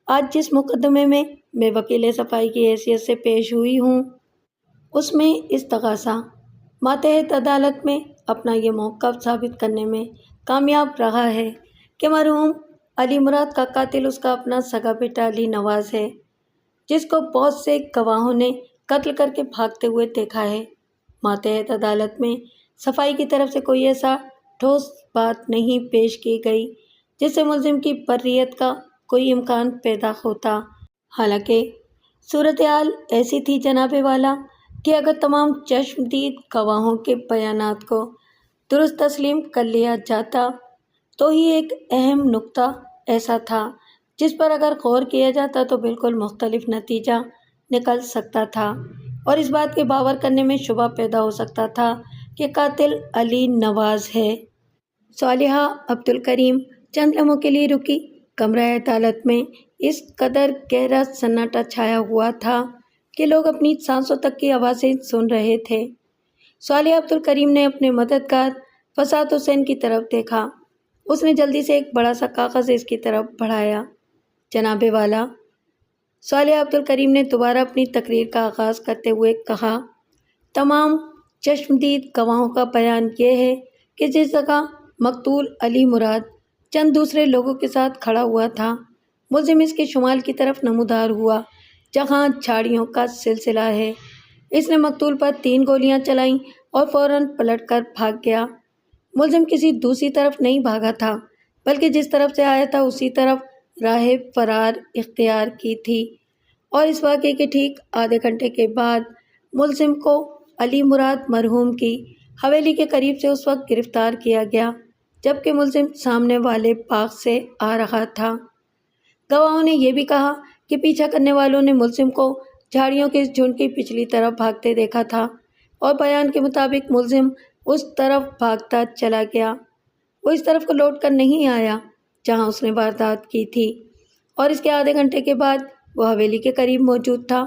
آج جس مقدمے میں میں وکیل صفائی کی حیثیت سے پیش ہوئی ہوں، اس میں استغاثہ ماتحت عدالت میں اپنا یہ موقف ثابت کرنے میں کامیاب رہا ہے کہ مرحوم علی مراد کا قاتل اس کا اپنا سگا بیٹا علی نواز ہے، جس کو بہت سے گواہوں نے قتل کر کے بھاگتے ہوئے دیکھا ہے۔ ماتحت عدالت میں صفائی کی طرف سے کوئی ایسا ٹھوس بات نہیں پیش کی گئی جس سے ملزم کی بریت کا کوئی امکان پیدا ہوتا۔ حالانکہ صورتحال ایسی تھی جناب والا کہ اگر تمام چشمدید گواہوں کے بیانات کو درست تسلیم کر لیا جاتا تو ہی ایک اہم نقطہ ایسا تھا جس پر اگر غور کیا جاتا تو بالکل مختلف نتیجہ نکل سکتا تھا، اور اس بات کے باور کرنے میں شبہ پیدا ہو سکتا تھا کہ قاتل علی نواز ہے۔ صالحہ عبد الکریم چند لمحوں کے لیے رکی۔ کمرہ عدالت میں اس قدر گہرا سناٹا چھایا ہوا تھا کہ لوگ اپنی سانسوں تک کی آوازیں سن رہے تھے۔ صالح عبد الکریم نے اپنے مددگار فساد حسین کی طرف دیکھا۔ اس نے جلدی سے ایک بڑا سا کاغذ اس کی طرف بڑھایا۔ جناب والا، صالح عبد الکریم نے دوبارہ اپنی تقریر کا آغاز کرتے ہوئے کہا، تمام چشمدید گواہوں کا بیان یہ ہے کہ جس جگہ مقتول علی مراد چند دوسرے لوگوں کے ساتھ کھڑا ہوا تھا، ملزم اس کے شمال کی طرف نمودار ہوا جہاں جھاڑیوں کا سلسلہ ہے۔ اس نے مقتول پر 3 گولیاں چلائیں اور فوراً پلٹ کر بھاگ گیا۔ ملزم کسی دوسری طرف نہیں بھاگا تھا بلکہ جس طرف سے آیا تھا اسی طرف راہ فرار اختیار کی تھی، اور اس واقعے کے ٹھیک آدھے گھنٹے کے بعد ملزم کو علی مراد مرحوم کی حویلی کے قریب سے اس وقت گرفتار کیا گیا جبکہ ملزم سامنے والے باغ سے آ رہا تھا۔ گواہوں نے یہ بھی کہا کہ پیچھا کرنے والوں نے ملزم کو جھاڑیوں کے اس جھنڈ کی پچھلی طرف بھاگتے دیکھا تھا، اور بیان کے مطابق ملزم اس طرف بھاگتا چلا گیا۔ وہ اس طرف کو لوٹ کر نہیں آیا جہاں اس نے واردات کی تھی، اور اس کے آدھے گھنٹے کے بعد وہ حویلی کے قریب موجود تھا۔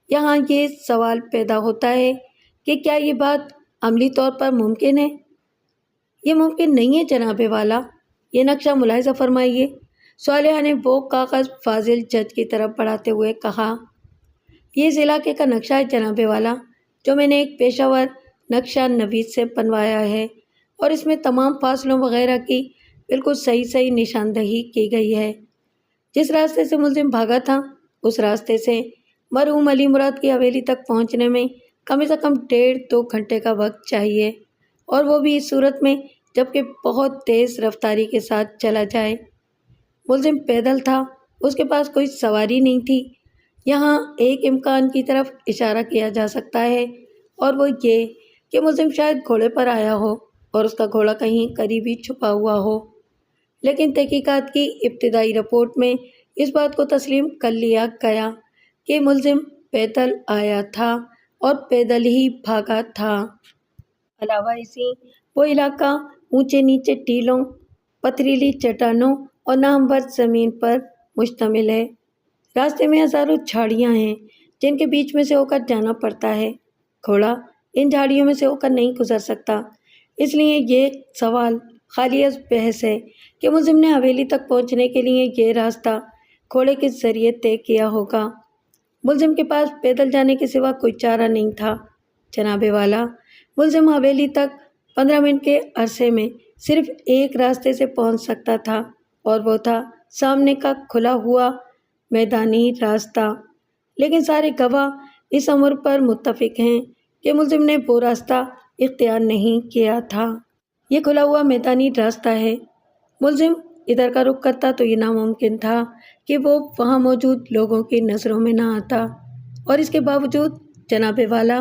یہاں یہ سوال پیدا ہوتا ہے کہ کیا یہ بات عملی طور پر ممکن ہے؟ یہ ممکن نہیں ہے جناب والا، یہ نقشہ ملاحظہ فرمائیے۔ صالحہ نے وہ کاغذ فاضل جج کی طرف بڑھاتے ہوئے کہا، یہ اس علاقے کا نقشہ ہے جناب والا، جو میں نے ایک پیشہ ور نقشہ نویس سے بنوایا ہے، اور اس میں تمام فاصلوں وغیرہ کی بالکل صحیح نشاندہی کی گئی ہے۔ جس راستے سے ملزم بھاگا تھا اس راستے سے مرحوم علی مراد کی حویلی تک پہنچنے میں کم سے کم 1.5-2 گھنٹے کا وقت چاہیے، اور وہ بھی اس صورت میں جبکہ بہت تیز رفتاری کے ساتھ چلا جائے۔ ملزم پیدل تھا، اس کے پاس کوئی سواری نہیں تھی۔ یہاں ایک امکان کی طرف اشارہ کیا جا سکتا ہے، اور وہ یہ کہ ملزم شاید گھوڑے پر آیا ہو اور اس کا گھوڑا کہیں قریب ہی چھپا ہوا ہو، لیکن تحقیقات کی ابتدائی رپورٹ میں اس بات کو تسلیم کر لیا گیا کہ ملزم پیدل آیا تھا اور پیدل ہی بھاگا تھا۔ علاوہ ازیں وہ علاقہ اونچے نیچے ٹیلوں، پتھریلی چٹانوں اور ناہموار زمین پر مشتمل ہے۔ راستے میں ہزاروں جھاڑیاں ہیں جن کے بیچ میں سے ہو کر جانا پڑتا ہے۔ گھوڑا ان جھاڑیوں میں سے ہو کر نہیں گزر سکتا، اس لیے یہ سوال خالی از بحث ہے کہ ملزم نے حویلی تک پہنچنے کے لیے یہ راستہ گھوڑے کے ذریعے طے کیا ہوگا۔ ملزم کے پاس پیدل جانے کے سوا کوئی چارہ نہیں تھا۔ جناب والا، ملزم حویلی تک 15 منٹ کے عرصے میں صرف ایک راستے سے پہنچ سکتا تھا، اور وہ تھا سامنے کا کھلا ہوا میدانی راستہ۔ لیکن سارے گواہ اس امر پر متفق ہیں کہ ملزم نے وہ راستہ اختیار نہیں کیا تھا۔ یہ کھلا ہوا میدانی راستہ ہے۔ ملزم ادھر کا رخ کرتا تو یہ ناممکن تھا کہ وہ وہاں موجود لوگوں کی نظروں میں نہ آتا، اور اس کے باوجود جناب والا،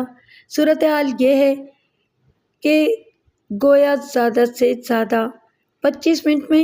صورتحال یہ ہے کہ گویا زیادہ سے زیادہ 25 منٹ میں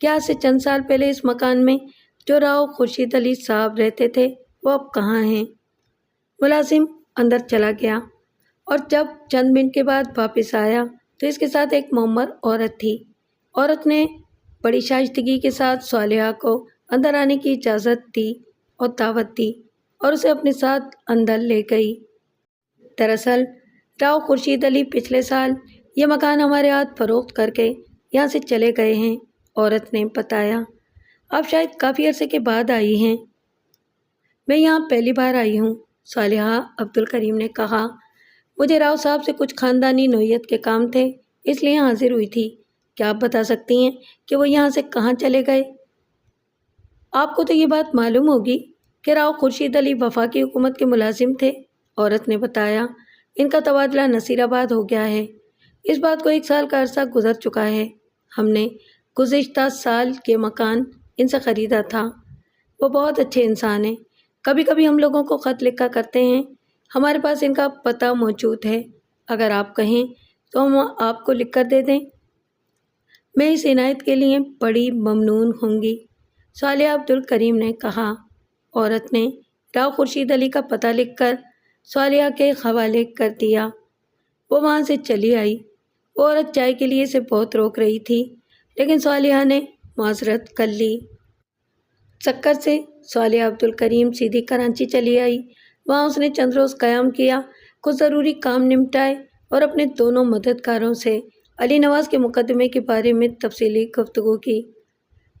کہ آج سے چند سال پہلے اس مکان میں جو راؤ خورشید علی صاحب رہتے تھے وہ اب کہاں ہیں؟ ملازم اندر چلا گیا اور جب چند منٹ کے بعد واپس آیا تو اس کے ساتھ ایک معمر عورت تھی۔ عورت نے بڑی شائستگی کے ساتھ صالحہ کو اندر آنے کی اجازت دی اور دعوت دی اور اسے اپنے ساتھ اندر لے گئی۔ دراصل راؤ خورشید علی پچھلے سال یہ مکان ہمارے ہاتھ فروخت کر کے یہاں سے چلے گئے ہیں، عورت نے بتایا۔ آپ شاید کافی عرصے کے بعد آئی ہیں۔ میں یہاں پہلی بار آئی ہوں، صالحہ عبدالکریم نے کہا۔ مجھے راؤ صاحب سے کچھ خاندانی نوعیت کے کام تھے، اس لیے حاضر ہوئی تھی۔ کیا آپ بتا سکتی ہیں کہ وہ یہاں سے کہاں چلے گئے؟ آپ کو تو یہ بات معلوم ہوگی کہ راؤ خورشید علی وفاقی حکومت کے ملازم تھے، عورت نے بتایا۔ ان کا تبادلہ نصیر آباد ہو گیا ہے۔ اس بات کو 1 سال کا عرصہ گزر چکا ہے۔ ہم نے گزشتہ سال کے مکان ان سے خریدا تھا۔ وہ بہت اچھے انسان ہیں۔ کبھی کبھی ہم لوگوں کو خط لکھا کرتے ہیں۔ ہمارے پاس ان کا پتہ موجود ہے، اگر آپ کہیں تو ہم آپ کو لکھ کر دے دیں۔ میں اس عنایت کے لیے بڑی ممنون ہوں گی، صالحہ عبدالکریم نے کہا۔ عورت نے راؤ خورشید علی کا پتہ لکھ کر صالحہ کے حوالے کر دیا۔ وہ وہاں سے چلی آئی۔ وہ عورت چائے کے لیے اسے بہت روک رہی تھی، لیکن صالحہ نے معذرت کر لی۔ چکر سے صالحہ عبدالکریم سیدھی کراچی چلی آئی۔ وہاں اس نے چند روز قیام کیا، کچھ ضروری کام نمٹائے اور اپنے دونوں مددگاروں سے علی نواز کے مقدمے کے بارے میں تفصیلی گفتگو کی۔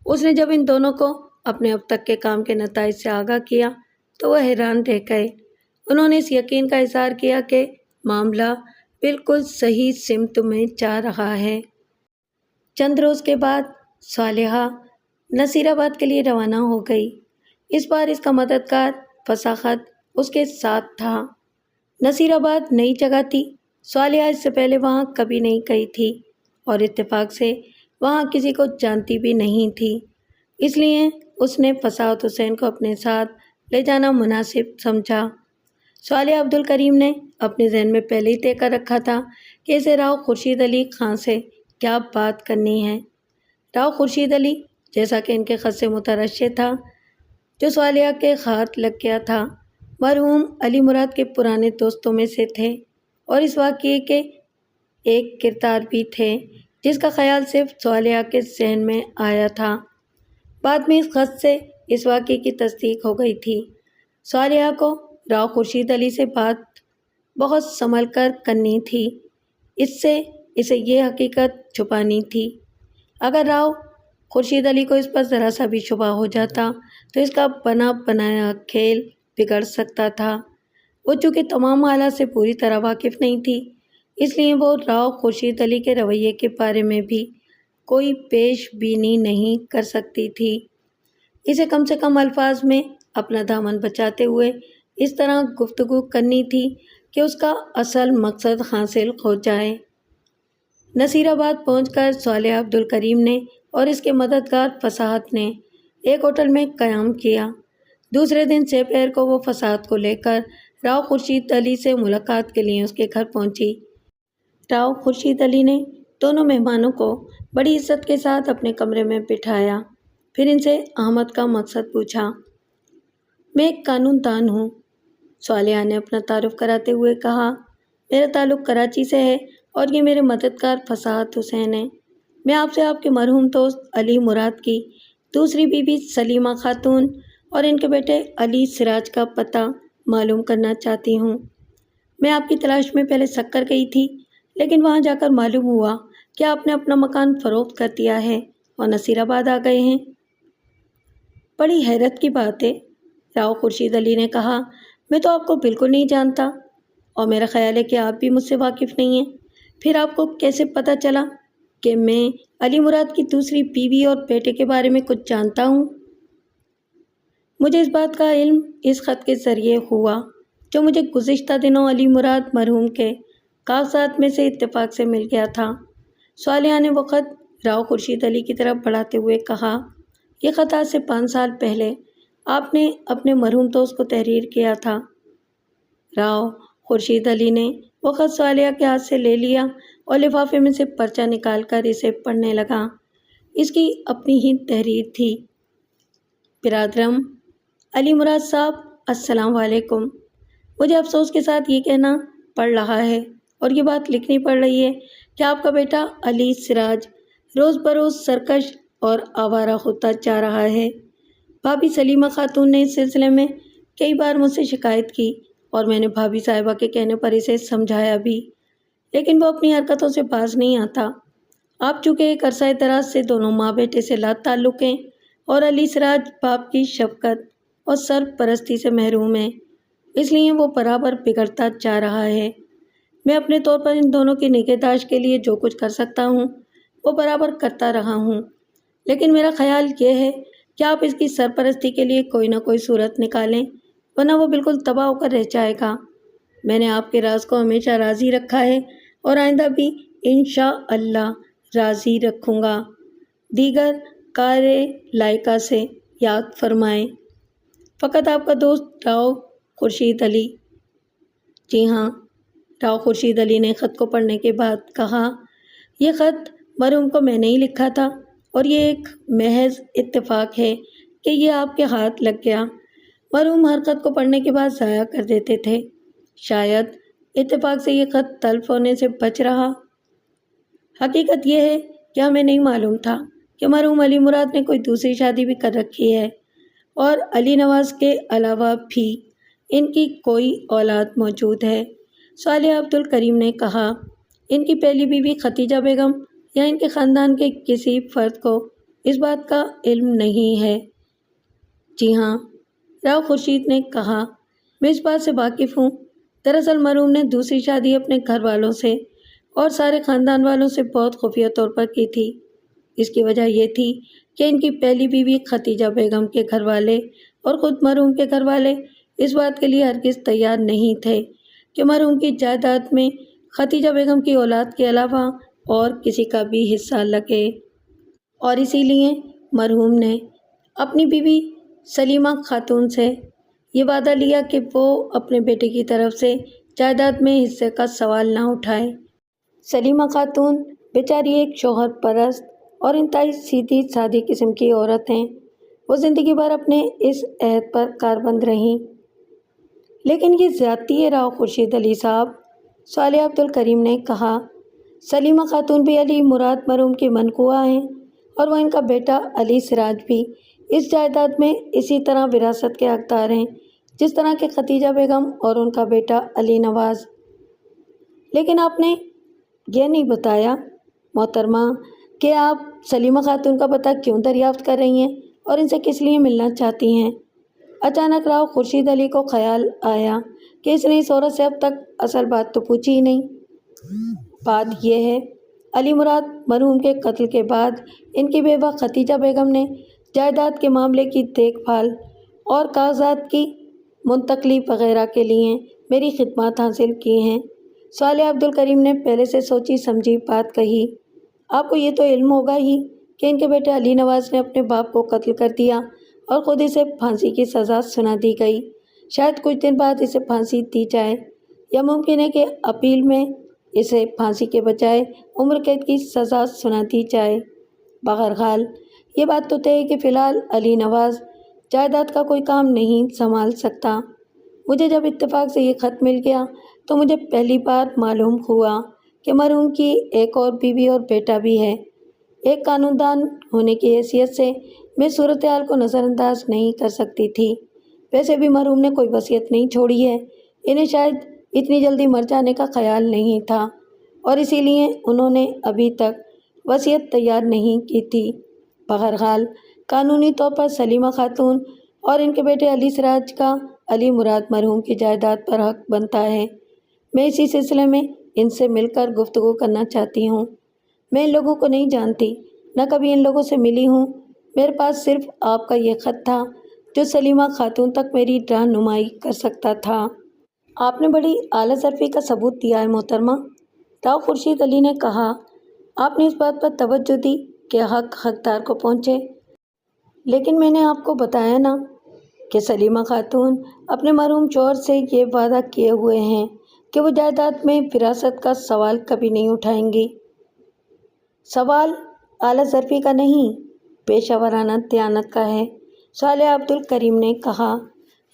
اس نے جب ان دونوں کو اپنے اب تک کے کام کے نتائج سے آگاہ کیا تو وہ حیران رہ گئے۔ انہوں نے اس یقین کا اظہار کیا کہ معاملہ بالکل صحیح سمت میں جا رہا ہے۔ چند روز کے بعد صالحہ نصیر آباد کے لیے روانہ ہو گئی۔ اس بار اس کا مددگار فصاحت اس کے ساتھ تھا۔ نصیر آباد نئی جگہ تھی۔ صالحہ اس سے پہلے وہاں کبھی نہیں گئی تھی اور اتفاق سے وہاں کسی کو جانتی بھی نہیں تھی، اس لیے اس نے فصاحت حسین کو اپنے ساتھ لے جانا مناسب سمجھا۔ صالحہ عبدالکریم نے اپنے ذہن میں پہلے ہی طے کر رکھا تھا کہ اسے راؤ خورشید علی خان سے کیا بات کرنی ہے۔ راؤ خورشید علی، جیسا کہ ان کے خط سے مترشح تھا جو صالحہ کے ہاتھ لگ گیا تھا، مرحوم علی مراد کے پرانے دوستوں میں سے تھے اور اس واقعے کے ایک کردار بھی تھے جس کا خیال صرف صالحہ کے ذہن میں آیا تھا۔ بعد میں اس خط سے اس واقعے کی تصدیق ہو گئی تھی۔ صالحہ کو راؤ خورشید علی سے بات بہت سنبھل کر کرنی تھی، اس سے اسے یہ حقیقت چھپانی تھی۔ اگر راؤ خورشید علی کو اس پر ذرا سا بھی شبہ ہو جاتا تو اس کا بنا بنایا کھیل بگڑ سکتا تھا۔ وہ چونکہ تمام حالات سے پوری طرح واقف نہیں تھی، اس لیے وہ راؤ خورشید علی کے رویے کے بارے میں بھی کوئی پیش بینی نہیں کر سکتی تھی۔ اسے کم سے کم الفاظ میں اپنا دامن بچاتے ہوئے اس طرح گفتگو کرنی تھی کہ اس کا اصل مقصد حاصل ہو جائے۔ نصیر آباد پہنچ کر صالحہ عبدالکریم نے اور اس کے مددگار فصاحت نے ایک ہوٹل میں قیام کیا۔ دوسرے دن سے پہر کو وہ فصاحت کو لے کر راؤ خورشید علی سے ملاقات کے لیے اس کے گھر پہنچی۔ راؤ خورشید علی نے دونوں مہمانوں کو بڑی عزت کے ساتھ اپنے کمرے میں بٹھایا، پھر ان سے آمد کا مقصد پوچھا۔ میں ایک قانون دان ہوں، صالحہ نے اپنا تعارف کراتے ہوئے کہا۔ میرا تعلق کراچی سے ہے اور یہ میرے مددگار فصاحت حسین ہیں۔ میں آپ سے آپ کے مرحوم دوست علی مراد کی دوسری بیوی سلیمہ خاتون اور ان کے بیٹے علی سراج کا پتہ معلوم کرنا چاہتی ہوں۔ میں آپ کی تلاش میں پہلے سکر گئی تھی، لیکن وہاں جا کر معلوم ہوا کہ آپ نے اپنا مکان فروخت کر دیا ہے اور نصیر آباد آ گئے ہیں۔ بڑی حیرت کی بات ہے، راؤ خورشید علی نے کہا۔ میں تو آپ کو بالکل نہیں جانتا اور میرا خیال ہے کہ آپ بھی مجھ سے واقف نہیں ہیں۔ پھر آپ کو کیسے پتہ چلا کہ میں علی مراد کی دوسری بیوی اور بیٹے کے بارے میں کچھ جانتا ہوں؟ مجھے اس بات کا علم اس خط کے ذریعے ہوا جو مجھے گزشتہ دنوں علی مراد مرحوم کے کاغذات میں سے اتفاق سے مل گیا تھا۔ صالحہ نے وہ خط راؤ خورشید علی کی طرف بڑھاتے ہوئے کہا۔ یہ خط آج سے 5 سال پہلے آپ نے اپنے مرحوم دوست کو تحریر کیا تھا۔ راؤ خورشید علی نے وہ خط صالحہ کے ہاتھ سے لے لیا اور لفافے میں سے پرچہ نکال کر اسے پڑھنے لگا۔ اس کی اپنی ہی تحریر تھی۔ برادرم علی مراد صاحب، السلام علیکم۔ مجھے افسوس کے ساتھ یہ کہنا پڑ رہا ہے اور یہ بات لکھنی پڑ رہی ہے کہ آپ کا بیٹا علی سراج روز بروز سرکش اور آوارہ ہوتا جا رہا ہے۔ بھابھی سلیمہ خاتون نے اس سلسلے میں کئی بار مجھ سے شکایت کی اور میں نے بھابھی صاحبہ کے کہنے پر اسے سمجھایا بھی، لیکن وہ اپنی حرکتوں سے باز نہیں آتا۔ آپ چونکہ ایک عرصہ دراز سے دونوں ماں بیٹے سے لا تعلق ہیں اور علی سراج باپ کی شفقت اور سرپرستی سے محروم ہے، اس لیے وہ برابر بگڑتا جا رہا ہے۔ میں اپنے طور پر ان دونوں کی نگہداشت کے لیے جو کچھ کر سکتا ہوں وہ برابر کرتا رہا ہوں، لیکن میرا خیال یہ ہے کہ آپ اس کی سرپرستی کے لیے کوئی نہ کوئی صورت نکالیں، ورنہ وہ بالکل تباہ ہو کر رہ جائے گا۔ میں نے آپ کے راز کو ہمیشہ راضی رکھا ہے اور آئندہ بھی انشاءاللہ راضی رکھوں گا۔ دیگر کار لائقہ سے یاد فرمائیں۔ فقط آپ کا دوست راؤ خورشید علی۔ جی ہاں، راؤ خورشید علی نے خط کو پڑھنے کے بعد کہا، یہ خط مرحوم کو میں نے ہی لکھا تھا اور یہ ایک محض اتفاق ہے کہ یہ آپ کے ہاتھ لگ گیا۔ مرحوم ہر خط کو پڑھنے کے بعد ضائع کر دیتے تھے، شاید اتفاق سے یہ خط تلف ہونے سے بچ رہا۔ حقیقت یہ ہے کہ ہمیں نہیں معلوم تھا کہ مرحوم علی مراد نے کوئی دوسری شادی بھی کر رکھی ہے اور علی نواز کے علاوہ بھی ان کی کوئی اولاد موجود ہے۔ صالح عبد الکریم نے کہا، ان کی پہلی بیوی ختیجہ بیگم یا ان کے خاندان کے کسی فرد کو اس بات کا علم نہیں ہے؟ جی ہاں، راؤ خورشید نے کہا، میں اس بات سے واقف ہوں۔ دراصل مرحوم نے دوسری شادی اپنے گھر والوں سے اور سارے خاندان والوں سے بہت خفیہ طور پر کی تھی۔ اس کی وجہ یہ تھی کہ ان کی پہلی بیوی ختیجہ بیگم کے گھر والے اور خود مرحوم کے گھر والے اس بات کے لیے ہرگز تیار نہیں تھے کہ مرحوم کی جائیداد میں ختیجہ بیگم کی اولاد کے علاوہ اور کسی کا بھی حصہ لگے، اور اسی لیے مرحوم نے اپنی بیوی سلیمہ خاتون سے یہ وعدہ لیا کہ وہ اپنے بیٹے کی طرف سے جائیداد میں حصے کا سوال نہ اٹھائے۔ سلیمہ خاتون بیچاری ایک شوہر پرست اور انتہائی سیدھی سادی قسم کی عورت ہیں۔ وہ زندگی بھر اپنے اس عہد پر کاربند رہیں۔ لیکن یہ زیادتی ہے راؤ خورشید علی صاحب، صالح عبد الکریم نے کہا۔ سلیمہ خاتون بھی علی مراد مرحوم کی منقوہ ہیں اور وہ ان کا بیٹا علی سراج بھی اس جائیداد میں اسی طرح وراثت کے حقدار ہیں جس طرح کہ ختیجہ بیگم اور ان کا بیٹا علی نواز۔ لیکن آپ نے یہ نہیں بتایا محترمہ کہ آپ سلیمہ خاتون کا پتہ کیوں دریافت کر رہی ہیں اور ان سے کس لیے ملنا چاہتی ہیں؟ اچانک راؤ خورشید علی کو خیال آیا کہ اس نے اس عورت سے اب تک اصل بات تو پوچھی ہی نہیں۔ بات یہ ہے، علی مراد مرحوم کے قتل کے بعد ان کی بیوہ ختیجہ بیگم نے جائیداد کے معاملے کی دیکھ بھال اور کاغذات کی منتقلی وغیرہ کے لیے میری خدمات حاصل کی ہیں۔ صالح عبد الکریم نے پہلے سے سوچی سمجھی بات کہی، آپ کو یہ تو علم ہوگا ہی کہ ان کے بیٹے علی نواز نے اپنے باپ کو قتل کر دیا اور خود اسے پھانسی کی سزا سنا دی گئی۔ شاید کچھ دن بعد اسے پھانسی دی جائے، یا ممکن ہے کہ اپیل میں اسے پھانسی کے بجائے عمر قید کی سزا سنا دی جائے۔ بہرحال یہ بات تو طے ہے کہ فی الحال علی نواز جائیداد کا کوئی کام نہیں سنبھال سکتا۔ مجھے جب اتفاق سے یہ خط مل گیا تو مجھے پہلی بار معلوم ہوا کہ مرحوم کی ایک اور بیوی اور بیٹا بھی ہے۔ ایک قانون دان ہونے کی حیثیت سے میں صورتحال کو نظر انداز نہیں کر سکتی تھی۔ ویسے بھی مرحوم نے کوئی وصیت نہیں چھوڑی ہے، انہیں شاید اتنی جلدی مر جانے کا خیال نہیں تھا اور اسی لیے انہوں نے ابھی تک وصیت تیار نہیں کی تھی۔ بہرحال قانونی طور پر سلیمہ خاتون اور ان کے بیٹے علی سراج کا علی مراد مرحوم کی جائیداد پر حق بنتا ہے۔ میں اسی سلسلے میں ان سے مل کر گفتگو کرنا چاہتی ہوں۔ میں ان لوگوں کو نہیں جانتی، نہ کبھی ان لوگوں سے ملی ہوں۔ میرے پاس صرف آپ کا یہ خط تھا جو سلیمہ خاتون تک میری رہنمائی کر سکتا تھا۔ آپ نے بڑی اعلیٰ ظرفی کا ثبوت دیا ہے محترمہ، راؤ خورشید علی نے کہا۔ آپ نے اس بات پر توجہ دی کہ حق حقدار کو پہنچے، لیکن میں نے آپ کو بتایا نا کہ سلیمہ خاتون اپنے مرحوم شوہر سے یہ وعدہ کیے ہوئے ہیں کہ وہ جائیداد میں وراثت کا سوال کبھی نہیں اٹھائیں گی۔ سوال اعلیٰ ظرفی کا نہیں، پیشہ ورانہ دیانت کا ہے، صالح عبدالکریم نے کہا۔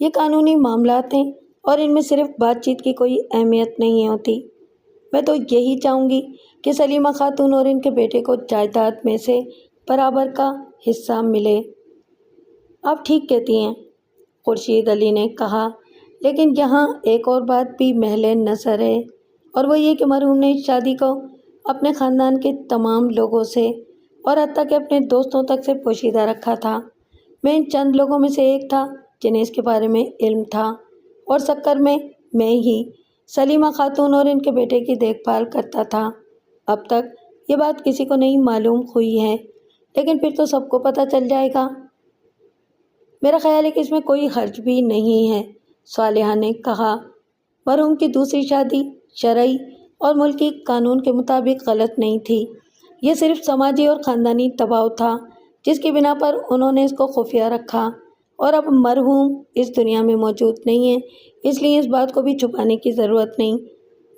یہ قانونی معاملات ہیں اور ان میں صرف بات چیت کی کوئی اہمیت نہیں ہوتی۔ میں تو یہی چاہوں گی کہ سلیمہ خاتون اور ان کے بیٹے کو جائیداد میں سے برابر کا حصہ ملے۔ آپ ٹھیک کہتی ہیں، خورشید علی نے کہا، لیکن یہاں ایک اور بات بھی محل نظر ہے، اور وہ یہ کہ مرحوم نے اس شادی کو اپنے خاندان کے تمام لوگوں سے اور حتیٰ کہ اپنے دوستوں تک سے پوشیدہ رکھا تھا۔ میں ان چند لوگوں میں سے ایک تھا جنہیں اس کے بارے میں علم تھا، اور شکر میں ہی سلیمہ خاتون اور ان کے بیٹے کی دیکھ بھال کرتا تھا۔ اب تک یہ بات کسی کو نہیں معلوم ہوئی ہے، لیکن پھر تو سب کو پتہ چل جائے گا۔ میرا خیال ہے کہ اس میں کوئی حرج بھی نہیں ہے، صالحہ نے کہا۔ مرحوم کی دوسری شادی شرعی اور ملکی قانون کے مطابق غلط نہیں تھی، یہ صرف سماجی اور خاندانی دباؤ تھا جس کی بنا پر انہوں نے اس کو خفیہ رکھا، اور اب مرحوم اس دنیا میں موجود نہیں ہے، اس لیے اس بات کو بھی چھپانے کی ضرورت نہیں۔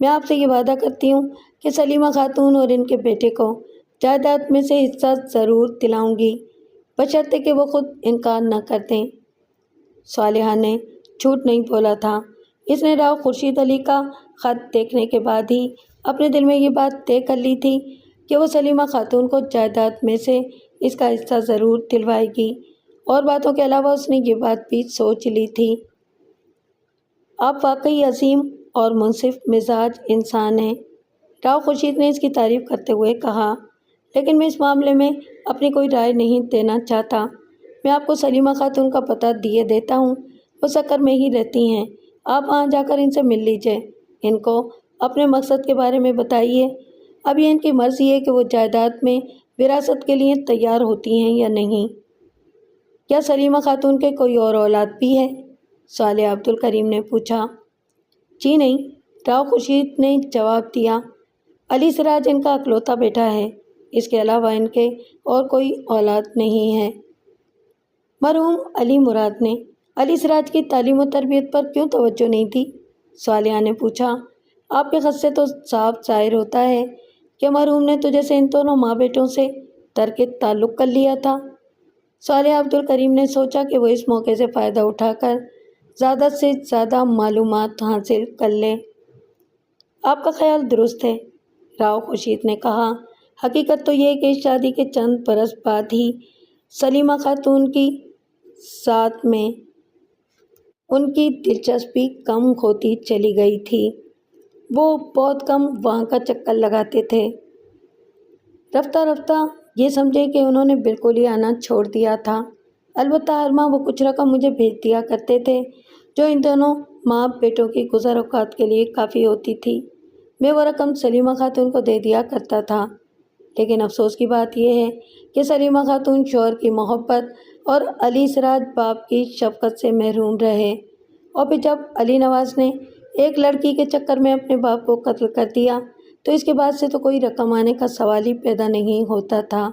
میں آپ سے یہ وعدہ کرتی ہوں کہ سلیمہ خاتون اور ان کے بیٹے کو جائیداد میں سے حصہ ضرور دلاؤں گی، بشرطے کہ وہ خود انکار نہ کر دیں۔ صالحہ نے جھوٹ نہیں بولا تھا، اس نے راؤ خورشید علی کا خط دیکھنے کے بعد ہی اپنے دل میں یہ بات طے کر لی تھی کہ وہ سلیمہ خاتون کو جائیداد میں سے اس کا حصہ ضرور دلوائے گی، اور باتوں کے علاوہ اس نے یہ بات بھی سوچ لی تھی۔ آپ واقعی عظیم اور منصف مزاج انسان ہیں، راؤ خورشید نے اس کی تعریف کرتے ہوئے کہا، لیکن میں اس معاملے میں اپنی کوئی رائے نہیں دینا چاہتا۔ میں آپ کو سلیمہ خاتون کا پتہ دیے دیتا ہوں، وہ سکر میں ہی رہتی ہیں، آپ وہاں جا کر ان سے مل لیجئے، ان کو اپنے مقصد کے بارے میں بتائیے۔ اب یہ ان کی مرضی ہے کہ وہ جائیداد میں وراثت کے لیے تیار ہوتی ہیں یا نہیں۔ کیا سلیمہ خاتون کے کوئی اور اولاد بھی ہے؟ صالح عبدالکریم نے پوچھا۔ جی نہیں، راؤ خورشید نے جواب دیا، علی سراج ان کا اکلوتا بیٹا ہے، اس کے علاوہ ان کے اور کوئی اولاد نہیں ہے۔ مرحوم علی مراد نے علی سراج کی تعلیم و تربیت پر کیوں توجہ نہیں دی؟ صالحہ نے پوچھا۔ آپ کے خط سے تو صاف ظاہر ہوتا ہے کہ مرحوم نے تجھے سے ان دونوں ماں بیٹوں سے ترک تعلق کر لیا تھا۔ صالح عبدالکریم نے سوچا کہ وہ اس موقع سے فائدہ اٹھا کر زیادہ سے زیادہ معلومات حاصل کر لے۔ آپ کا خیال درست ہے، راؤ خورشید نے کہا۔ حقیقت تو یہ ہے کہ اس شادی کے چند برس بعد ہی سلیمہ خاتون کی ذات میں ان کی دلچسپی کم ہوتی چلی گئی تھی، وہ بہت کم وہاں کا چکر لگاتے تھے۔ رفتہ رفتہ یہ سمجھے کہ انہوں نے بالکل ہی آنا چھوڑ دیا تھا۔ البتہ ہر ماہ وہ کچھ رقم مجھے بھیج دیا کرتے تھے جو ان دونوں ماں بیٹوں کی گزر اوقات کے لیے کافی ہوتی تھی۔ میں وہ رقم سلیمہ خاتون کو دے دیا کرتا تھا، لیکن افسوس کی بات یہ ہے کہ سلیمہ خاتون شوہر کی محبت اور علی سراج باپ کی شفقت سے محروم رہے، اور پھر جب علی نواز نے ایک لڑکی کے چکر میں اپنے باپ کو قتل کر دیا تو اس کے بعد سے تو کوئی رقم آنے کا سوال ہی پیدا نہیں ہوتا تھا۔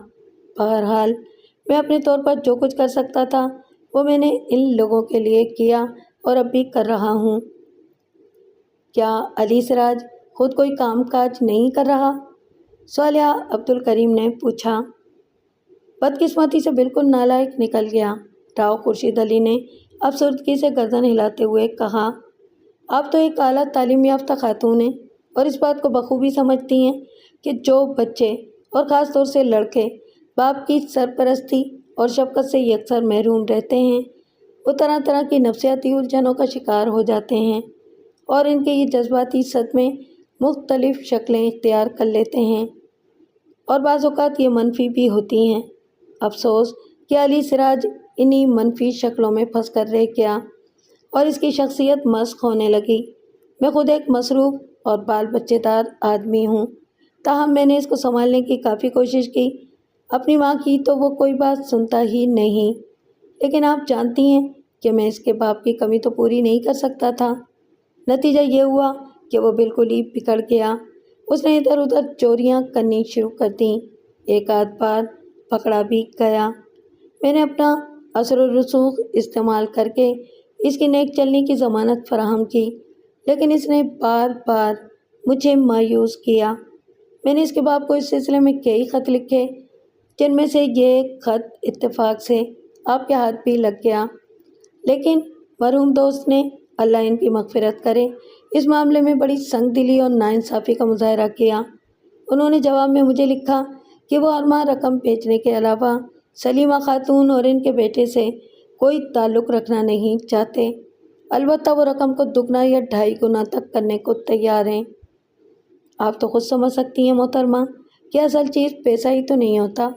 بہرحال میں اپنے طور پر جو کچھ کر سکتا تھا وہ میں نے ان لوگوں کے لیے کیا اور اب بھی کر رہا ہوں۔ کیا علی سراج خود کوئی کام کاج نہیں کر رہا؟ صالح عبدالکریم نے پوچھا۔ بدقسمتی سے بالکل نالائق نکل گیا، راؤ خورشید علی نے افسردگی سے گردن ہلاتے ہوئے کہا۔ آپ تو ایک اعلیٰ تعلیم یافتہ خاتون ہیں اور اس بات کو بخوبی سمجھتی ہیں کہ جو بچے اور خاص طور سے لڑکے باپ کی سرپرستی اور شفقت سے یکسر محروم رہتے ہیں وہ طرح طرح کی نفسیاتی الجھنوں کا شکار ہو جاتے ہیں، اور ان کے یہ جذباتی صدمے مختلف شکلیں اختیار کر لیتے ہیں، اور بعض اوقات یہ منفی بھی ہوتی ہیں۔ افسوس کہ علی سراج انہی منفی شکلوں میں پھنس کر رہ گیا اور اس کی شخصیت مسخ ہونے لگی۔ میں خود ایک مصروف اور بال بچے دار آدمی ہوں، تاہم میں نے اس کو سنبھالنے کی کافی کوشش کی۔ اپنی ماں کی تو وہ کوئی بات سنتا ہی نہیں، لیکن آپ جانتی ہیں کہ میں اس کے باپ کی کمی تو پوری نہیں کر سکتا تھا۔ نتیجہ یہ ہوا کہ وہ بالکل ہی بگڑ گیا، اس نے ادھر ادھر چوریاں کرنی شروع کر دیں، ایک آدھ بار پکڑا بھی گیا۔ میں نے اپنا اثر و رسوخ استعمال کر کے اس کی نیک چلنے کی ضمانت فراہم کی، لیکن اس نے بار بار مجھے مایوس کیا۔ میں نے اس کے باپ کو اس سلسلے میں کئی خط لکھے، جن میں سے یہ خط اتفاق سے آپ کے ہاتھ بھی لگ گیا، لیکن مرحوم دوست نے، اللہ ان کی مغفرت کرے، اس معاملے میں بڑی سنگ دلی اور ناانصافی کا مظاہرہ کیا۔ انہوں نے جواب میں مجھے لکھا کہ وہ ہر ماہ رقم بھیجنے کے علاوہ سلیمہ خاتون اور ان کے بیٹے سے کوئی تعلق رکھنا نہیں چاہتے، البتہ وہ رقم کو دگنا یا 2.5 گنا تک کرنے کو تیار ہیں۔ آپ تو خود سمجھ سکتی ہیں محترمہ کہ اصل چیز پیسہ ہی تو نہیں ہوتا،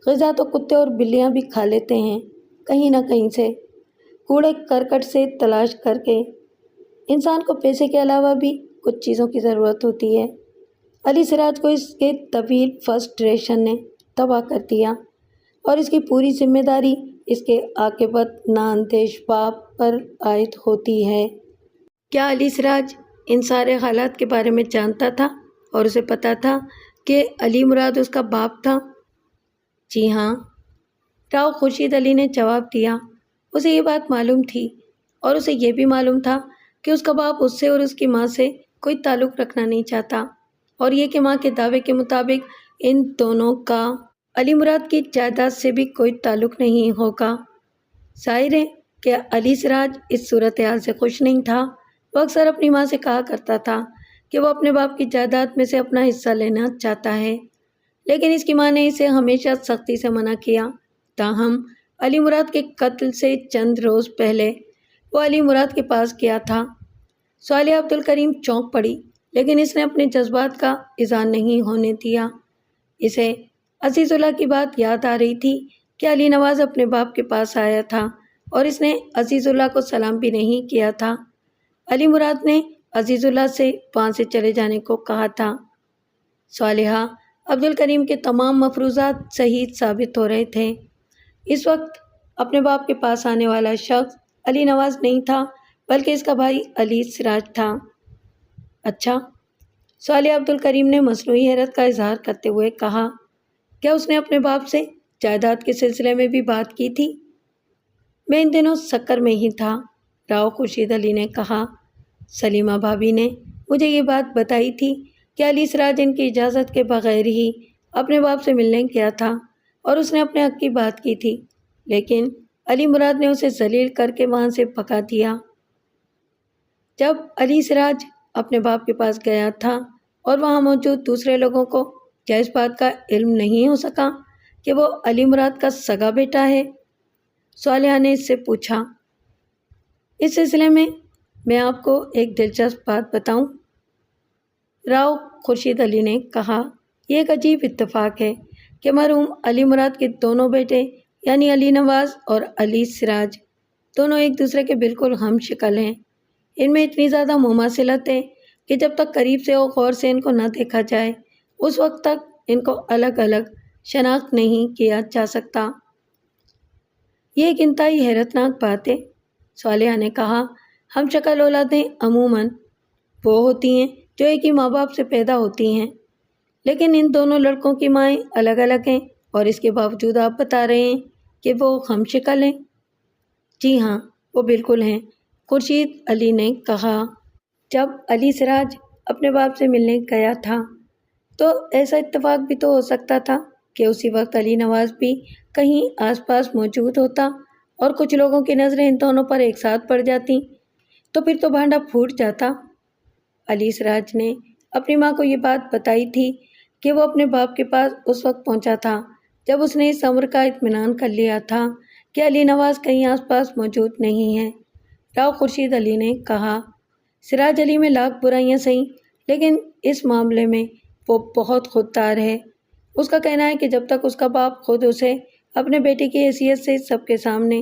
غذا تو کتے اور بلیاں بھی کھا لیتے ہیں، کہیں نہ کہیں سے، کوڑے کرکٹ سے تلاش کر کے۔ انسان کو پیسے کے علاوہ بھی کچھ چیزوں کی ضرورت ہوتی ہے۔ علی سراج کو اس کے طویل فرسٹریشن نے تباہ کر دیا، اور اس کی پوری ذمہ داری اس کے عاقبت نااندیش باپ پر عائد ہوتی ہے۔ کیا علی سراج ان سارے حالات کے بارے میں جانتا تھا اور اسے پتا تھا کہ علی مراد اس کا باپ تھا؟ جی ہاں، راؤ خورشید علی نے جواب دیا۔ اسے یہ بات معلوم تھی، اور اسے یہ بھی معلوم تھا کہ اس کا باپ اس سے اور اس کی ماں سے کوئی تعلق رکھنا نہیں چاہتا، اور یہ کہ ماں کے دعوے کے مطابق ان دونوں کا علی مراد کی جائیداد سے بھی کوئی تعلق نہیں ہوگا۔ ظاہر ہے کہ علی سراج اس صورتحال سے خوش نہیں تھا۔ وہ اکثر اپنی ماں سے کہا کرتا تھا کہ وہ اپنے باپ کی جائیداد میں سے اپنا حصہ لینا چاہتا ہے، لیکن اس کی ماں نے اسے ہمیشہ سختی سے منع کیا۔ تاہم علی مراد کے قتل سے چند روز پہلے وہ علی مراد کے پاس گیا تھا۔ صالحہ عبد الکریم چونک پڑی، لیکن اس نے اپنے جذبات کا اظہار نہیں ہونے دیا۔ اسے عزیز اللہ کی بات یاد آ رہی تھی کہ علی نواز اپنے باپ کے پاس آیا تھا، اور اس نے عزیز اللہ کو سلام بھی نہیں کیا تھا۔ علی مراد نے عزیز اللہ سے وہاں سے چلے جانے کو کہا تھا۔ صالحہ عبد الکریم کے تمام مفروضات صحیح ثابت ہو رہے تھے۔ اس وقت اپنے باپ کے پاس آنے والا شخص علی نواز نہیں تھا، بلکہ اس کا بھائی علی سراج تھا۔ اچھا، صالحہ عبد الکریم نے مصنوعی حیرت کا اظہار کرتے ہوئے کہا، کیا اس نے اپنے باپ سے جائیداد کے سلسلے میں بھی بات کی تھی؟ میں ان دنوں سکر میں ہی تھا، راؤ خورشید علی نے کہا۔ سلیمہ بھابھی نے مجھے یہ بات بتائی تھی کہ علی سراج ان کی اجازت کے بغیر ہی اپنے باپ سے ملنے گیا تھا، اور اس نے اپنے حق کی بات کی تھی، لیکن علی مراد نے اسے ذلیل کر کے وہاں سے بھگا دیا۔ جب علی سراج اپنے باپ کے پاس گیا تھا اور وہاں موجود دوسرے لوگوں کو کیا اس بات کا علم نہیں ہو سکا کہ وہ علی مراد کا سگا بیٹا ہے؟ صالحہ نے اس سے پوچھا۔ اس سلسلے میں آپ کو ایک دلچسپ بات بتاؤں؟ راؤ خورشید علی نے کہا، یہ ایک عجیب اتفاق ہے کہ مرحوم علی مراد کے دونوں بیٹے یعنی علی نواز اور علی سراج دونوں ایک دوسرے کے بالکل ہم شکل ہیں۔ ان میں اتنی زیادہ مماثلت ہے کہ جب تک قریب سے اور غور سے ان کو نہ دیکھا جائے اس وقت تک ان کو الگ الگ شناخت نہیں کیا جا سکتا۔ یہ ایک انتہائی حیرتناک بات ہے، صالحہ نے کہا۔ ہم شکل اولادیں عموماً وہ ہوتی ہیں جو ایک ہی ماں باپ سے پیدا ہوتی ہیں، لیکن ان دونوں لڑکوں کی مائیں الگ الگ ہیں، اور اس کے باوجود آپ بتا رہے ہیں کہ وہ ہم شکل ہیں۔ جی ہاں، وہ بالکل ہیں، خورشید علی نے کہا۔ جب علی سراج اپنے باپ سے ملنے گیا تھا تو ایسا اتفاق بھی تو ہو سکتا تھا کہ اسی وقت علی نواز بھی کہیں آس پاس موجود ہوتا، اور کچھ لوگوں کی نظریں ان دونوں پر ایک ساتھ پڑ جاتی، تو پھر تو بھانڈا پھوٹ جاتا۔ علی سراج نے اپنی ماں کو یہ بات بتائی تھی کہ وہ اپنے باپ کے پاس اس وقت پہنچا تھا جب اس نے اس امر کا اطمینان کر لیا تھا کہ علی نواز کہیں آس پاس موجود نہیں ہے۔ راؤ خورشید علی نے کہا، سراج علی میں لاکھ برائیاں سہیں، لیکن اس معاملے میں وہ بہت خوددار ہے۔ اس کا کہنا ہے کہ جب تک اس کا باپ خود اسے اپنے بیٹے کی حیثیت سے سب کے سامنے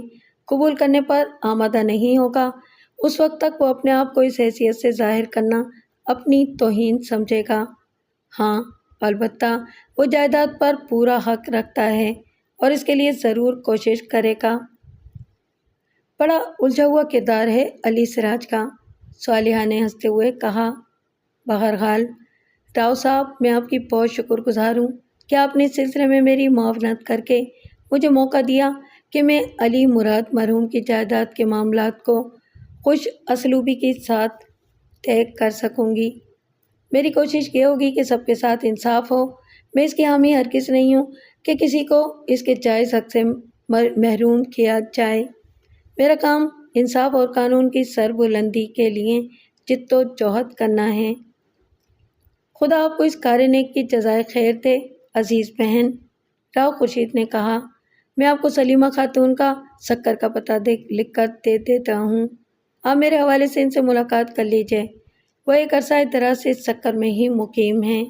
قبول کرنے پر آمادہ نہیں ہوگا، اس وقت تک وہ اپنے آپ کو اس حیثیت سے ظاہر کرنا اپنی توہین سمجھے گا۔ ہاں، البتہ وہ جائیداد پر پورا حق رکھتا ہے اور اس کے لیے ضرور کوشش کرے گا۔ بڑا الجھا ہوا کردار ہے علی سراج کا، صالحہ نے ہنستے ہوئے کہا۔ بہرحال راؤ صاحب، میں آپ کی بہت شکر گزار ہوں کہ آپ نے اس سلسلے میں میری معاونت کر کے مجھے موقع دیا کہ میں علی مراد مرحوم کی جائیداد کے معاملات کو خوش اسلوبی کے ساتھ طے کر سکوں گی۔ میری کوشش یہ ہوگی کہ سب کے ساتھ انصاف ہو۔ میں اس کی حامی ہرگز نہیں ہوں کہ کسی کو اس کے جائز حق سے محروم کیا جائے۔ میرا کام انصاف اور قانون کی سر بلندی کے لیے جد و جہد کرنا ہے۔ خدا آپ کو اس کار نیک کی جزائے خیر دے عزیز بہن، راؤ خورشید نے کہا۔ میں آپ کو سلیمہ خاتون کا سکر کا پتہ لکھ کر دے دیتا ہوں، آپ میرے حوالے سے ان سے ملاقات کر لیجئے۔ وہ ایک عرصہ دراز سے سکر میں ہی مقیم ہیں۔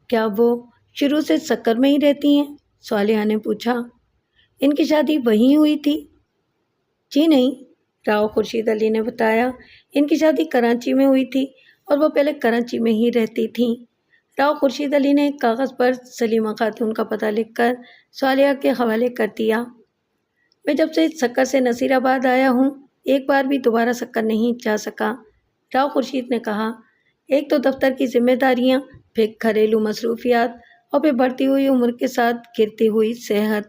کیا وہ شروع سے سکر میں ہی رہتی ہیں؟ صالحہ نے پوچھا۔ ان کی شادی وہیں ہوئی تھی؟ جی نہیں، راؤ خورشید علی نے بتایا، ان کی شادی کراچی میں ہوئی تھی اور وہ پہلے کراچی میں ہی رہتی تھیں۔ راؤ خورشید علی نے کاغذ پر سلیمہ خاتون کا پتہ لکھ کر صالحہ کے حوالے کر دیا۔ میں جب سے سکر سے نصیر آباد آیا ہوں، ایک بار بھی دوبارہ سکر نہیں جا سکا، راؤ خورشید نے کہا۔ ایک تو دفتر کی ذمہ داریاں، پھر گھریلو مصروفیات اور پھر بڑھتی ہوئی عمر کے ساتھ گرتی ہوئی صحت۔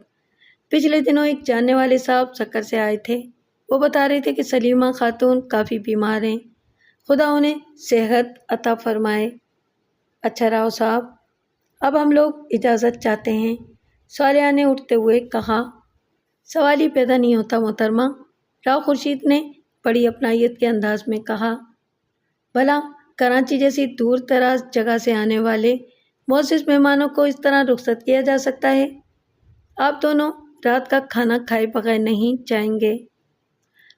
پچھلے دنوں ایک جاننے والے صاحب سکر سے آئے تھے، وہ بتا رہے تھے کہ سلیمہ خاتون کافی بیمار ہیں، خدا انہیں صحت عطا فرمائے۔ اچھا راؤ صاحب، اب ہم لوگ اجازت چاہتے ہیں، صالحہ نے اٹھتے ہوئے کہا۔ سوال ہی پیدا نہیں ہوتا محترمہ، راؤ خورشید نے بڑی اپنائیت کے انداز میں کہا۔ بھلا کراچی جیسی دور دراز جگہ سے آنے والے معزز مہمانوں کو اس طرح رخصت کیا جا سکتا ہے؟ آپ دونوں رات کا کھانا کھائے بغیر نہیں جائیں گے؟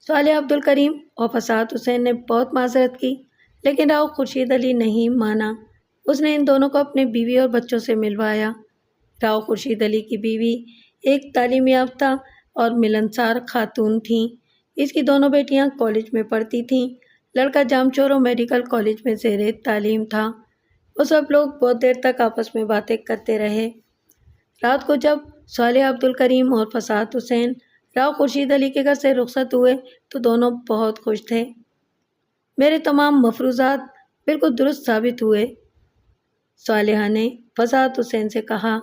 صالح عبدالکریم اور فصاحت حسین نے بہت معذرت کی، لیکن راؤ خورشید علی نہیں مانا۔ اس نے ان دونوں کو اپنے بیوی اور بچوں سے ملوایا۔ راؤ خورشید علی کی بیوی ایک تعلیم یافتہ اور ملنسار خاتون تھیں۔ اس کی دونوں بیٹیاں کالج میں پڑھتی تھیں، لڑکا جامچورو میڈیکل کالج میں زیر تعلیم تھا۔ وہ سب لوگ بہت دیر تک آپس میں باتیں کرتے رہے۔ رات کو جب صالح عبدالکریم اور فصاحت حسین راؤ خورشید علی کے گھر سے رخصت ہوئے تو دونوں بہت خوش تھے۔ میرے تمام مفروضات بالکل درست ثابت ہوئے، صالحہ نے فصاحت حسین سے کہا۔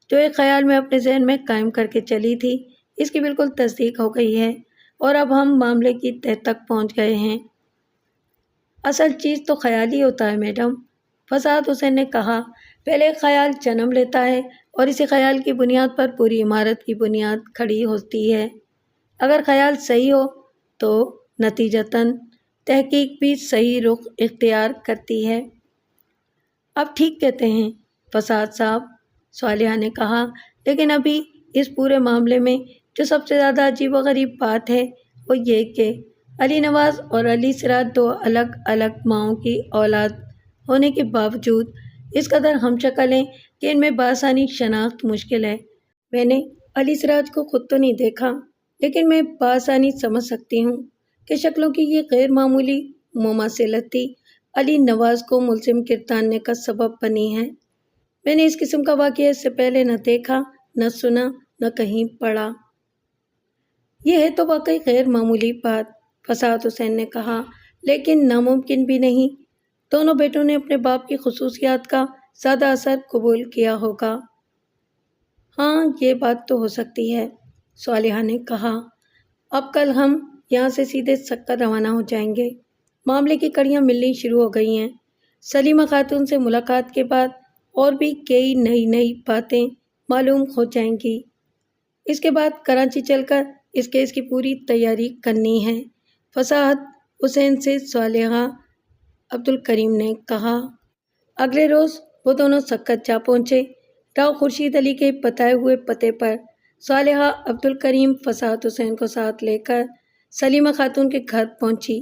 جو ایک خیال میں اپنے ذہن میں قائم کر کے چلی تھی، اس کی بالکل تصدیق ہو گئی ہے اور اب ہم معاملے کی تہہ تک پہنچ گئے ہیں۔ اصل چیز تو خیال ہی ہوتا ہے میڈم، فصاحت حسین نے کہا۔ پہلے ایک خیال جنم لیتا ہے اور اسی خیال کی بنیاد پر پوری عمارت کی بنیاد کھڑی ہوتی ہے۔ اگر خیال صحیح ہو تو نتیجتاً تحقیق بھی صحیح رخ اختیار کرتی ہے۔ اب ٹھیک کہتے ہیں فصاحت صاحب، صالحہ نے کہا، لیکن ابھی اس پورے معاملے میں جو سب سے زیادہ عجیب و غریب بات ہے وہ یہ کہ علی نواز اور علی سراج دو الگ الگ ماؤں کی اولاد ہونے کے باوجود اس قدر ہم شکل ہیں کہ ان میں بآسانی شناخت مشکل ہے۔ میں نے علی سراج کو خود تو نہیں دیکھا، لیکن میں بآسانی سمجھ سکتی ہوں کہ شکلوں کی یہ غیر معمولی مماثلتی علی نواز کو ملزم گرداننے کا سبب بنی ہے۔ میں نے اس قسم کا واقعہ اس سے پہلے نہ دیکھا، نہ سنا، نہ کہیں پڑھا۔ یہ ہے تو واقعی غیر معمولی بات، فصاحت حسین نے کہا، لیکن ناممکن بھی نہیں۔ دونوں بیٹوں نے اپنے باپ کی خصوصیات کا زیادہ اثر قبول کیا ہوگا۔ ہاں، یہ بات تو ہو سکتی ہے، صالحہ نے کہا۔ اب کل ہم یہاں سے سیدھے سکر روانہ ہو جائیں گے۔ معاملے کی کڑیاں ملنی شروع ہو گئی ہیں۔ سلیمہ خاتون سے ملاقات کے بعد اور بھی کئی نئی باتیں معلوم ہو جائیں گی۔ اس کے بعد کراچی چل کر اس کیس کی پوری تیاری کرنی ہے، فصاحت حسین سے صالحہ عبدالکریم نے کہا۔ اگلے روز وہ دونوں سکر جا پہنچے۔ راؤ خورشید علی کے بتائے ہوئے پتے پر صالحہ عبدالکریم فصاحت حسین کو ساتھ لے کر سلیمہ خاتون کے گھر پہنچی۔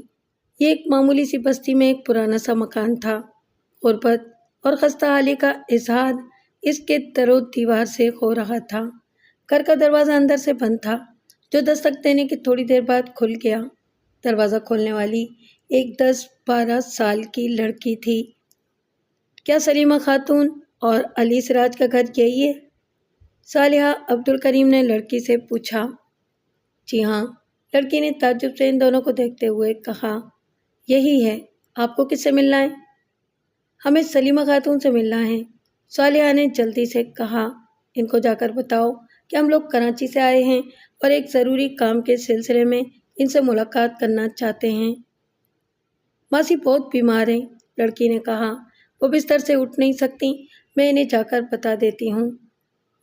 یہ ایک معمولی سی بستی میں ایک پرانا سا مکان تھا۔ غربت اور خستہ حالی کا اظہار اس کے در و دیوار سے ہو رہا تھا۔ گھر کا دروازہ اندر سے بند تھا، جو دستک دینے کی تھوڑی دیر بعد کھل گیا۔ دروازہ کھولنے والی ایک 10-12 سال کی لڑکی تھی۔ کیا سلیمہ خاتون اور علی سراج کا گھر یہی ہے؟ صالحہ عبدالکریم نے لڑکی سے پوچھا۔ جی ہاں، لڑکی نے تعجب سے ان دونوں کو دیکھتے ہوئے کہا۔ یہی ہے، آپ کو کس سے ملنا ہے؟ ہمیں سلیمہ خاتون سے ملنا ہے، صالحہ نے جلدی سے کہا۔ ان کو جا کر بتاؤ کہ ہم لوگ کراچی سے آئے ہیں اور ایک ضروری کام کے سلسلے میں ان سے ملاقات کرنا چاہتے ہیں۔ ماسی بہت بیمار ہیں، لڑکی نے کہا، وہ بستر سے اٹھ نہیں سکتی، میں انہیں جا کر بتا دیتی ہوں۔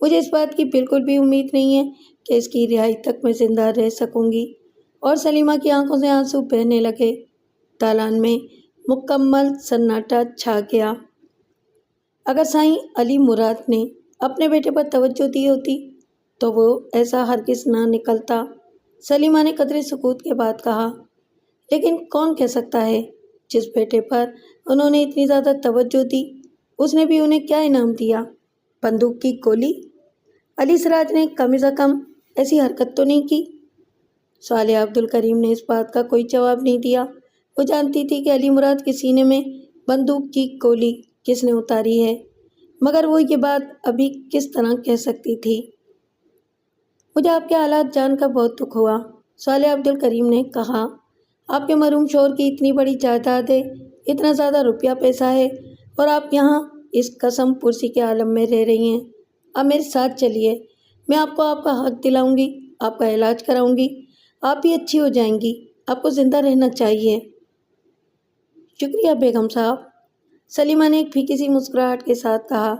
مجھے اس بات کی بالکل بھی امید نہیں ہے کہ اس کی رہائی تک میں زندہ رہ سکوں گی۔ اور سلیمہ کی آنکھوں سے آنسو بہنے لگے۔ دالان میں مکمل سناٹا چھا گیا۔ اگر سائیں علی مراد نے اپنے بیٹے پر توجہ دی ہوتی تو وہ ایسا ہرگز نہ نکلتا۔ سلیمہ نے قدرے سکوت کے بعد کہا، لیکن کون کہہ سکتا ہے جس بیٹے پر انہوں نے اتنی زیادہ توجہ دی اس نے بھی انہیں کیا انعام دیا؟ بندوق کی گولی؟ علی سراج نے کم از کم ایسی حرکت تو نہیں کی؟ صالحہ عبد الکریم نے اس بات کا کوئی جواب نہیں دیا۔ وہ جانتی تھی کہ علی مراد کے سینے میں بندوق کی گولی کس نے اتاری ہے، مگر وہ یہ بات ابھی کس طرح کہہ سکتی تھی؟ مجھے آپ کے حالات جان کر بہت دکھ ہوا، صالحہ عبد الکریم نے کہا۔ آپ کے مرحوم شوہر کی اتنی بڑی جائیداد ہے، اتنا زیادہ روپیہ پیسہ ہے، اور آپ یہاں اس قسم پرسی کے عالم میں رہ رہی ہیں۔ اب میرے ساتھ چلیے، میں آپ کو آپ کا حق دلاؤں گی، آپ کا علاج کراؤں گی، آپ بھی اچھی ہو جائیں گی۔ آپ کو زندہ رہنا چاہیے۔ شکریہ بیگم صاحب، سلیمہ نے ایک پھیکی سی مسکراہٹ کے ساتھ کہا۔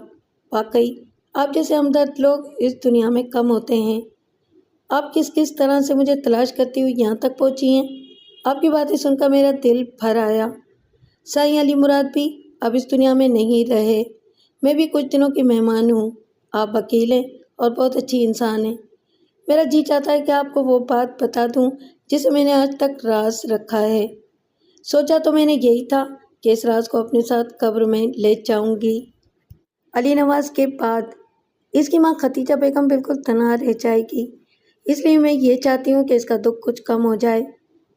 واقعی آپ جیسے ہمدرد لوگ اس دنیا میں کم ہوتے ہیں۔ آپ کس طرح سے مجھے تلاش کرتی ہوئی یہاں تک پہنچی ہیں؟ آپ کی باتیں سن کر میرا دل بھر آیا۔ سائیں علی مراد بھی اب اس دنیا میں نہیں رہے۔ میں بھی کچھ دنوں کی مہمان ہوں۔ آپ وکیل ہیں اور بہت اچھی انسان ہیں۔ میرا جی چاہتا ہے کہ آپ کو وہ بات بتا دوں جسے میں نے آج تک راز رکھا ہے۔ سوچا تو میں نے یہی تھا کہ اس راز کو اپنے ساتھ قبر میں لے جاؤں گی۔ علی نواز کے بعد اس کی ماں ختیجہ بیگم بالکل تنہا رہ جائے گی، اس لیے میں یہ چاہتی ہوں کہ اس کا دکھ کچھ کم ہو جائے۔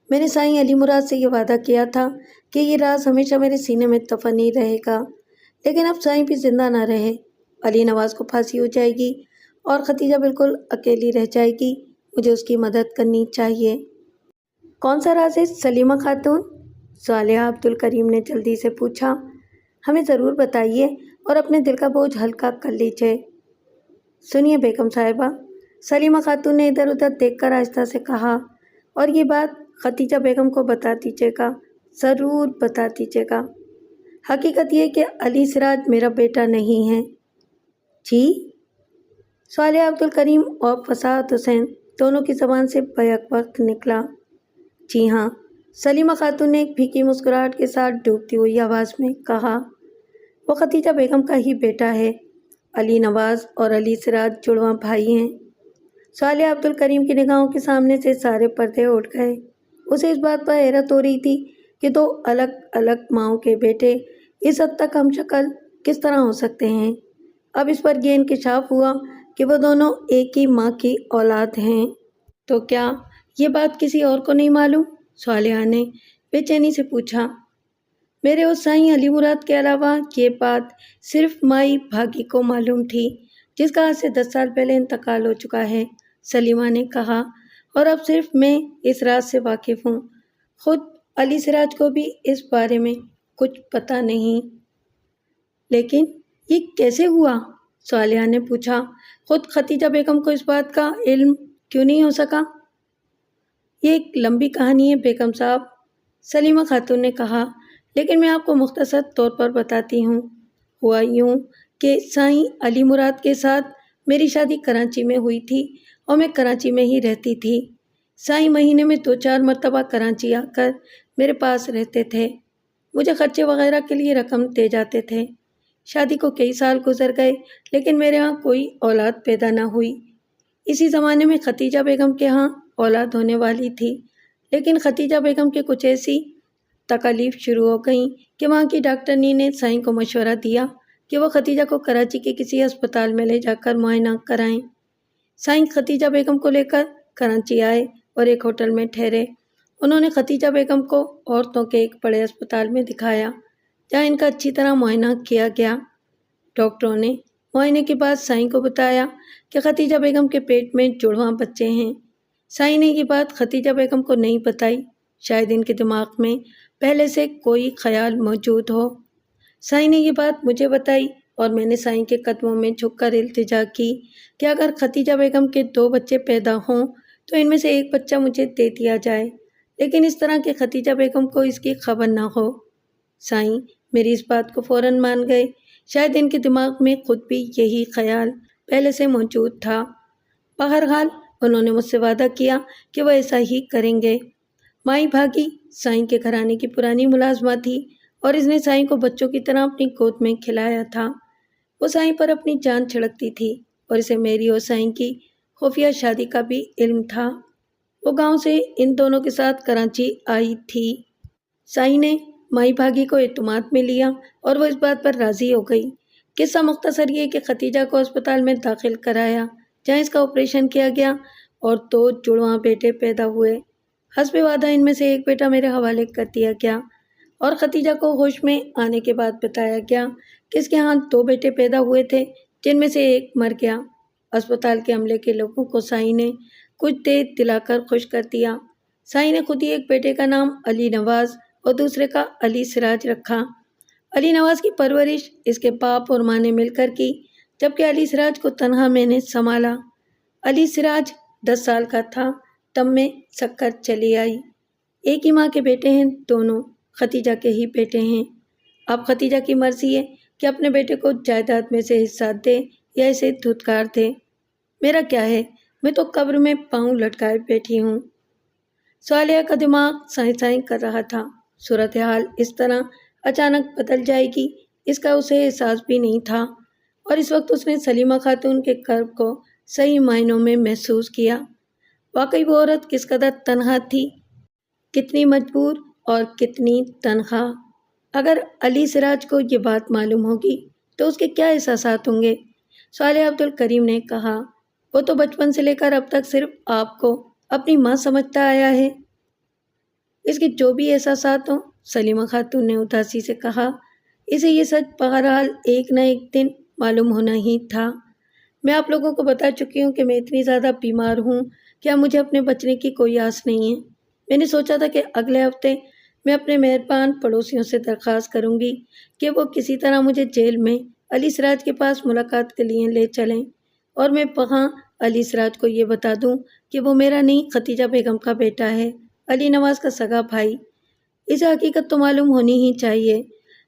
میں نے سائیں علی مراد سے یہ وعدہ کیا تھا کہ یہ راز ہمیشہ میرے سینے میں دفن ہی رہے گا، لیکن اب سائیں بھی زندہ نہ رہے، علی نواز کو پھانسی ہو جائے گی اور ختیجہ بالکل اکیلی رہ جائے گی۔ مجھے اس کی مدد کرنی چاہیے۔ کون سا راز ہے سلیمہ خاتون؟ صالحہ عبد الکریم نے جلدی سے پوچھا۔ ہمیں ضرور بتائیے اور اپنے دل کا بوجھ ہلکا کر لیجیے۔ سنیے بیگم صاحبہ، سلیمہ خاتون نے ادھر ادھر دیکھ کر آہستہ سے کہا، اور یہ بات ختیجہ بیگم کو بتا دیجیے گا، ضرور بتا دیجیے گا۔ حقیقت یہ کہ علی سراج میرا بیٹا نہیں ہے۔ جی؟ صالحہ عبد الکریم اور فصاحت حسین دونوں کی زبان سے بیک وقت نکلا۔ جی ہاں، سلیمہ خاتون نے ایک پھیکی مسکراہٹ کے ساتھ ڈوبتی ہوئی آواز میں کہا، وہ ختیجہ بیگم کا ہی بیٹا ہے۔ علی نواز اور علی سراج جڑواں بھائی ہیں۔ صالحہ عبد الکریم کی نگاہوں کے سامنے سے سارے پردے اٹھ گئے۔ اسے اس بات پر حیرت ہو رہی تھی کہ دو الگ الگ ماؤں کے بیٹے اس حد تک ہم شکل کس طرح ہو سکتے ہیں۔ اب اس پر یہ انکشاف ہوا کہ وہ دونوں ایک ہی ماں کی اولاد ہیں۔ تو کیا یہ بات کسی اور کو نہیں معلوم؟ صالحہ نے بے چینی سے پوچھا۔ میرے اور سائیں علی مراد کے علاوہ یہ بات صرف مائی بھاگی کو معلوم تھی، جس کا آج سے 10 سال پہلے انتقال ہو چکا ہے، سلیمہ نے کہا، اور اب صرف میں اس راز سے واقف ہوں۔ خود علی سراج کو بھی اس بارے میں کچھ پتہ نہیں۔ لیکن یہ کیسے ہوا؟ صالحہ نے پوچھا۔ خود ختیجہ بیگم کو اس بات کا علم کیوں نہیں ہو سکا؟ یہ ایک لمبی کہانی ہے بیگم صاحب، سلیمہ خاتون نے کہا، لیکن میں آپ کو مختصر طور پر بتاتی ہوں۔ ہوا یوں کہ سائیں علی مراد کے ساتھ میری شادی کراچی میں ہوئی تھی اور میں کراچی میں ہی رہتی تھی۔ سائیں مہینے میں 2-4 مرتبہ کراچی آ کر میرے پاس رہتے تھے، مجھے خرچے وغیرہ کے لیے رقم دے جاتے تھے۔ شادی کو کئی سال گزر گئے لیکن میرے ہاں کوئی اولاد پیدا نہ ہوئی۔ اسی زمانے میں ختیجہ بیگم کے ہاں اولاد ہونے والی تھی، لیکن ختیجہ بیگم کے کچھ ایسی تکالیف شروع ہو گئیں کہ وہاں کی ڈاکٹرنی نے سائیں کو مشورہ دیا کہ وہ ختیجہ کو کراچی کے کسی ہسپتال میں لے جا کر معائنہ کرائیں۔ سائیں ختیجہ بیگم کو لے کر کراچی آئے اور ایک ہوٹل میں ٹھہرے۔ انہوں نے ختیجہ بیگم کو عورتوں کے ایک بڑے ہسپتال میں دکھایا جہاں ان کا اچھی طرح معائنہ کیا گیا۔ ڈاکٹروں نے معائنے کے بعد سائیں کو بتایا کہ ختیجہ بیگم کے پیٹ میں جڑواں بچے ہیں۔ سائیں نے یہ بات ختیجہ بیگم کو نہیں بتائی، شاید ان کے دماغ میں پہلے سے کوئی خیال موجود ہو۔ سائیں نے یہ بات مجھے بتائی اور میں نے سائیں کے قدموں میں جھک کر التجا کی کہ اگر ختیجہ بیگم کے 2 بچے پیدا ہوں تو ان میں سے ایک بچہ مجھے دے دیا جائے، لیکن اس طرح کہ ختیجہ بیگم کو اس کی خبر نہ ہو۔ سائیں میری اس بات کو فوراً مان گئے، شاید ان کے دماغ میں خود بھی یہی خیال پہلے سے موجود تھا۔ بہرحال انہوں نے مجھ سے وعدہ کیا کہ وہ ایسا ہی کریں گے۔ مائی بھاگی سائیں کے گھرانے کی پرانی ملازمہ تھی اور اس نے سائیں کو بچوں کی طرح اپنی گود میں کھلایا تھا۔ وہ سائیں پر اپنی جان چھڑکتی تھی اور اسے میری اور سائیں کی خفیہ شادی کا بھی علم تھا۔ وہ گاؤں سے ان دونوں کے ساتھ کراچی آئی تھی۔ سائیں نے مائی بھاگی کو اعتماد میں لیا اور وہ اس بات پر راضی ہو گئی۔ قصہ مختصر یہ کہ ختیجہ کو اسپتال میں داخل کرایا جہاں اس کا آپریشن کیا گیا اور 2 جڑواں بیٹے پیدا ہوئے۔ حسب وعدہ ان میں سے ایک بیٹا میرے حوالے کر دیا گیا اور ختیجہ کو ہوش میں آنے کے بعد بتایا گیا کہ اس کے ہاں 2 بیٹے پیدا ہوئے تھے جن میں سے ایک مر گیا۔ اسپتال کے عملے کے لوگوں کو سائیں نے کچھ دیر دلا کر خوش کر دیا۔ سائیں نے خود ہی ایک بیٹے کا نام علی نواز اور دوسرے کا علی سراج رکھا۔ علی نواز کی پرورش اس کے باپ اور ماں نے مل کر کی جبکہ علی سراج کو تنہا میں نے سنبھالا۔ علی سراج 10 سال کا تھا تب میں شکر چلی آئی۔ ایک ہی ماں کے بیٹے ہیں دونوں، ختیجہ کے ہی بیٹے ہیں۔ اب ختیجہ کی مرضی ہے کہ اپنے بیٹے کو جائیداد میں سے حصہ دے یا اسے دھتکار دے۔ میرا کیا ہے، میں تو قبر میں پاؤں لٹکائے بیٹھی ہوں۔ صالحہ کا دماغ سائیں سائیں کر رہا تھا۔ صورتحال اس طرح اچانک بدل جائے گی اس کا اسے احساس بھی نہیں تھا اور اس وقت اس نے سلیمہ خاتون کے کرب کو صحیح معنوں میں محسوس کیا۔ واقعی وہ عورت کس قدر تنہا تھی، کتنی مجبور اور کتنی تنہا۔ اگر علی سراج کو یہ بات معلوم ہوگی تو اس کے کیا احساسات ہوں گے؟ صالح عبد الکریم نے کہا، وہ تو بچپن سے لے کر اب تک صرف آپ کو اپنی ماں سمجھتا آیا ہے۔ اس کے جو بھی احساسات ہوں، سلیمہ خاتون نے اداسی سے کہا، اسے یہ سچ بہرحال ایک نہ ایک دن معلوم ہونا ہی تھا۔ میں آپ لوگوں کو بتا چکی ہوں کہ میں اتنی زیادہ بیمار ہوں کہ اب مجھے اپنے بچنے کی کوئی آس نہیں ہے۔ میں نے سوچا تھا کہ اگلے ہفتے میں اپنے مہربان پڑوسیوں سے درخواست کروں گی کہ وہ کسی طرح مجھے جیل میں علی سراج کے پاس ملاقات کے لیے لے چلیں اور میں وہاں علی سراج کو یہ بتا دوں کہ وہ میرا نہیں ختیجہ بیگم کا بیٹا ہے، علی نواز کا سگا بھائی۔ اسے حقیقت تو معلوم ہونی ہی چاہیے،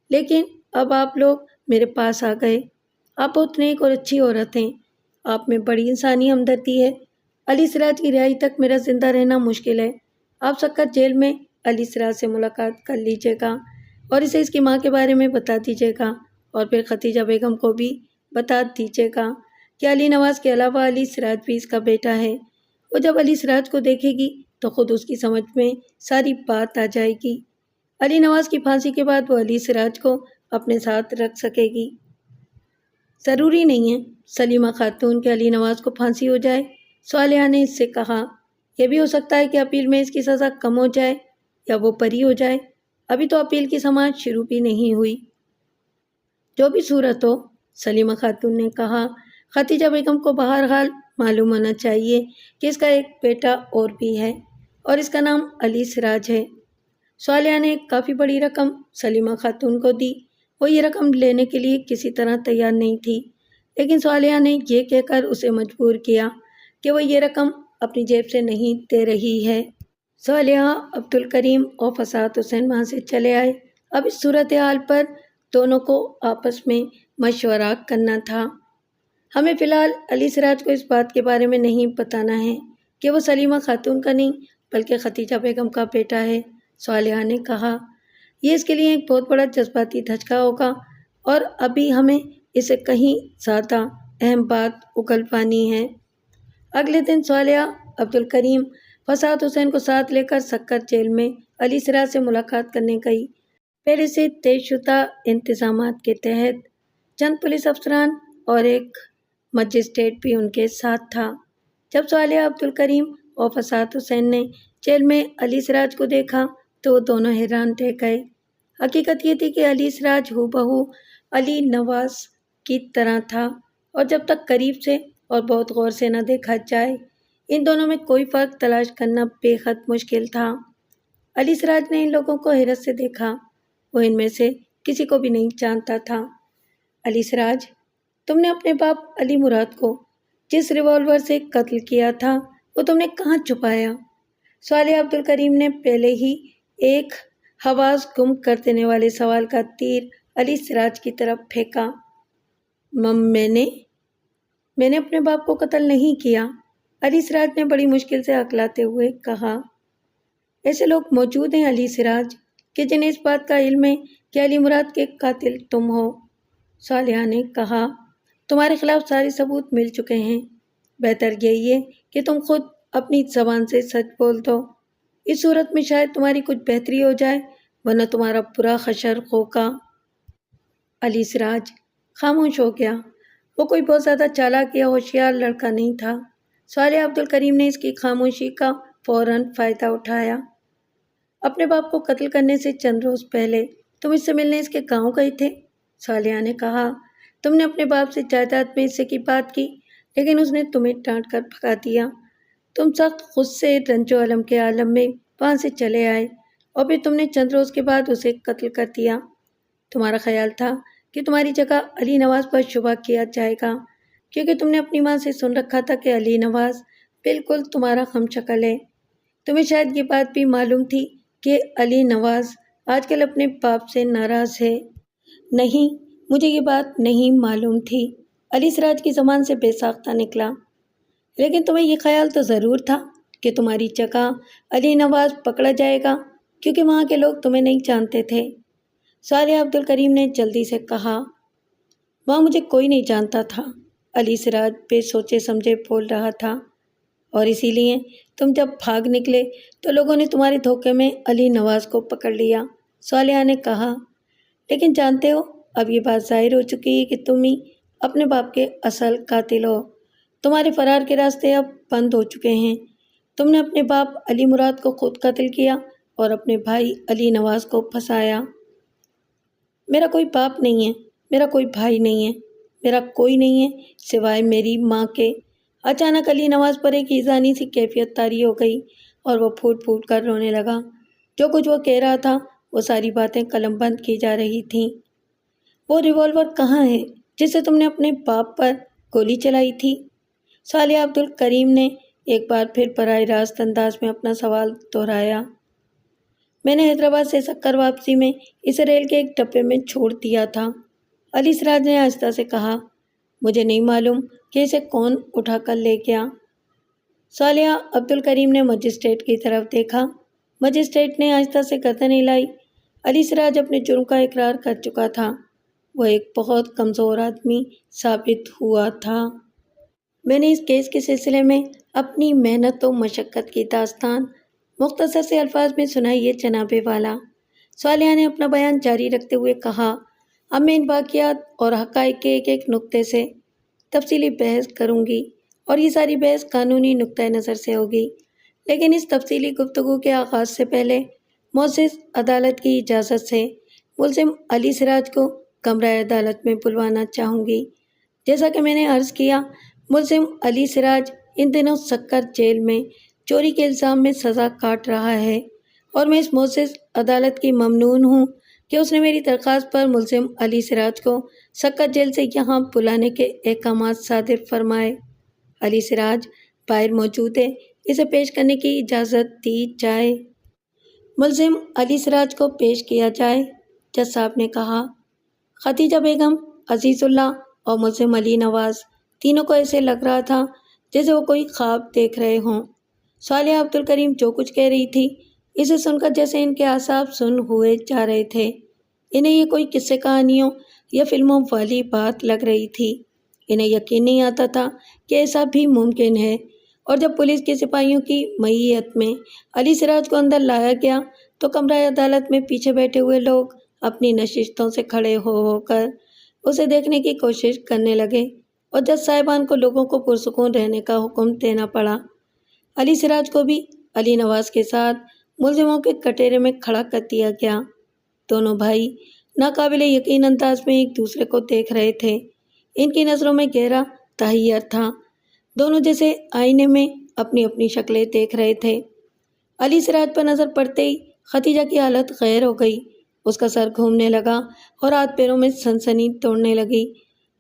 لیکن اب آپ لوگ میرے پاس آ گئے۔ آپ بہت نیک اور اچھی عورت ہیں، آپ میں بڑی انسانی ہمدردی ہے۔ علی سراج کی رہائی تک میرا زندہ رہنا مشکل ہے۔ آپ سکر جیل میں علی سراج سے ملاقات کر لیجیے گا اور اسے اس کی ماں کے بارے میں بتا دیجیے گا اور پھر ختیجہ بیگم کو بھی بتا دیجیے گا کہ علی نواز کے علاوہ علی سراج بھی اس کا بیٹا ہے۔ وہ جب علی سراج کو دیکھے گی تو خود اس کی سمجھ میں ساری بات آ جائے گی۔ علی نواز کی پھانسی کے بعد وہ علی سراج کو اپنے ساتھ رکھ سکے گی۔ ضروری نہیں ہے سلیمہ خاتون کے علی نواز کو پھانسی ہو جائے، صالحہ نے اس سے کہا۔ یہ بھی ہو سکتا ہے کہ اپیل میں اس کی سزا کم ہو جائے یا وہ بری ہو جائے۔ ابھی تو اپیل کی سماعت شروع بھی نہیں ہوئی۔ جو بھی صورت ہو، سلیمہ خاتون نے کہا، ختیجہ بیگم کو بہرحال معلوم ہونا چاہیے کہ اس کا ایک بیٹا اور بھی ہے اور اس کا نام علی سراج ہے۔ صالحہ نے ایک کافی بڑی رقم سلیمہ خاتون کو دی۔ وہ یہ رقم لینے کے لیے کسی طرح تیار نہیں تھی، لیکن صالحہ نے یہ کہہ کر اسے مجبور کیا کہ وہ یہ رقم اپنی جیب سے نہیں دے رہی ہے۔ صالحہ، عبد الکریم اور فساد حسین وہاں سے چلے آئے۔ اب اس صورتحال پر دونوں کو آپس میں مشورہ کرنا تھا۔ ہمیں فی الحال علی سراج کو اس بات کے بارے میں نہیں بتانا ہے کہ وہ سلیمہ خاتون کا نہیں بلکہ ختیجہ بیگم کا بیٹا ہے، صالحہ نے کہا۔ یہ اس کے لیے ایک بہت بڑا جذباتی دھچکا ہوگا اور ابھی ہمیں اسے کہیں زیادہ اہم بات اگلوانی ہے۔ اگلے دن صالحہ عبد الکریم فساد حسین کو ساتھ لے کر سکر جیل میں علی سراج سے ملاقات کرنے گئی۔ پہلے سے طے شدہ انتظامات کے تحت چند پولیس افسران اور ایک مجسٹریٹ بھی ان کے ساتھ تھا۔ جب صالحہ عبد الکریم اور فساد حسین نے جیل میں علی سراج کو دیکھا تو وہ دونوں حیران رہ گئے۔ حقیقت یہ تھی کہ علی سراج ہو بہو علی نواز کی طرح تھا اور جب تک قریب سے اور بہت غور سے نہ دیکھا جائے ان دونوں میں کوئی فرق تلاش کرنا بے حد مشکل تھا۔ علی سراج نے ان لوگوں کو حیرت سے دیکھا۔ وہ ان میں سے کسی کو بھی نہیں جانتا تھا۔ علی سراج، تم نے اپنے باپ علی مراد کو جس ریوالور سے قتل کیا تھا وہ تم نے کہاں چھپایا؟ صالح عبد الکریم نے پہلے ہی ایک حواس گم کر دینے والے سوال کا تیر علی سراج کی طرف پھینکا۔ میں نے اپنے باپ کو قتل نہیں کیا، علی سراج نے بڑی مشکل سے اکلاتے ہوئے کہا۔ ایسے لوگ موجود ہیں علی سراج کہ جنہیں اس بات کا علم ہے کہ علی مراد کے قاتل تم ہو، صالحہ نے کہا۔ تمہارے خلاف سارے ثبوت مل چکے ہیں، بہتر یہی ہے کہ تم خود اپنی زبان سے سچ بول دو، اس صورت میں شاید تمہاری کچھ بہتری ہو جائے، ورنہ تمہارا برا حشر ہوگا۔ علی سراج خاموش ہو گیا۔ وہ کوئی بہت زیادہ چالاک یا ہوشیار لڑکا نہیں تھا۔ صالح عبد الکریم نے اس کی خاموشی کا فوراً فائدہ اٹھایا۔ اپنے باپ کو قتل کرنے سے چند روز پہلے تم اس سے ملنے اس کے گاؤں گئے تھے، صالحہ نے کہا۔ تم نے اپنے باپ سے جائیداد میں حصے کی بات کی، لیکن اس نے تمہیں ڈانٹ کر بھگا دیا۔ تم سخت غصے رنج و الم کے عالم میں وہاں سے چلے آئے اور پھر تم نے چند روز کے بعد اسے قتل کر دیا۔ تمہارا خیال تھا کہ تمہاری جگہ علی نواز پر شبہ کیا جائے گا، کیونکہ تم نے اپنی ماں سے سن رکھا تھا کہ علی نواز بالکل تمہارا ہم شکل ہے۔ تمہیں شاید یہ بات بھی معلوم تھی کہ علی نواز آج کل اپنے باپ سے ناراض ہے۔ نہیں، مجھے یہ بات نہیں معلوم تھی، علی سراج کی زبان سے بے ساختہ نکلا۔ لیکن تمہیں یہ خیال تو ضرور تھا کہ تمہاری جگہ علی نواز پکڑا جائے گا، کیونکہ وہاں کے لوگ تمہیں نہیں جانتے تھے، صالح عبد الکریم نے جلدی سے کہا۔ وہاں مجھے کوئی نہیں جانتا تھا، علی سراج بے سوچے سمجھے بول رہا تھا، اور اسی لیے تم جب بھاگ نکلے تو لوگوں نے تمہارے دھوکے میں علی نواز کو پکڑ لیا، صالحہ نے کہا۔ لیکن جانتے ہو، اب یہ بات ظاہر ہو چکی ہے کہ تم ہی اپنے باپ کے اصل قاتل ہو۔ تمہارے فرار کے راستے اب بند ہو چکے ہیں۔ تم نے اپنے باپ علی مراد کو خود قتل کیا اور اپنے بھائی علی نواز کو پھنسایا۔ میرا کوئی باپ نہیں ہے، میرا کوئی بھائی نہیں ہے، میرا کوئی نہیں ہے سوائے میری ماں کے۔ اچانک علی نواز پر ایک ایذانی سی کیفیت طاری ہو گئی اور وہ پھوٹ پھوٹ کر رونے لگا۔ جو کچھ وہ کہہ رہا تھا وہ ساری باتیں قلم بند کی جا رہی تھیں۔ وہ ریوالور کہاں ہے جس سے تم نے اپنے باپ پر گولی چلائی تھی؟ صالح عبد الکریم نے ایک بار پھر براہ راست انداز میں اپنا سوال دہرایا۔ میں نے حیدرآباد سے سکر واپسی میں اسے ریل کے ایک ڈبے میں چھوڑ دیا تھا، علی سراج نے آہستہ سے کہا۔ مجھے نہیں معلوم کہ اسے کون اٹھا کر لے گیا۔ صالح عبد الکریم نے مجسٹریٹ کی طرف دیکھا۔ مجسٹریٹ نے آہستہ سے گردن ہلائی۔ علی سراج اپنے جرم کا اقرار کر چکا تھا، وہ ایک بہت کمزور آدمی ثابت ہوا تھا۔ میں نے اس کیس کے سلسلے میں اپنی محنت و مشقت کی داستان مختصر سے الفاظ میں سنائی ہے جناب والا، صالحہ نے اپنا بیان جاری رکھتے ہوئے کہا۔ اب میں ان واقعات اور حقائق کے ایک ایک نقطے سے تفصیلی بحث کروں گی، اور یہ ساری بحث قانونی نقطۂ نظر سے ہوگی، لیکن اس تفصیلی گفتگو کے آغاز سے پہلے معزز عدالت کی اجازت سے ملزم علی سراج کو کمرہ عدالت میں بلوانا چاہوں گی۔ جیسا کہ میں نے عرض کیا، ملزم علی سراج ان دنوں سکر جیل میں چوری کے الزام میں سزا کاٹ رہا ہے، اور میں اس معزز عدالت کی ممنون ہوں کہ اس نے میری درخواست پر ملزم علی سراج کو سکر جیل سے یہاں بلانے کے احکامات صادر فرمائے۔ علی سراج باہر موجود ہے، اسے پیش کرنے کی اجازت دی جائے۔ ملزم علی سراج کو پیش کیا جائے، جج صاحب نے کہا۔ خدیجہ بیگم، عزیز اللہ اور ملزم علی نواز تینوں کو ایسے لگ رہا تھا جیسے وہ کوئی خواب دیکھ رہے ہوں۔ صالح عبد الکریم جو کچھ کہہ رہی تھی اسے سن کر جیسے ان کے اعصاب سن ہوئے جا رہے تھے۔ انہیں یہ کوئی قصے کہانیوں یا فلموں والی بات لگ رہی تھی۔ انہیں یقین نہیں آتا تھا کہ ایسا بھی ممکن ہے، اور جب پولیس کے سپاہیوں کی معیت میں علی سراج کو اندر لایا گیا تو کمرہ عدالت میں پیچھے بیٹھے ہوئے لوگ اپنی نشستوں سے کھڑے ہو کر اسے دیکھنے کی کوشش کرنے لگے، اور جج صاحبان کو لوگوں کو پرسکون رہنے کا حکم دینا پڑا۔ علی سراج کو بھی علی نواز کے ساتھ ملزموں کے کٹہرے میں کھڑا کر دیا گیا۔ دونوں بھائی ناقابل یقین انداز میں ایک دوسرے کو دیکھ رہے تھے۔ ان کی نظروں میں گہرا تحیر تھا، دونوں جیسے آئینے میں اپنی اپنی شکلیں دیکھ رہے تھے۔ علی سراج پر نظر پڑتے ہی خدیجہ کی حالت غیر ہو گئی، اس کا سر گھومنے لگا اور ہاتھ پیروں میں سنسنی توڑنے لگی۔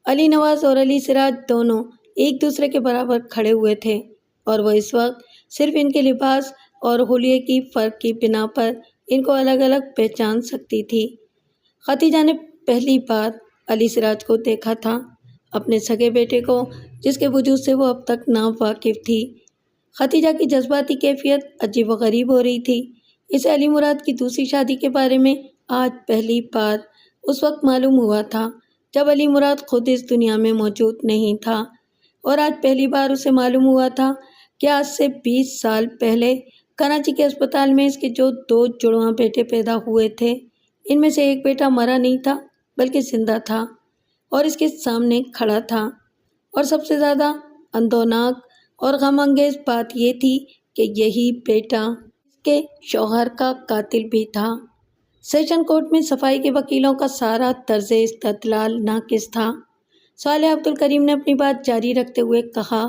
علی نواز اور علی سراج دونوں ایک دوسرے کے برابر کھڑے ہوئے تھے، اور وہ اس وقت صرف ان کے لباس اور حلیے کی فرق کی بنا پر ان کو الگ الگ پہچان سکتی تھی۔ خدیجہ نے پہلی بار علی سراج کو دیکھا تھا۔ اپنے سگے بیٹے کو، جس کے وجود سے وہ اب تک ناواقف تھی۔ ختیجہ کی جذباتی کیفیت عجیب و غریب ہو رہی تھی۔ اسے علی مراد کی دوسری شادی کے بارے میں آج پہلی بار اس وقت معلوم ہوا تھا جب علی مراد خود اس دنیا میں موجود نہیں تھا، اور آج پہلی بار اسے معلوم ہوا تھا کہ آج سے 20 سال پہلے کراچی کے اسپتال میں اس کے جو 2 جڑواں بیٹے پیدا ہوئے تھے، ان میں سے ایک بیٹا مرا نہیں تھا بلکہ زندہ تھا اور اس کے سامنے کھڑا تھا۔ اور سب سے زیادہ اندوناک اور غم انگیز بات یہ تھی کہ یہی بیٹا اس کے شوہر کا قاتل بھی تھا۔ سیشن کورٹ میں صفائی کے وکیلوں کا سارا طرز استدلال ناقص تھا۔ صالح عبد الکریم نے اپنی بات جاری رکھتے ہوئے کہا،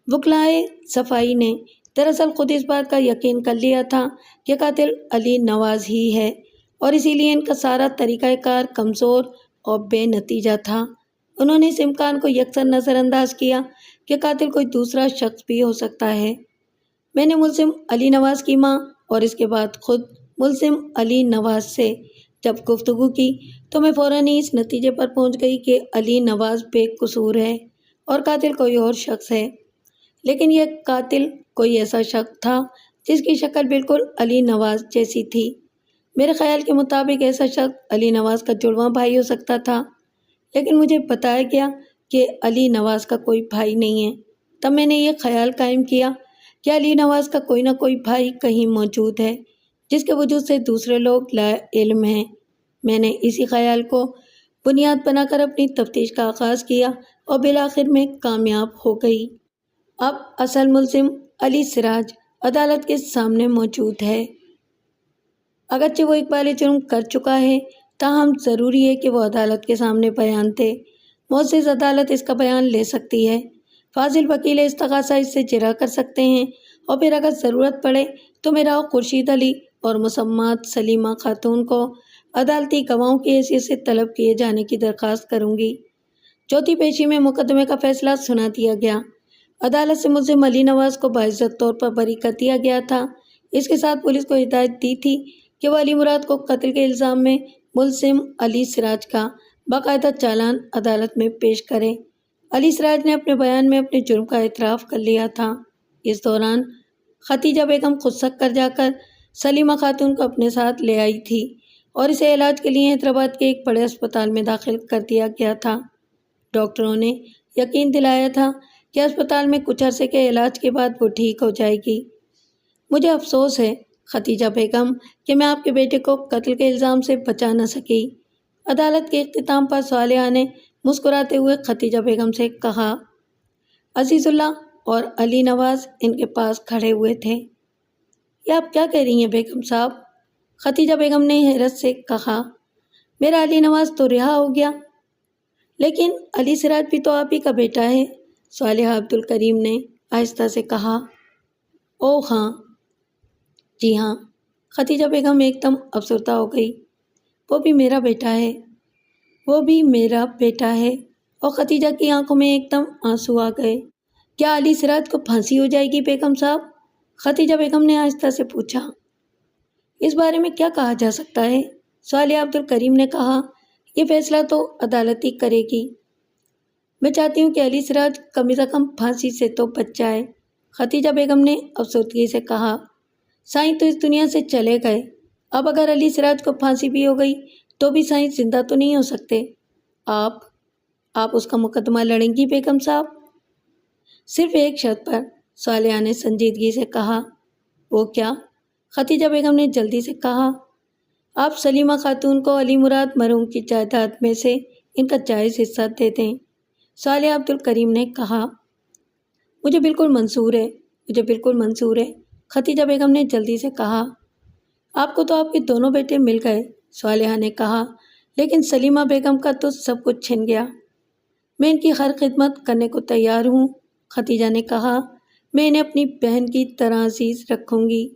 وکلائے صفائی نے دراصل خود اس بات کا یقین کر لیا تھا کہ قاتل علی نواز ہی ہے، اور اسی لیے ان کا سارا طریقہ کار کمزور اور بے نتیجہ تھا۔ انہوں نے اس امکان کو یکسر نظر انداز کیا کہ قاتل کوئی دوسرا شخص بھی ہو سکتا ہے۔ میں نے ملزم علی نواز کی ماں اور اس کے بعد خود ملزم علی نواز سے جب گفتگو کی تو میں فوراً ہی اس نتیجے پر پہنچ گئی کہ علی نواز بے قصور ہے اور قاتل کوئی اور شخص ہے۔ لیکن یہ قاتل کوئی ایسا شخص تھا جس کی شکل بالکل علی نواز جیسی تھی۔ میرے خیال کے مطابق ایسا شخص علی نواز کا جڑواں بھائی ہو سکتا تھا، لیکن مجھے بتایا گیا کہ علی نواز کا کوئی بھائی نہیں ہے۔ تب میں نے یہ خیال قائم کیا کہ علی نواز کا کوئی نہ کوئی بھائی کہیں موجود ہے جس کے وجود سے دوسرے لوگ لا علم ہیں۔ میں نے اسی خیال کو بنیاد بنا کر اپنی تفتیش کا آغاز کیا اور بالآخر میں کامیاب ہو گئی۔ اب اصل ملزم علی سراج عدالت کے سامنے موجود ہے۔ اگرچہ وہ اقبال جرم کر چکا ہے، تاہم ضروری ہے کہ وہ عدالت کے سامنے بیان دے۔ معزز عدالت اس کا بیان لے سکتی ہے۔ فاضل وکیل استغاثہ اس سے جرا کر سکتے ہیں، اور پھر اگر ضرورت پڑے تو میرا خورشید علی اور مسمات سلیمہ خاتون کو عدالتی گواہوں کی حیثیت سے طلب کیے جانے کی درخواست کروں گی۔ چوتھی پیشی میں مقدمے کا فیصلہ سنا دیا گیا۔ عدالت سے ملزم علی نواز کو باعزت طور پر بری کر دیا گیا تھا۔ اس کے ساتھ پولیس کو ہدایت دی تھی کہ وہ علی مراد کو قتل کے الزام میں ملزم علی سراج کا باقاعدہ چالان عدالت میں پیش کرے۔ علی سراج نے اپنے بیان میں اپنے جرم کا اعتراف کر لیا تھا۔ اس دوران ختیجہ بیگم خود سک کر جا کر سلیمہ خاتون کو اپنے ساتھ لے آئی تھی اور اسے علاج کے لیے حیدرآباد کے ایک بڑے اسپتال میں داخل کر دیا گیا تھا۔ ڈاکٹروں نے یقین دلایا تھا کہ اسپتال میں کچھ عرصے کے علاج کے بعد وہ ٹھیک ہو جائے گی۔ مجھے افسوس ہے ختیجہ بیگم کہ میں آپ کے بیٹے کو قتل کے الزام سے بچا نہ سکی۔ عدالت کے اختتام پر صالحہ نے مسکراتے ہوئے ختیجہ بیگم سے کہا۔ عزیز اللہ اور علی نواز ان کے پاس کھڑے ہوئے تھے۔ یہ آپ کیا کہہ رہی ہیں بیگم صاحب؟ ختیجہ بیگم نے حیرت سے کہا۔ میرا علی نواز تو رہا ہو گیا، لیکن علی سراج بھی تو آپ ہی کا بیٹا ہے، صالح عبد الکریم نے آہستہ سے کہا۔ او ہاں، جی ہاں، ختیجہ بیگم ایک دم افسردہ ہو گئی۔ وہ بھی میرا بیٹا ہے، وہ بھی میرا بیٹا ہے، اور ختیجہ کی آنکھوں میں ایک دم آنسو آ گئے۔ کیا علی سراج کو پھانسی ہو جائے گی بیگم صاحب؟ ختیجہ بیگم نے آہستہ سے پوچھا۔ اس بارے میں کیا کہا جا سکتا ہے؟ صالح عبد الکریم نے کہا، یہ فیصلہ تو عدالت ہی کرے گی۔ میں چاہتی ہوں کہ علی سراج کم از کم پھانسی سے تو بچ جائے، ختیجہ بیگم نے افسردگی سے کہا۔ سائیں تو اس دنیا سے چلے گئے، اب اگر علی سراج کو پھانسی بھی ہو گئی تو بھی سائیں زندہ تو نہیں ہو سکتے۔ آپ اس کا مقدمہ لڑیں گی بیگم صاحب؟ صرف ایک شرط پر، صالحہ نے سنجیدگی سے کہا۔ وہ کیا؟ ختیجہ بیگم نے جلدی سے کہا۔ آپ سلیمہ خاتون کو علی مراد مرحوم کی جائیداد میں سے ان کا جائز حصہ دے دیں، صالح عبد الکریم نے کہا۔ مجھے بالکل منظور ہے، مجھے بالکل منظور ہے، ختیجہ بیگم نے جلدی سے کہا۔ آپ کو تو آپ کے دونوں بیٹے مل گئے، صالحہ نے کہا، لیکن سلیمہ بیگم کا تو سب کچھ چھن گیا۔ میں ان کی ہر خدمت کرنے کو تیار ہوں، ختیجہ نے کہا۔ میں انہیں اپنی بہن کی طرح عزیز رکھوں گی۔